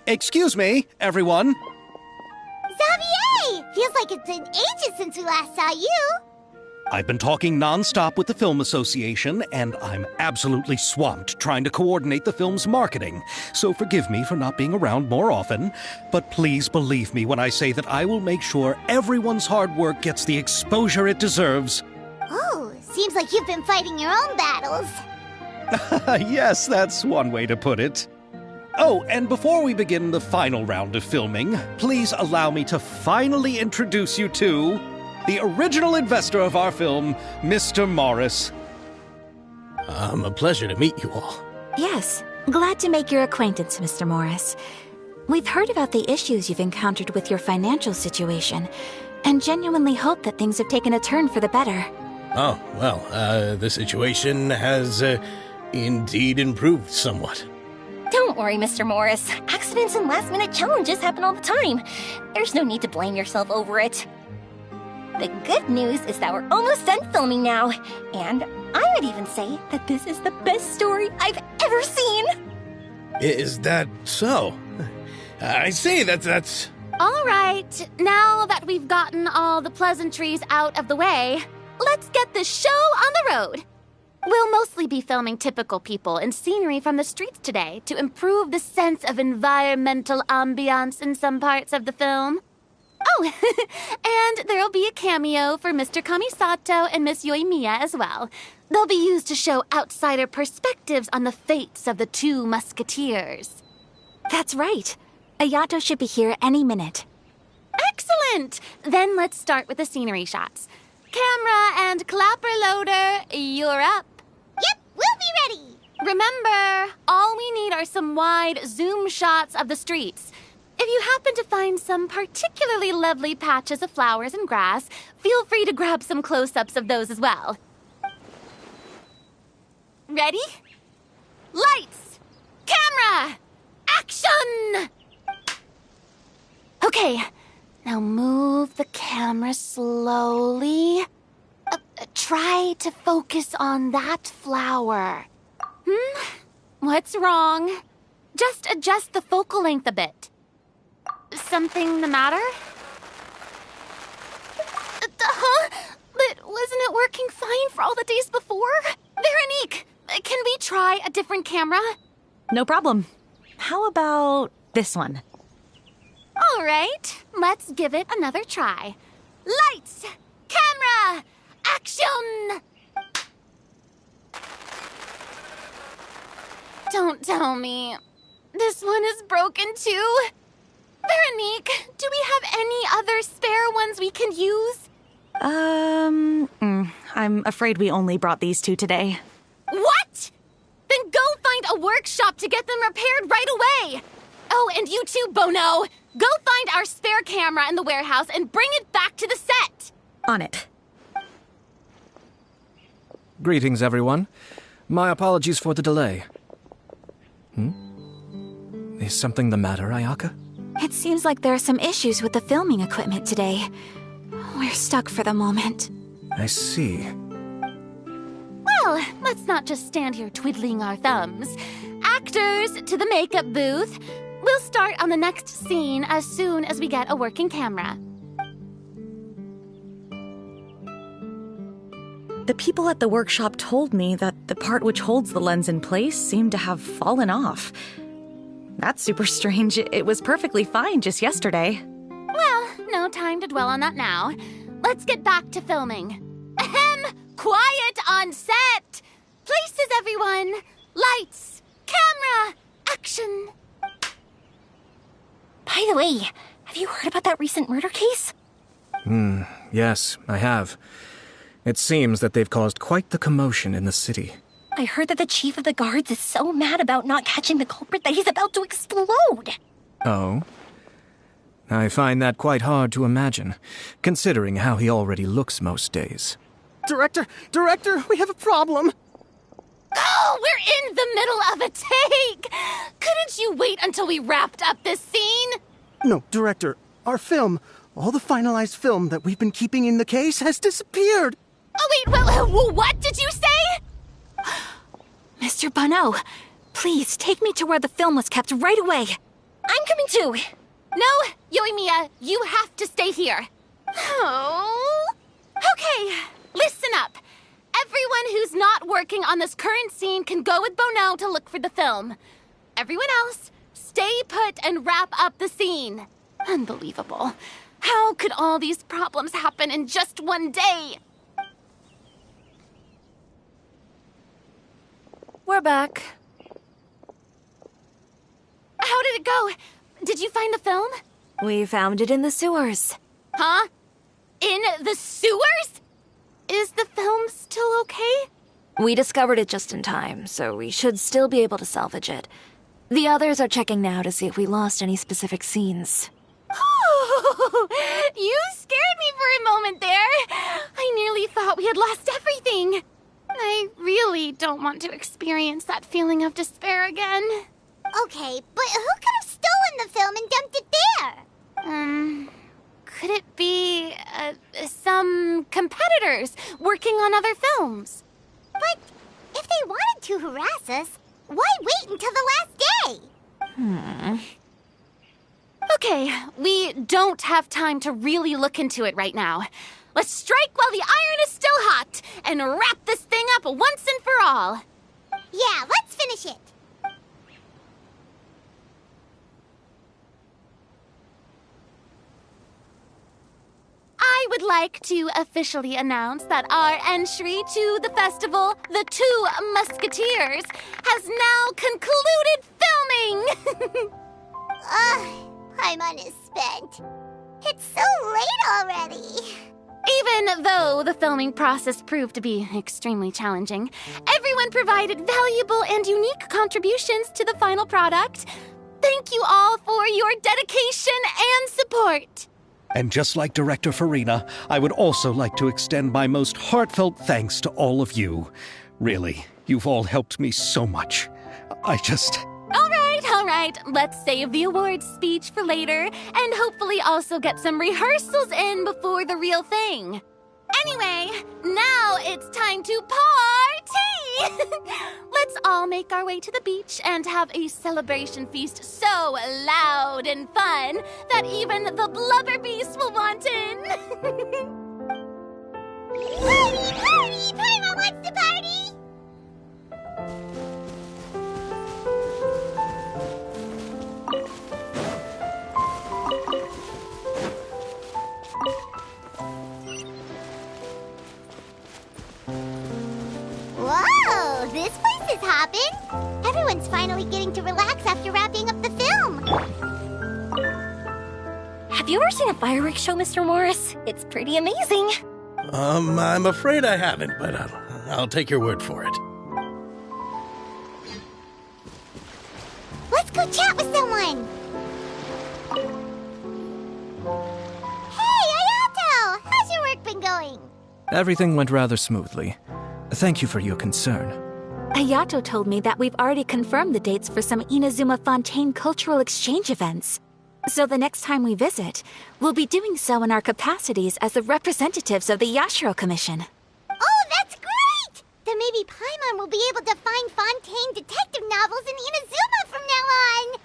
[SPEAKER 1] Excuse me, everyone.
[SPEAKER 3] Xavier! Feels like it's been ages since we last saw you.
[SPEAKER 1] I've been talking nonstop with the Film Association, and I'm absolutely swamped trying to coordinate the film's marketing. So forgive me for not being around more often, but please believe me when I say that I will make sure everyone's hard work gets the exposure it deserves.
[SPEAKER 3] Oh, seems like you've been fighting your own battles.
[SPEAKER 1] Yes, that's one way to put it. Oh, and before we begin the final round of filming, please allow me to finally introduce you to the original investor of our film, Mr. Morris.
[SPEAKER 2] A pleasure to meet you all.
[SPEAKER 7] Yes, glad to make your acquaintance, Mr. Morris. We've heard about the issues you've encountered with your financial situation, and genuinely hope that things have taken a turn for the better.
[SPEAKER 2] Oh, well, the situation has indeed improved somewhat.
[SPEAKER 12] Don't worry, Mr. Morris. Accidents and last-minute challenges happen all the time. There's no need to blame yourself over it. The good news is that we're almost done filming now, and I would even say that this is the best story I've ever seen.
[SPEAKER 2] Is that so? I say that's...
[SPEAKER 14] All right, now that we've gotten all the pleasantries out of the way, let's get this show on the road. We'll mostly be filming typical people and scenery from the streets today to improve the sense of environmental ambiance in some parts of the film. Oh, and there'll be a cameo for Mr. Kamisato and Miss Yoimiya as well. They'll be used to show outsider perspectives on the fates of the Two Musketeers.
[SPEAKER 7] That's right. Ayato should be here any minute.
[SPEAKER 14] Excellent! Then let's start with the scenery shots. Camera and clapper loader, you're up.
[SPEAKER 3] Yep, we'll be ready.
[SPEAKER 14] Remember, all we need are some wide zoom shots of the streets. If you happen to find some particularly lovely patches of flowers and grass, feel free to grab some close-ups of those as well. Ready? Lights! Camera! Action! Okay, now move the camera slowly. Try to focus on that flower. What's wrong? Just adjust the focal length a bit. Something the matter? But wasn't it working fine for all the days before? Veronique, can we try a different camera?
[SPEAKER 13] No problem. How about this one?
[SPEAKER 14] All right, let's give it another try. Lights! Camera! Action! Don't tell me. This one is broken too? Veronique, do we have any other spare ones we can use?
[SPEAKER 13] I'm afraid we only brought these two today.
[SPEAKER 14] What? Then go find a workshop to get them repaired right away. Oh, and you too, Bono. Go find our spare camera in the warehouse and bring it back to the set.
[SPEAKER 13] On it.
[SPEAKER 8] Greetings, everyone. My apologies for the delay. Is something the matter, Ayaka?
[SPEAKER 7] It seems like there are some issues with the filming equipment today.
[SPEAKER 15] We're stuck for the moment.
[SPEAKER 8] I see.
[SPEAKER 14] Well, let's not just stand here twiddling our thumbs. Actors, to the makeup booth. We'll start on the next scene as soon as we get a working camera.
[SPEAKER 13] The people at the workshop told me that the part which holds the lens in place seemed to have fallen off. That's super strange. It was perfectly fine just yesterday.
[SPEAKER 14] Well, no time to dwell on that now. Let's get back to filming. Ahem! Quiet on set! Places, everyone! Lights! Camera! Action!
[SPEAKER 12] By the way, have you heard about that recent murder case?
[SPEAKER 8] Yes, I have. It seems that they've caused quite the commotion in the city.
[SPEAKER 12] I heard that the chief of the guards is so mad about not catching the culprit that he's about to explode.
[SPEAKER 8] Oh? I find that quite hard to imagine, considering how he already looks most days.
[SPEAKER 10] Director, we have a problem.
[SPEAKER 14] Oh, we're in the middle of a take! Couldn't you wait until we wrapped up this scene?
[SPEAKER 11] No, Director, our film, all the finalized film that we've been keeping in the case has disappeared.
[SPEAKER 14] Oh, wait, what did you say?
[SPEAKER 15] Mr. Bonneau, please take me to where the film was kept right away.
[SPEAKER 12] I'm coming too.
[SPEAKER 14] No, Yoimiya, you have to stay here. Oh. Okay, listen up. Everyone who's not working on this current scene can go with Bonneau to look for the film. Everyone else, stay put and wrap up the scene. Unbelievable. How could all these problems happen in just one day?
[SPEAKER 6] We're back.
[SPEAKER 14] How did it go? Did you find the film?
[SPEAKER 6] We found it in the sewers.
[SPEAKER 14] Huh? In the sewers? Is the film still okay?
[SPEAKER 6] We discovered it just in time, so we should still be able to salvage it. The others are checking now to see if we lost any specific scenes.
[SPEAKER 14] Oh, you scared me for a moment there. I nearly thought we had lost everything. I really don't want to experience that feeling of despair again.
[SPEAKER 3] Okay, but who could have stolen the film and dumped it there?
[SPEAKER 14] Could it be, some competitors working on other films?
[SPEAKER 3] But if they wanted to harass us, why wait until the last day?
[SPEAKER 14] Okay, we don't have time to really look into it right now. Let's strike while the iron is still hot and wrap this thing up once and for all.
[SPEAKER 3] Yeah, let's finish it.
[SPEAKER 14] I would like to officially announce that our entry to the festival, The Two Musketeers, has now concluded filming!
[SPEAKER 3] Paimon is spent. It's so late already.
[SPEAKER 14] Even though the filming process proved to be extremely challenging, everyone provided valuable and unique contributions to the final product. Thank you all for your dedication and support.
[SPEAKER 1] And just like Director Farina, I would also like to extend my most heartfelt thanks to all of you. Really, you've all helped me so much.
[SPEAKER 14] All right, let's save the awards speech for later, and hopefully also get some rehearsals in before the real thing. Anyway, now it's time to party! Let's all make our way to the beach and have a celebration feast so loud and fun that even the blubber beast will want in.
[SPEAKER 3] Party! Paimon wants to party! Whoa, this place is hopping. Everyone's finally getting to relax after wrapping up the film.
[SPEAKER 12] Have you ever seen a fireworks show, Mr. Morris? It's pretty amazing.
[SPEAKER 2] I'm afraid I haven't, but I'll take your word for it.
[SPEAKER 3] Let's go chat with someone. Hey, Ayato! How's your work been going?
[SPEAKER 8] Everything went rather smoothly. Thank you for your concern.
[SPEAKER 15] Ayato told me that we've already confirmed the dates for some Inazuma Fontaine cultural exchange events.
[SPEAKER 7] So the next time we visit, we'll be doing so in our capacities as the representatives of the Yashiro Commission.
[SPEAKER 3] Oh, that's great! Then maybe Paimon will be able to find Fontaine detective novels in Inazuma from now on!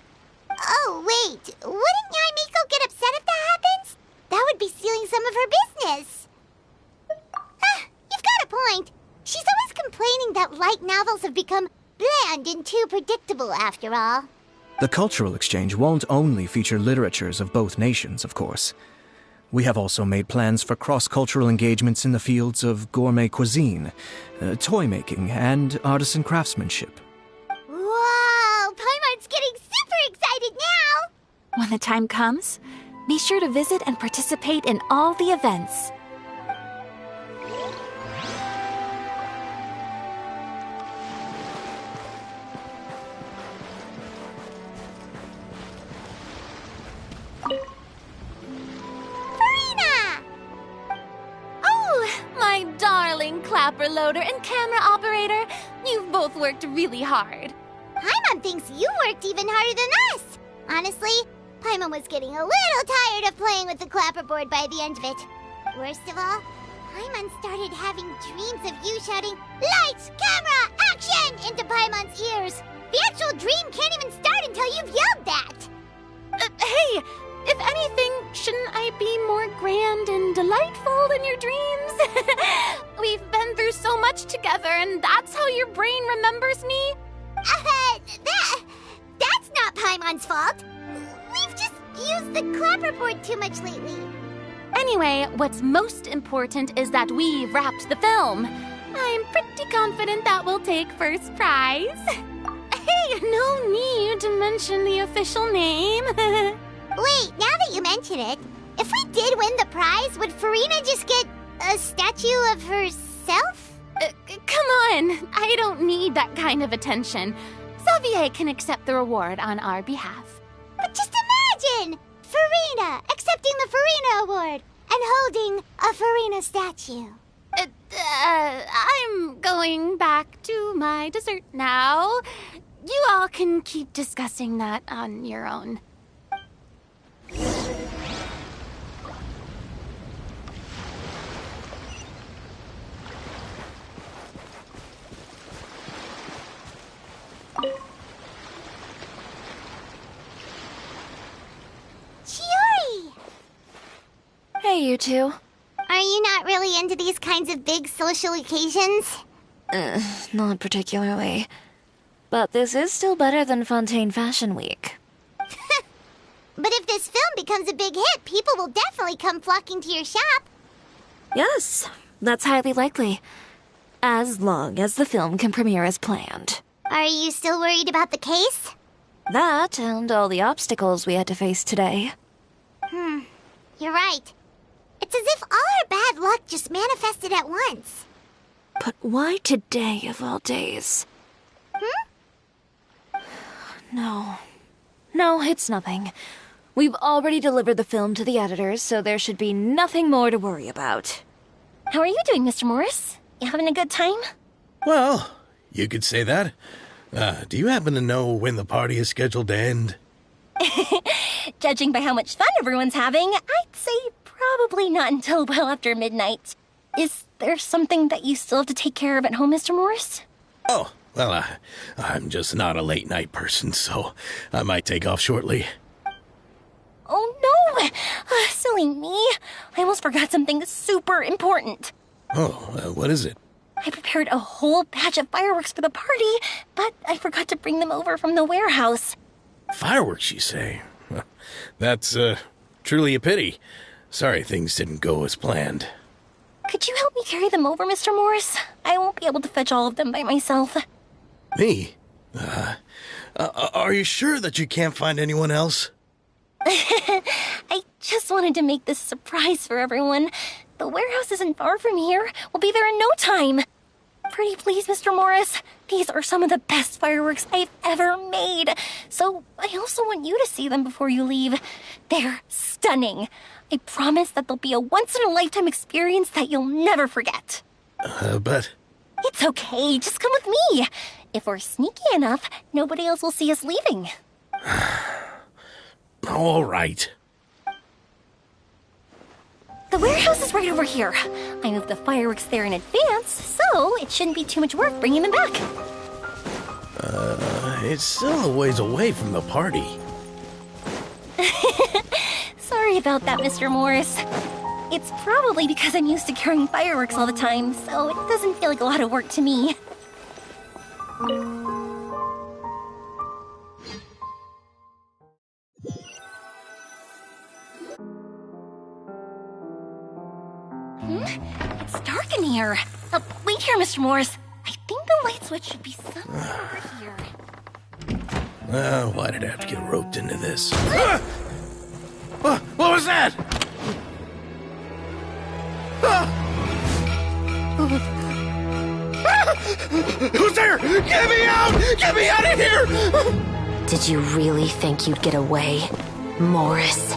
[SPEAKER 3] Oh, wait. Wouldn't Yaimiko get upset if that happens? That would be stealing some of her business. You've got a point. She's always complaining that light novels have become bland and too predictable after all.
[SPEAKER 8] The cultural exchange won't only feature literatures of both nations, of course. We have also made plans for cross-cultural engagements in the fields of gourmet cuisine, toy making, and artisan craftsmanship.
[SPEAKER 3] Whoa! Paimon's getting super excited now!
[SPEAKER 7] When the time comes, be sure to visit and participate in all the events.
[SPEAKER 14] My darling clapper loader and camera operator, you've both worked really hard.
[SPEAKER 3] Paimon thinks you worked even harder than us. Honestly, Paimon was getting a little tired of playing with the clapperboard by the end of it. Worst of all, Paimon started having dreams of you shouting, "Lights, camera, action!" into Paimon's ears. The actual dream can't even start until you've yelled that.
[SPEAKER 15] Hey! If anything, shouldn't I be more grand and delightful than your dreams?
[SPEAKER 14] We've been through so much together, and that's how your brain remembers me?
[SPEAKER 3] That's not Paimon's fault. We've just used the clapperboard too much lately.
[SPEAKER 14] Anyway, what's most important is that we've wrapped the film. I'm pretty confident that we'll take first prize.
[SPEAKER 15] Hey, no need to mention the official name.
[SPEAKER 3] Wait, now that you mention it, if we did win the prize, would Farina just get a statue of herself?
[SPEAKER 14] Come on, I don't need that kind of attention. Xavier can accept the reward on our behalf.
[SPEAKER 3] But just imagine! Farina accepting the Farina Award and holding a Farina statue.
[SPEAKER 14] I'm going back to my dessert now. You all can keep discussing that on your own.
[SPEAKER 3] Chiori!
[SPEAKER 6] Hey, you two.
[SPEAKER 3] Are you not really into these kinds of big social occasions?
[SPEAKER 6] Not particularly. But this is still better than Fontaine Fashion Week.
[SPEAKER 3] But if this film becomes a big hit, people will definitely come flocking to your shop.
[SPEAKER 6] Yes, that's highly likely. As long as the film can premiere as planned.
[SPEAKER 3] Are you still worried about the case?
[SPEAKER 6] That and all the obstacles we had to face today.
[SPEAKER 3] You're right. It's as if all our bad luck just manifested at once.
[SPEAKER 6] But why today of all days? No, it's nothing. We've already delivered the film to the editors, so there should be nothing more to worry about.
[SPEAKER 12] How are you doing, Mr. Morris? You having a good time?
[SPEAKER 2] Well, you could say that. Do you happen to know when the party is scheduled to end?
[SPEAKER 12] Judging by how much fun everyone's having, I'd say probably not until well after midnight. Is there something that you still have to take care of at home, Mr. Morris?
[SPEAKER 2] Oh, well, I'm just not a late night person, so I might take off shortly.
[SPEAKER 12] Oh, no! Silly me. I almost forgot something super important.
[SPEAKER 2] Oh, what is it?
[SPEAKER 12] I prepared a whole batch of fireworks for the party, but I forgot to bring them over from the warehouse.
[SPEAKER 2] Fireworks, you say? That's, truly a pity. Sorry things didn't go as planned.
[SPEAKER 12] Could you help me carry them over, Mr. Morris? I won't be able to fetch all of them by myself.
[SPEAKER 2] Me? Are you sure that you can't find anyone else?
[SPEAKER 12] I just wanted to make this a surprise for everyone. The warehouse isn't far from here. We'll be there in no time. Pretty please, Mr. Morris. These are some of the best fireworks I've ever made. So I also want you to see them before you leave. They're stunning. I promise that they'll be a once-in-a-lifetime experience that you'll never forget.
[SPEAKER 2] But...
[SPEAKER 12] It's okay. Just come with me. If we're sneaky enough, nobody else will see us leaving.
[SPEAKER 2] All right.
[SPEAKER 12] The warehouse is right over here. I moved the fireworks there in advance, so it shouldn't be too much work bringing them back.
[SPEAKER 2] It's still a ways away from the party.
[SPEAKER 12] Sorry about that, Mr. Morris. It's probably because I'm used to carrying fireworks all the time, so it doesn't feel like a lot of work to me. It's dark in here. Wait here, Mr. Morris. I think the light switch should be somewhere over here.
[SPEAKER 2] Why did I have to get roped into this? What was that? Who's there? Get me out! Get me out of here!
[SPEAKER 9] Did you really think you'd get away, Morris?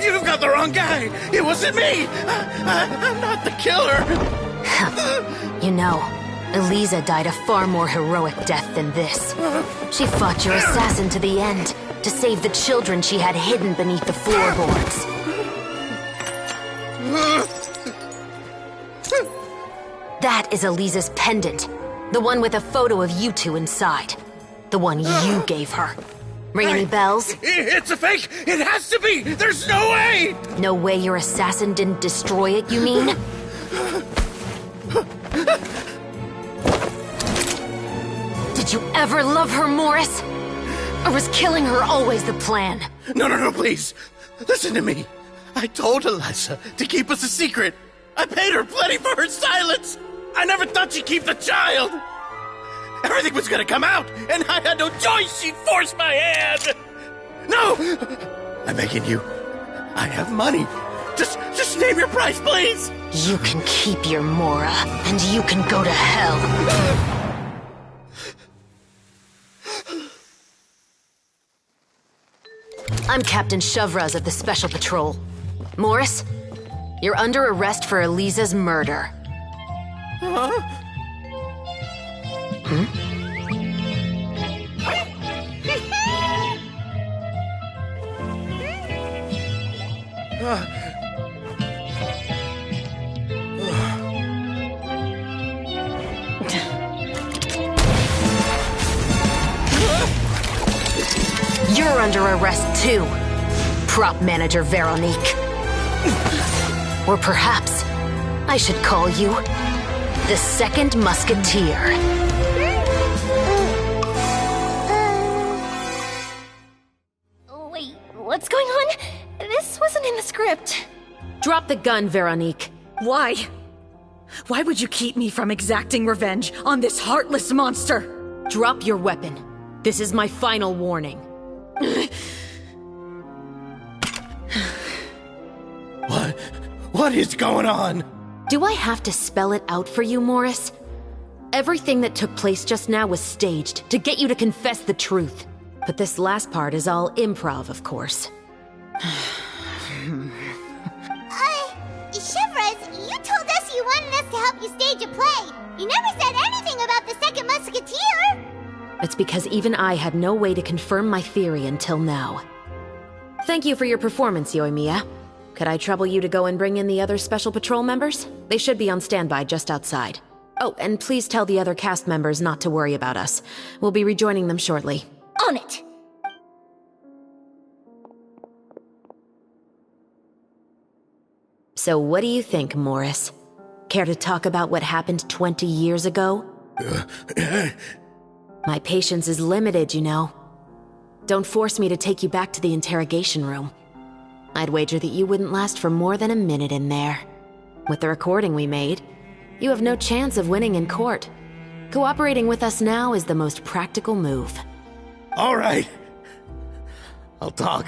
[SPEAKER 2] You've got the wrong guy! It wasn't me! I'm not the killer!
[SPEAKER 9] You know, Eliza died a far more heroic death than this. She fought your assassin to the end, to save the children she had hidden beneath the floorboards. That is Eliza's pendant. The one with a photo of you two inside. The one you gave her. Ring any bells?
[SPEAKER 2] It's a fake! It has to be! There's no way!
[SPEAKER 9] No way your assassin didn't destroy it, you mean? Did you ever love her, Morris? Or was killing her always the plan?
[SPEAKER 2] No, please. Listen to me. I told Eliza to keep us a secret. I paid her plenty for her silence. I never thought she'd keep the child. Everything was gonna come out, and I had no choice. She'd force my hand. No! I'm begging you. I have money. Just name your price, please.
[SPEAKER 9] You can keep your Mora, and you can go to hell. I'm Captain Shovraz of the Special Patrol. Morris, you're under arrest for Eliza's murder.
[SPEAKER 2] Huh?
[SPEAKER 9] You're under arrest too, prop manager Veronique. Or perhaps I should call you the Second Musketeer.
[SPEAKER 12] Wait, what's going on? This wasn't in the script.
[SPEAKER 9] Drop the gun, Veronique.
[SPEAKER 13] Why? Why would you keep me from exacting revenge on this heartless monster?
[SPEAKER 9] Drop your weapon. This is my final warning.
[SPEAKER 2] What is going on?
[SPEAKER 9] Do I have to spell it out for you, Morris? Everything that took place just now was staged to get you to confess the truth. But this last part is all improv, of course.
[SPEAKER 3] Chevrolet, you told us you wanted us to help you stage a play. You never said anything about the Second Musketeer.
[SPEAKER 9] It's because even I had no way to confirm my theory until now. Thank you for your performance, Yoimiya. Could I trouble you to go and bring in the other Special Patrol members? They should be on standby just outside. Oh, and please tell the other cast members not to worry about us. We'll be rejoining them shortly.
[SPEAKER 12] On it!
[SPEAKER 9] So what do you think, Morris? Care to talk about what happened 20 years ago? My patience is limited, you know. Don't force me to take you back to the interrogation room. I'd wager that you wouldn't last for more than a minute in there. With the recording we made, you have no chance of winning in court. Cooperating with us now is the most practical move.
[SPEAKER 2] All right. I'll talk.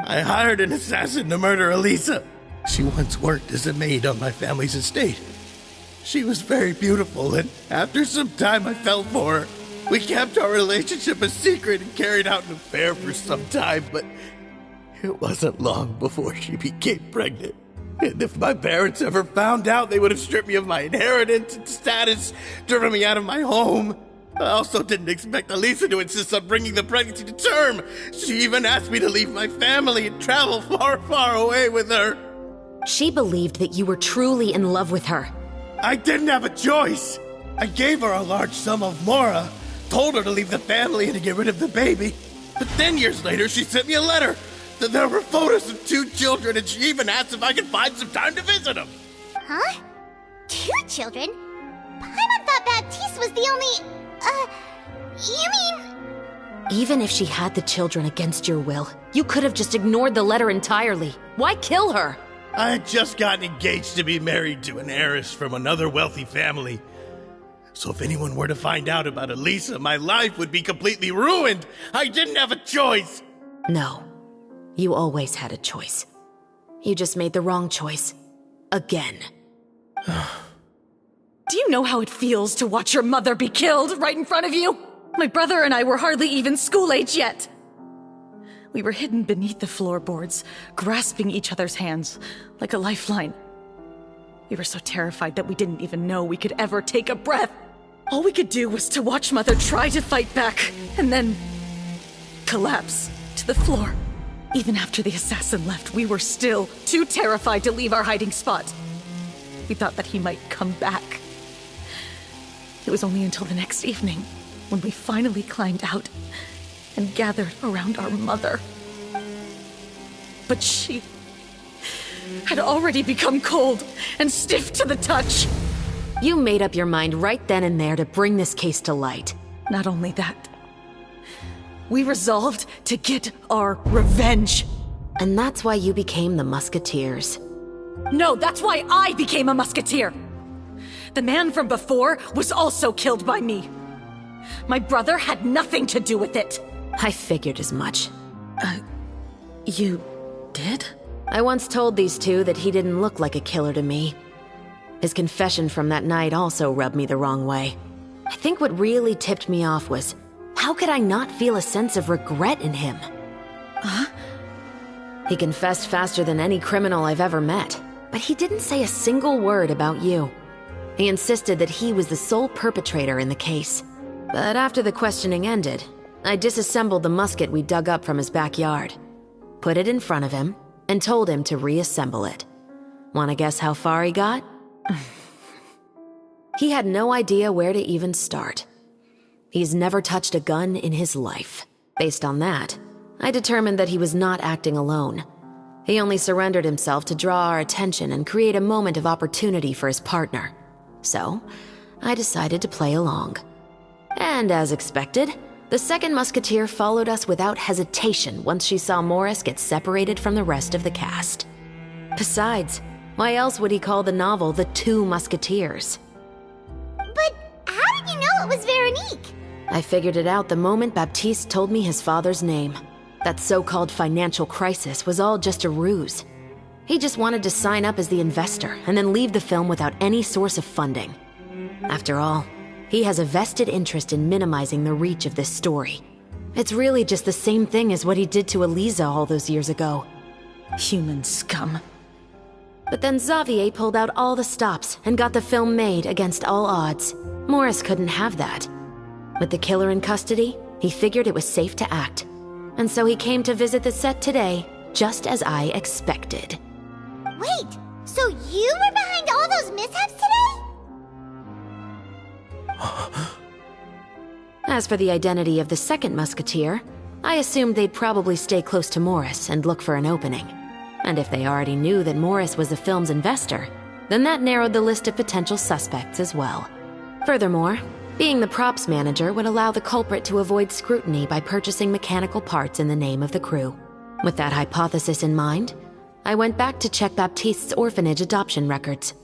[SPEAKER 2] I hired an assassin to murder Eliza. She once worked as a maid on my family's estate. She was very beautiful, and after some time I fell for her. We kept our relationship a secret and carried out an affair for some time, but it wasn't long before she became pregnant. And if my parents ever found out, they would have stripped me of my inheritance and status, driven me out of my home. I also didn't expect Elisa to insist on bringing the pregnancy to term. She even asked me to leave my family and travel far, far away with her.
[SPEAKER 9] She believed that you were truly in love with her.
[SPEAKER 2] I didn't have a choice. I gave her a large sum of mora, told her to leave the family and to get rid of the baby. But then years later, she sent me a letter. There were photos of 2 children, and she even asked if I could find some time to visit them.
[SPEAKER 3] Huh? 2 children? Paimon thought Baptiste was the only... you mean...
[SPEAKER 9] Even if she had the children against your will, you could have just ignored the letter entirely. Why kill her?
[SPEAKER 2] I had just gotten engaged to be married to an heiress from another wealthy family. So if anyone were to find out about Elisa, my life would be completely ruined. I didn't have a choice.
[SPEAKER 9] No. You always had a choice. You just made the wrong choice. Again.
[SPEAKER 13] Do you know how it feels to watch your mother be killed right in front of you? My brother and I were hardly even school age yet. We were hidden beneath the floorboards, grasping each other's hands like a lifeline. We were so terrified that we didn't even know we could ever take a breath. All we could do was to watch Mother try to fight back, and then collapse to the floor. Even after the assassin left, we were still too terrified to leave our hiding spot. We thought that he might come back. It was only until the next evening when we finally climbed out and gathered around our mother. But she had already become cold and stiff to the touch.
[SPEAKER 9] You made up your mind right then and there to bring this case to light.
[SPEAKER 13] Not only that, we resolved to get our revenge.
[SPEAKER 9] And that's why you became the Musketeers.
[SPEAKER 13] No, that's why I became a Musketeer. The man from before was also killed by me. My brother had nothing to do with it.
[SPEAKER 9] I figured as much.
[SPEAKER 13] You did?
[SPEAKER 9] I once told these 2 that he didn't look like a killer to me. His confession from that night also rubbed me the wrong way. I think what really tipped me off was, how could I not feel a sense of regret in him?
[SPEAKER 13] Huh?
[SPEAKER 9] He confessed faster than any criminal I've ever met, but he didn't say a single word about you. He insisted that he was the sole perpetrator in the case. But after the questioning ended, I disassembled the musket we dug up from his backyard, put it in front of him, and told him to reassemble it. Wanna guess how far he got? He had no idea where to even start. He's never touched a gun in his life. Based on that, I determined that he was not acting alone. He only surrendered himself to draw our attention and create a moment of opportunity for his partner. So, I decided to play along. And as expected, the second musketeer followed us without hesitation once she saw Morris get separated from the rest of the cast. Besides, why else would he call the novel The Two Musketeers?
[SPEAKER 3] But how did you know it was Veronique?
[SPEAKER 9] I figured it out the moment Baptiste told me his father's name. That so-called financial crisis was all just a ruse. He just wanted to sign up as the investor and then leave the film without any source of funding. After all, he has a vested interest in minimizing the reach of this story. It's really just the same thing as what he did to Elisa all those years ago.
[SPEAKER 13] Human scum.
[SPEAKER 9] But then Xavier pulled out all the stops and got the film made against all odds. Morris couldn't have that. With the killer in custody, he figured it was safe to act. And so he came to visit the set today, just as I expected.
[SPEAKER 3] Wait, so you were behind all those mishaps today?
[SPEAKER 9] As for the identity of the second musketeer, I assumed they'd probably stay close to Morris and look for an opening. And if they already knew that Morris was the film's investor, then that narrowed the list of potential suspects as well. Furthermore, being the props manager would allow the culprit to avoid scrutiny by purchasing mechanical parts in the name of the crew. With that hypothesis in mind, I went back to check Baptiste's orphanage adoption records.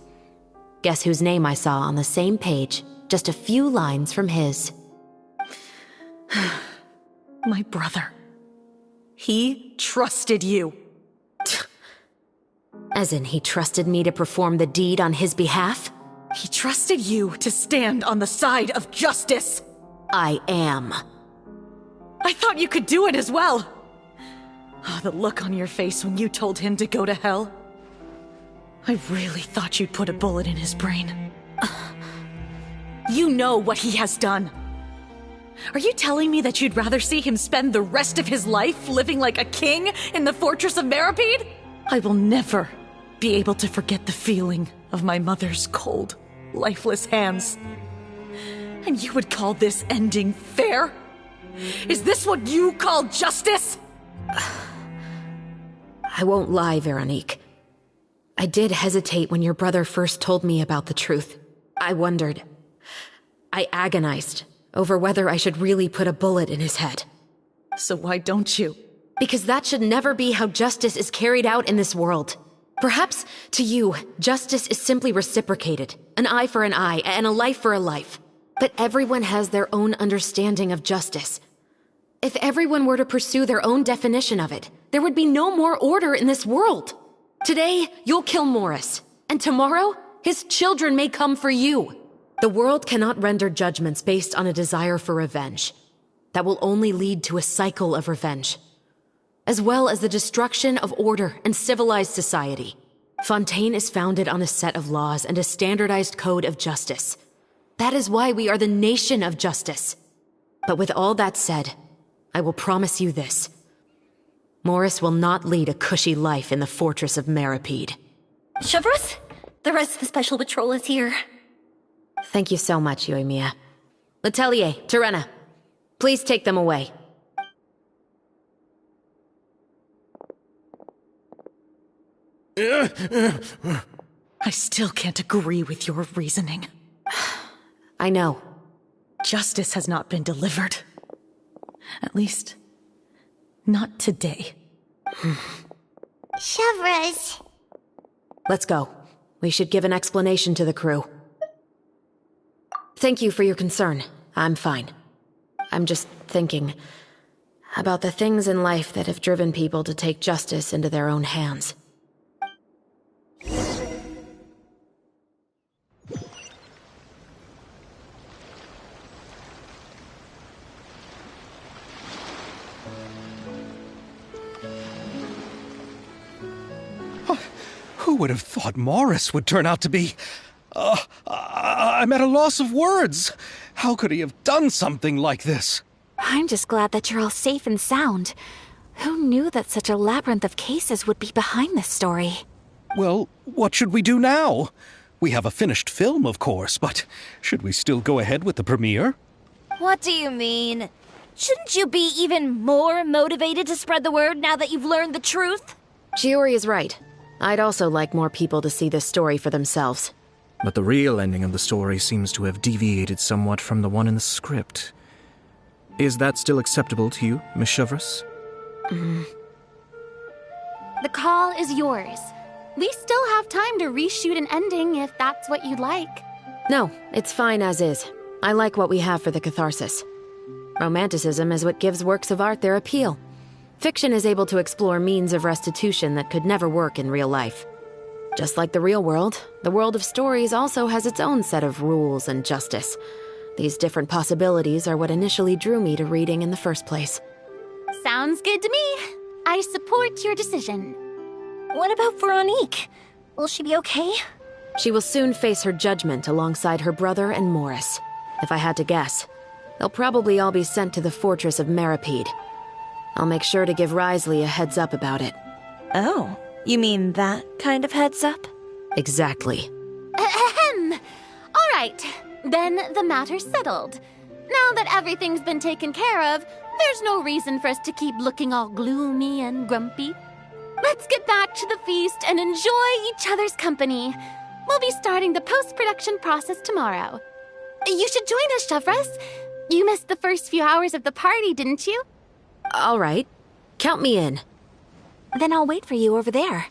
[SPEAKER 9] Guess whose name I saw on the same page, just a few lines from his.
[SPEAKER 13] My brother. He trusted you.
[SPEAKER 9] As in, he trusted me to perform the deed on his behalf?
[SPEAKER 13] He trusted you to stand on the side of justice.
[SPEAKER 9] I am.
[SPEAKER 13] I thought you could do it as well. Oh, the look on your face when you told him to go to hell. I really thought you'd put a bullet in his brain. You know what he has done. Are you telling me that you'd rather see him spend the rest of his life living like a king in the fortress of Meripede? I will never be able to forget the feeling of my mother's cold, lifeless hands. And you would call this ending fair? Is this what you call justice?
[SPEAKER 9] I won't lie, Veronique. I did hesitate when your brother first told me about the truth. I wondered. I agonized over whether I should really put a bullet in his head.
[SPEAKER 13] So why don't you?
[SPEAKER 9] Because that should never be how justice is carried out in this world. Perhaps, to you, justice is simply reciprocated. An eye for an eye, and a life for a life. But everyone has their own understanding of justice. If everyone were to pursue their own definition of it, there would be no more order in this world. Today, you'll kill Morris, and tomorrow, his children may come for you. The world cannot render judgments based on a desire for revenge. That will only lead to a cycle of revenge, as well as the destruction of order and civilized society. Fontaine is founded on a set of laws and a standardized code of justice. That is why we are the nation of justice. But with all that said, I will promise you this. Morris will not lead a cushy life in the fortress of Meripede.
[SPEAKER 12] Chevros, the rest of the special patrol is here.
[SPEAKER 9] Thank you so much, Yoimiya. Letelier, Terena, please take them away.
[SPEAKER 13] I still can't agree with your reasoning.
[SPEAKER 9] I know.
[SPEAKER 13] Justice has not been delivered. At least, not today.
[SPEAKER 3] Chevros.
[SPEAKER 9] Let's go. We should give an explanation to the crew. Thank you for your concern. I'm fine. I'm just thinking about the things in life that have driven people to take justice into their own hands.
[SPEAKER 1] Who would have thought Morris would turn out to be... I'm at a loss of words. How could he have done something like this?
[SPEAKER 6] I'm just glad that you're all safe and sound. Who knew that such a labyrinth of cases would be behind this story?
[SPEAKER 1] Well, what should we do now? We have a finished film, of course, but should we still go ahead with the premiere?
[SPEAKER 6] What do you mean? Shouldn't you be even more motivated to spread the word now that you've learned the truth?
[SPEAKER 9] Shiori is right. I'd also like more people to see this story for themselves.
[SPEAKER 8] But the real ending of the story seems to have deviated somewhat from the one in the script. Is that still acceptable to you, Miss Chevros?
[SPEAKER 14] The call is yours. We still have time to reshoot an ending if that's what you'd like.
[SPEAKER 9] No, it's fine as is. I like what we have for the catharsis. Romanticism is what gives works of art their appeal. Fiction is able to explore means of restitution that could never work in real life. Just like the real world, the world of stories also has its own set of rules and justice. These different possibilities are what initially drew me to reading in the first place.
[SPEAKER 14] Sounds good to me. I support your decision.
[SPEAKER 12] What about Veronique? Will she be okay?
[SPEAKER 9] She will soon face her judgment alongside her brother and Morris. If I had to guess, they'll probably all be sent to the fortress of Meripede. I'll make sure to give Risley a heads up about it.
[SPEAKER 6] Oh, you mean that kind of heads up?
[SPEAKER 9] Exactly.
[SPEAKER 14] Ahem. All right, then the matter's settled. Now that everything's been taken care of, there's no reason for us to keep looking all gloomy and grumpy. Let's get back to the feast and enjoy each other's company. We'll be starting the post-production process tomorrow. You should join us, Chevros. You missed the first few hours of the party, didn't you?
[SPEAKER 9] All right. Count me in.
[SPEAKER 6] Then I'll wait for you over there.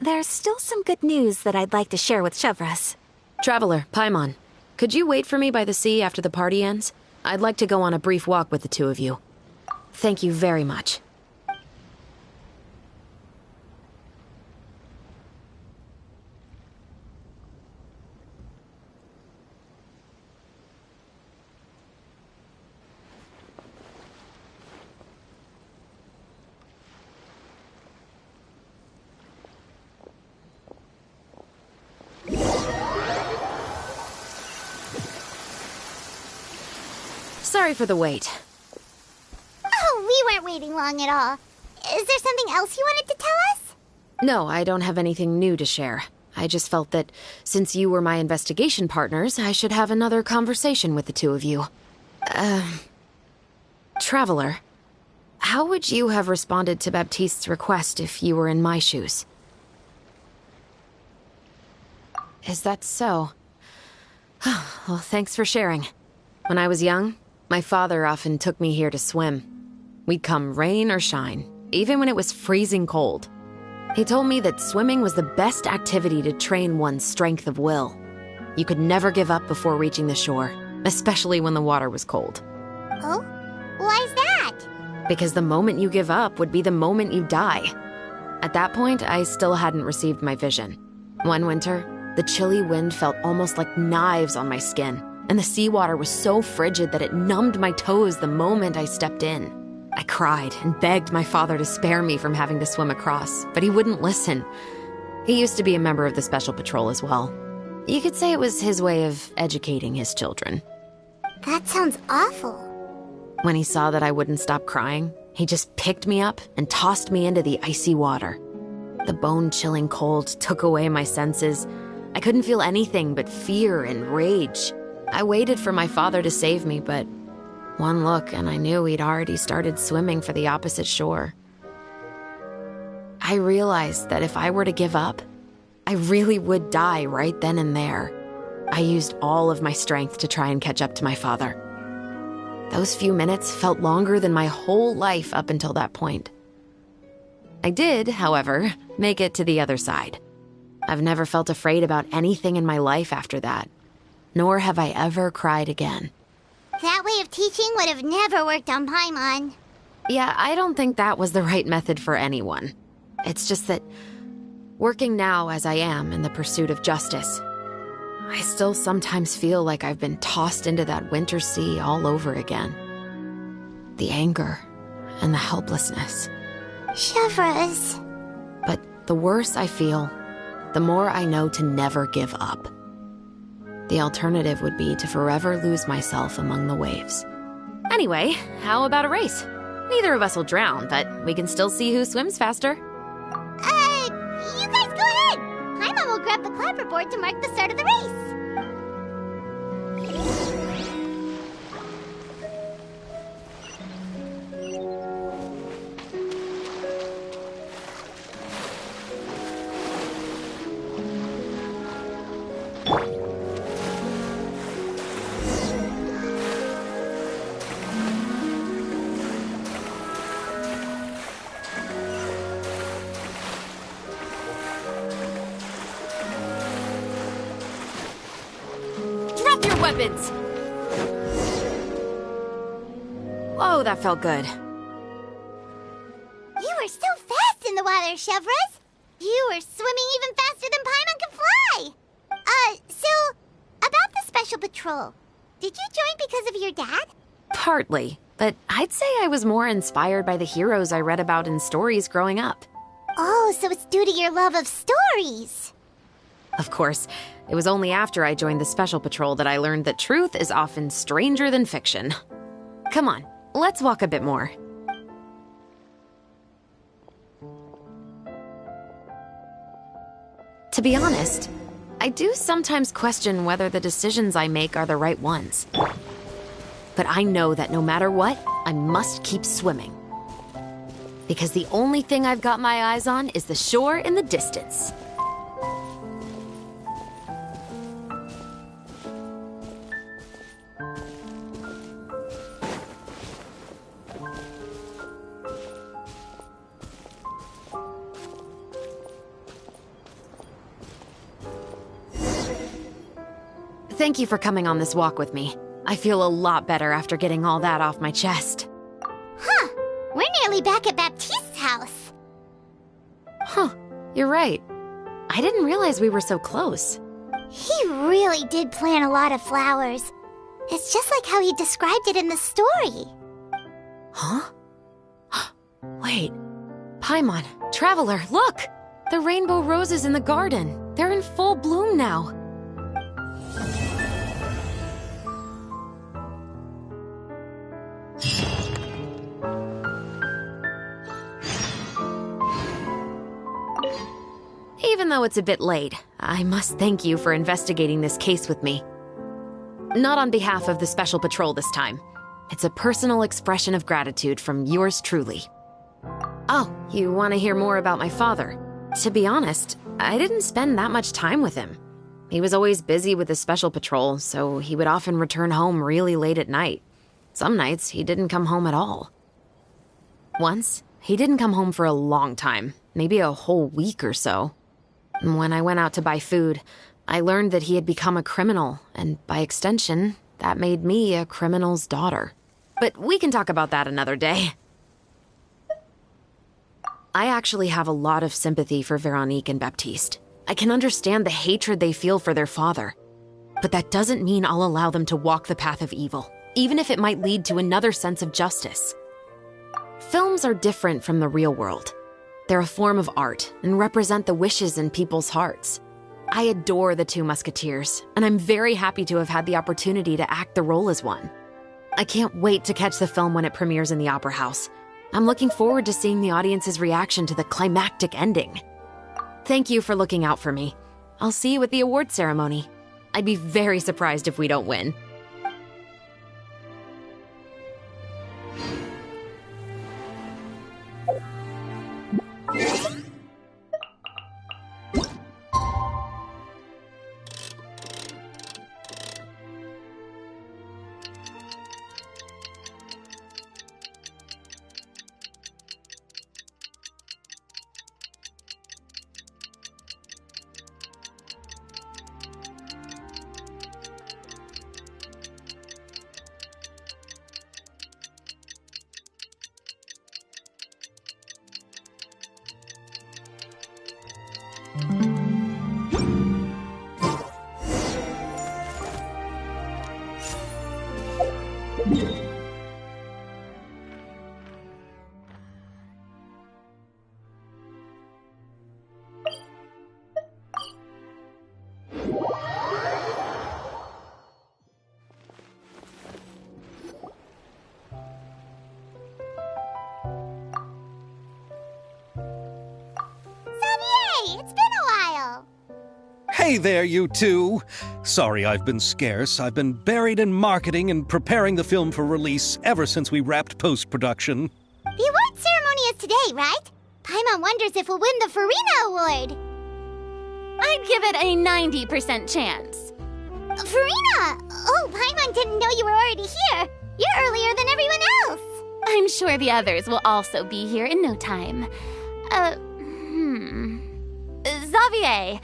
[SPEAKER 6] There's still some good news that I'd like to share with Chevros.
[SPEAKER 9] Traveler, Paimon, could you wait for me by the sea after the party ends? I'd like to go on a brief walk with the two of you. Thank you very much. Sorry for the wait.
[SPEAKER 3] Oh, we weren't waiting long at all. Is there something else you wanted to tell us?
[SPEAKER 9] No, I don't have anything new to share. I just felt that since you were my investigation partners, I should have another conversation with the two of you. Traveler, how would you have responded to Baptiste's request if you were in my shoes? Is that so? Well, thanks for sharing. When I was young, my father often took me here to swim. We'd come rain or shine, even when it was freezing cold. He told me that swimming was the best activity to train one's strength of will. You could never give up before reaching the shore, especially when the water was cold.
[SPEAKER 3] Oh? Why's that?
[SPEAKER 9] Because the moment you give up would be the moment you die. At that point, I still hadn't received my vision. One winter, the chilly wind felt almost like knives on my skin, and the seawater was so frigid that it numbed my toes the moment I stepped in. I cried and begged my father to spare me from having to swim across, but he wouldn't listen. He used to be a member of the Special Patrol as well. You could say it was his way of educating his children.
[SPEAKER 3] That sounds awful.
[SPEAKER 9] When he saw that I wouldn't stop crying, he just picked me up and tossed me into the icy water. The bone-chilling cold took away my senses. I couldn't feel anything but fear and rage. I waited for my father to save me, but one look and I knew he'd already started swimming for the opposite shore. I realized that if I were to give up, I really would die right then and there. I used all of my strength to try and catch up to my father. Those few minutes felt longer than my whole life up until that point. I did, however, make it to the other side. I've never felt afraid about anything in my life after that, nor have I ever cried again.
[SPEAKER 3] That way of teaching would have never worked on Paimon.
[SPEAKER 9] Yeah, I don't think that was the right method for anyone. It's just that, working now as I am in the pursuit of justice, I still sometimes feel like I've been tossed into that winter sea all over again. The anger and the helplessness.
[SPEAKER 3] Chevreuse.
[SPEAKER 9] But the worse I feel, the more I know to never give up. The alternative would be to forever lose myself among the waves. Anyway, how about a race? Neither of us will drown, but we can still see who swims faster.
[SPEAKER 3] You guys go ahead! Paimon will grab the clapperboard to mark the start of the race.
[SPEAKER 9] Drop your weapons! Whoa, that felt good.
[SPEAKER 3] You were so fast in the water, Chevreuse. You were swimming even faster than Paimon can fly. So, about the Special Patrol, did you join because of your dad?
[SPEAKER 9] Partly, but I'd say I was more inspired by the heroes I read about in stories growing up.
[SPEAKER 3] Oh, so it's due to your love of stories.
[SPEAKER 9] Of course, it was only after I joined the Special Patrol that I learned that truth is often stranger than fiction. Come on, let's walk a bit more. To be honest, I do sometimes question whether the decisions I make are the right ones. But I know that no matter what, I must keep swimming. Because the only thing I've got my eyes on is the shore in the distance. Thank you for coming on this walk with me. I feel a lot better after getting all that off my chest.
[SPEAKER 3] Huh. We're nearly back at Baptiste's house.
[SPEAKER 9] Huh. You're right. I didn't realize we were so close.
[SPEAKER 3] He really did plant a lot of flowers. It's just like how he described it in the story.
[SPEAKER 9] Huh? Wait. Paimon, Traveler, look! The rainbow roses in the garden. They're in full bloom now. Even though it's a bit late, I must thank you for investigating this case with me. Not on behalf of the Special Patrol this time. It's a personal expression of gratitude from yours truly. Oh, you want to hear more about my father? To be honest, I didn't spend that much time with him. He was always busy with the Special Patrol, so he would often return home really late at night. Some nights, he didn't come home at all. Once, he didn't come home for a long time, maybe a whole week or so. When I went out to buy food, I learned that he had become a criminal, and by extension, that made me a criminal's daughter. But we can talk about that another day. I actually have a lot of sympathy for Veronique and Baptiste. I can understand the hatred they feel for their father. But that doesn't mean I'll allow them to walk the path of evil, even if it might lead to another sense of justice. Films are different from the real world. They're a form of art and represent the wishes in people's hearts. I adore the Two Musketeers, and I'm very happy to have had the opportunity to act the role as one. I can't wait to catch the film when it premieres in the Opera House. I'm looking forward to seeing the audience's reaction to the climactic ending. Thank you for looking out for me. I'll see you at the award ceremony. I'd be very surprised if we don't win.
[SPEAKER 1] Hey there, you two! Sorry I've been scarce. I've been buried in marketing and preparing the film for release ever since we wrapped post-production.
[SPEAKER 3] The award ceremony is today, right? Paimon wonders if we'll win the Farina Award.
[SPEAKER 14] I'd give it a 90% chance.
[SPEAKER 3] Farina! Oh, Paimon didn't know you were already here. You're earlier than everyone else.
[SPEAKER 14] I'm sure the others will also be here in no time. Xavier,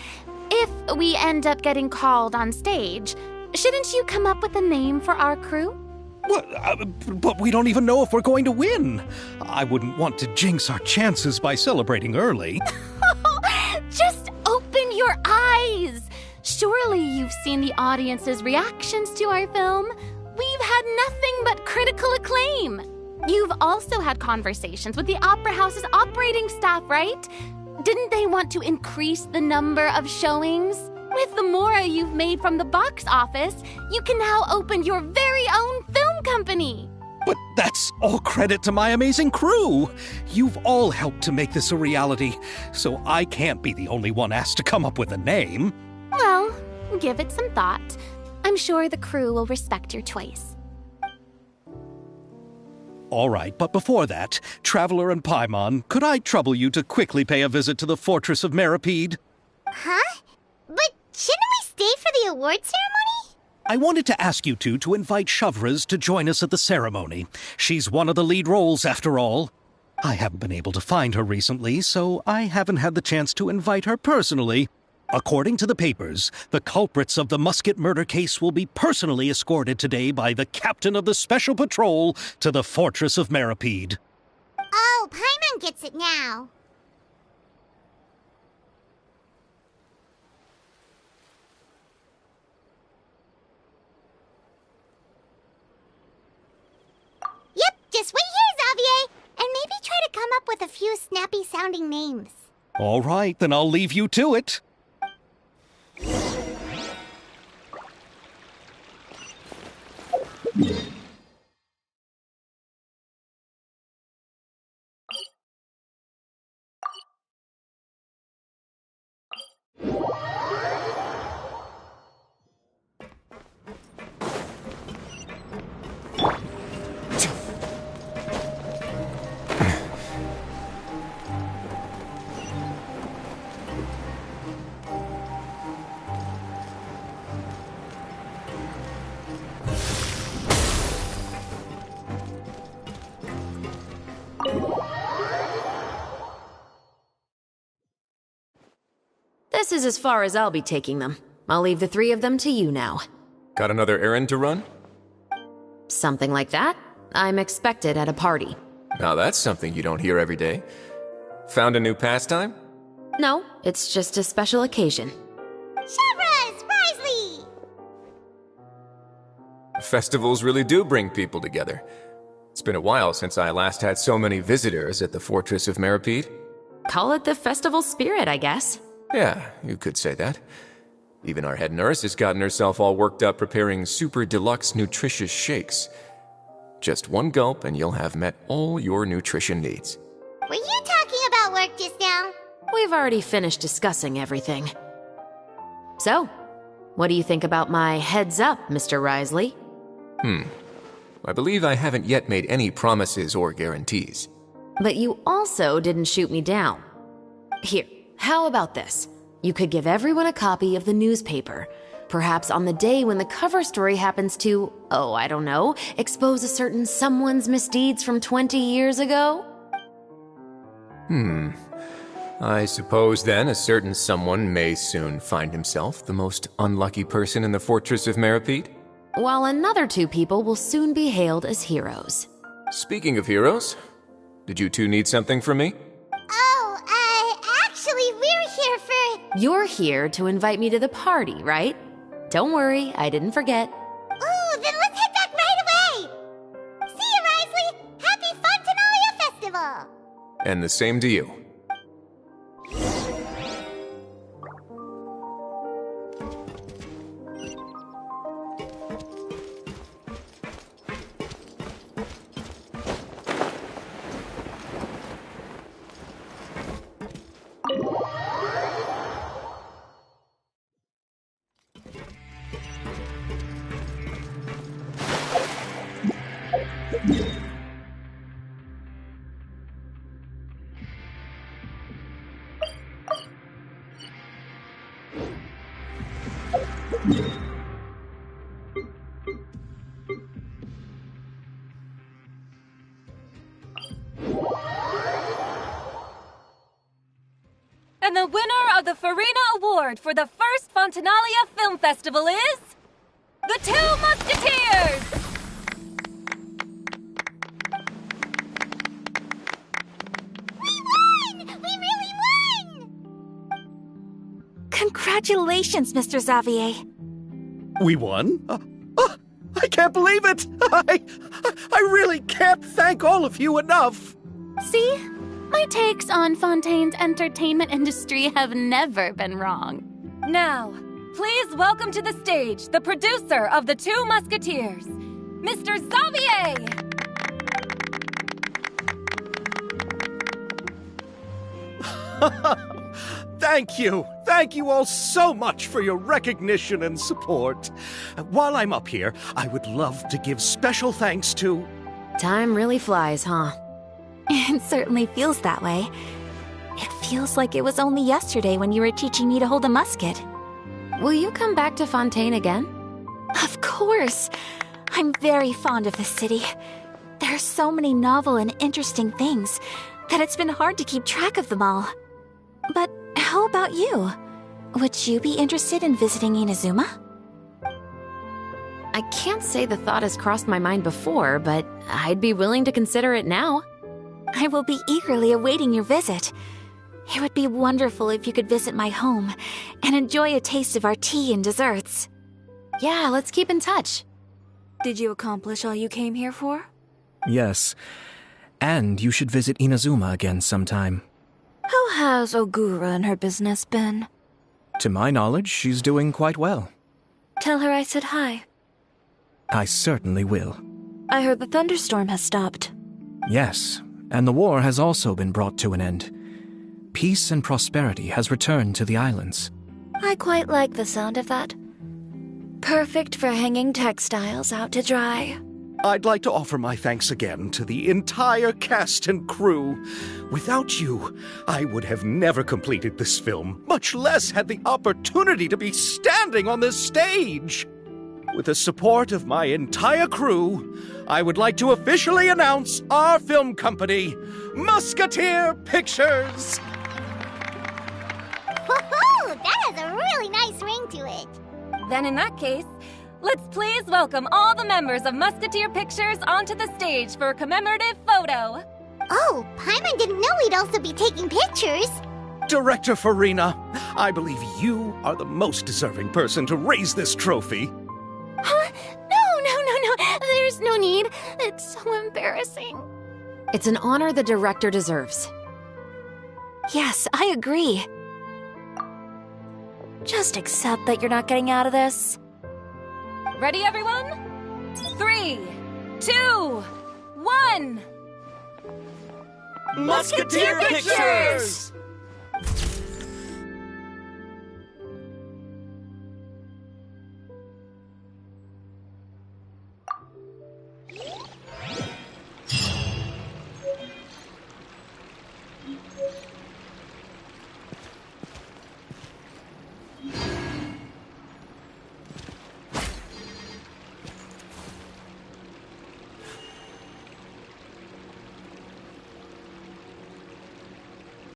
[SPEAKER 14] if we end up getting called on stage, shouldn't you come up with a name for our crew?
[SPEAKER 1] What? But we don't even know if we're going to win. I wouldn't want to jinx our chances by celebrating early.
[SPEAKER 14] Just open your eyes! Surely you've seen the audience's reactions to our film. We've had nothing but critical acclaim. You've also had conversations with the Opera House's operating staff, right? Didn't they want to increase the number of showings? With the more you've made from the box office, you can now open your very own film company.
[SPEAKER 1] But that's all credit to my amazing crew. You've all helped to make this a reality, so I can't be the only one asked to come up with a name.
[SPEAKER 14] Well, give it some thought. I'm sure the crew will respect your choice.
[SPEAKER 1] All right, but before that, Traveler and Paimon, could I trouble you to quickly pay a visit to the Fortress of Meripede?
[SPEAKER 3] Huh? But shouldn't we stay for the award ceremony?
[SPEAKER 1] I wanted to ask you two to invite Shavraz to join us at the ceremony. She's one of the lead roles, after all. I haven't been able to find her recently, so I haven't had the chance to invite her personally. According to the papers, the culprits of the Musket murder case will be personally escorted today by the captain of the Special Patrol to the Fortress of Meripede.
[SPEAKER 3] Oh, Paimon gets it now. Yep, just wait here, Xavier, and maybe try to come up with a few snappy-sounding names.
[SPEAKER 1] All right, then I'll leave you to it.
[SPEAKER 9] This is as far as I'll be taking them. I'll leave the three of them to you now.
[SPEAKER 21] Got another errand to run?
[SPEAKER 9] Something like that. I'm expected at a party.
[SPEAKER 21] Now that's something you don't hear every day. Found a new pastime?
[SPEAKER 9] No, it's just a special occasion.
[SPEAKER 3] Shavras! Risley!
[SPEAKER 21] Festivals really do bring people together. It's been a while since I last had so many visitors at the Fortress of Meripede.
[SPEAKER 9] Call it the festival spirit, I guess.
[SPEAKER 21] Yeah, you could say that. Even our head nurse has gotten herself all worked up preparing super deluxe nutritious shakes. Just one gulp and you'll have met all your nutrition needs.
[SPEAKER 3] Were you talking about work just now?
[SPEAKER 9] We've already finished discussing everything. So, what do you think about my heads up, Mr. Risley?
[SPEAKER 21] I believe I haven't yet made any promises or guarantees.
[SPEAKER 9] But you also didn't shoot me down. Here, how about this? You could give everyone a copy of the newspaper. Perhaps on the day when the cover story happens to, oh, I don't know, expose a certain someone's misdeeds from 20 years ago?
[SPEAKER 21] I suppose then a certain someone may soon find himself the most unlucky person in the Fortress of Meripede?
[SPEAKER 9] While another two people will soon be hailed as heroes.
[SPEAKER 21] Speaking of heroes, did you two need something from me?
[SPEAKER 3] Actually, we're here for...
[SPEAKER 9] You're here to invite me to the party, right? Don't worry, I didn't forget.
[SPEAKER 3] Ooh, then let's head back right away! See you, Risley! Happy Fontanalia Festival!
[SPEAKER 21] And the same to you.
[SPEAKER 22] And the winner of the Farina Award for the first Fontanalia Film Festival is... The Two Musketeers!
[SPEAKER 3] We won! We really won!
[SPEAKER 7] Congratulations, Mr. Xavier.
[SPEAKER 1] We won? I can't believe it! I really can't thank all of you enough!
[SPEAKER 14] See? My takes on Fontaine's entertainment industry have never been wrong.
[SPEAKER 22] Now, please welcome to the stage the producer of The Two Musketeers, Mr. Xavier!
[SPEAKER 1] Thank you! Thank you all so much for your recognition and support. While I'm up here, I would love to give special thanks to...
[SPEAKER 9] Time really flies, huh?
[SPEAKER 7] It certainly feels that way. It feels like it was only yesterday when you were teaching me to hold a musket.
[SPEAKER 9] Will you come back to Fontaine again?
[SPEAKER 7] Of course! I'm very fond of this city. There are so many novel and interesting things that it's been hard to keep track of them all. But how about you? Would you be interested in visiting Inazuma?
[SPEAKER 9] I can't say the thought has crossed my mind before, but I'd be willing to consider it now.
[SPEAKER 7] I will be eagerly awaiting your visit. It would be wonderful if you could visit my home and enjoy a taste of our tea and desserts.
[SPEAKER 9] Yeah, let's keep in touch.
[SPEAKER 6] Did you accomplish all you came here for?
[SPEAKER 8] Yes. And you should visit Inazuma again sometime.
[SPEAKER 6] How has Ogura and her business been?
[SPEAKER 8] To my knowledge, she's doing quite well.
[SPEAKER 6] Tell her I said hi.
[SPEAKER 8] I certainly will.
[SPEAKER 6] I heard the thunderstorm has stopped.
[SPEAKER 8] Yes, and the war has also been brought to an end. Peace and prosperity has returned to the islands.
[SPEAKER 6] I quite like the sound of that. Perfect for hanging textiles out to dry.
[SPEAKER 1] I'd like to offer my thanks again to the entire cast and crew. Without you, I would have never completed this film, much less had the opportunity to be standing on this stage. With the support of my entire crew, I would like to officially announce our film company, Musketeer Pictures.
[SPEAKER 3] Woohoo! That has a really nice ring to it.
[SPEAKER 22] Then in that case, let's please welcome all the members of Musketeer Pictures onto the stage for a commemorative photo.
[SPEAKER 3] Oh, Paimon didn't know we'd also be taking pictures.
[SPEAKER 1] Director Farina, I believe you are the most deserving person to raise this trophy.
[SPEAKER 12] Huh? No. There's no need. It's so embarrassing.
[SPEAKER 9] It's an honor the director deserves.
[SPEAKER 6] Yes, I agree. Just accept that you're not getting out of this.
[SPEAKER 22] Ready, everyone? 3, 2, 1.
[SPEAKER 2] Musketeer Pictures!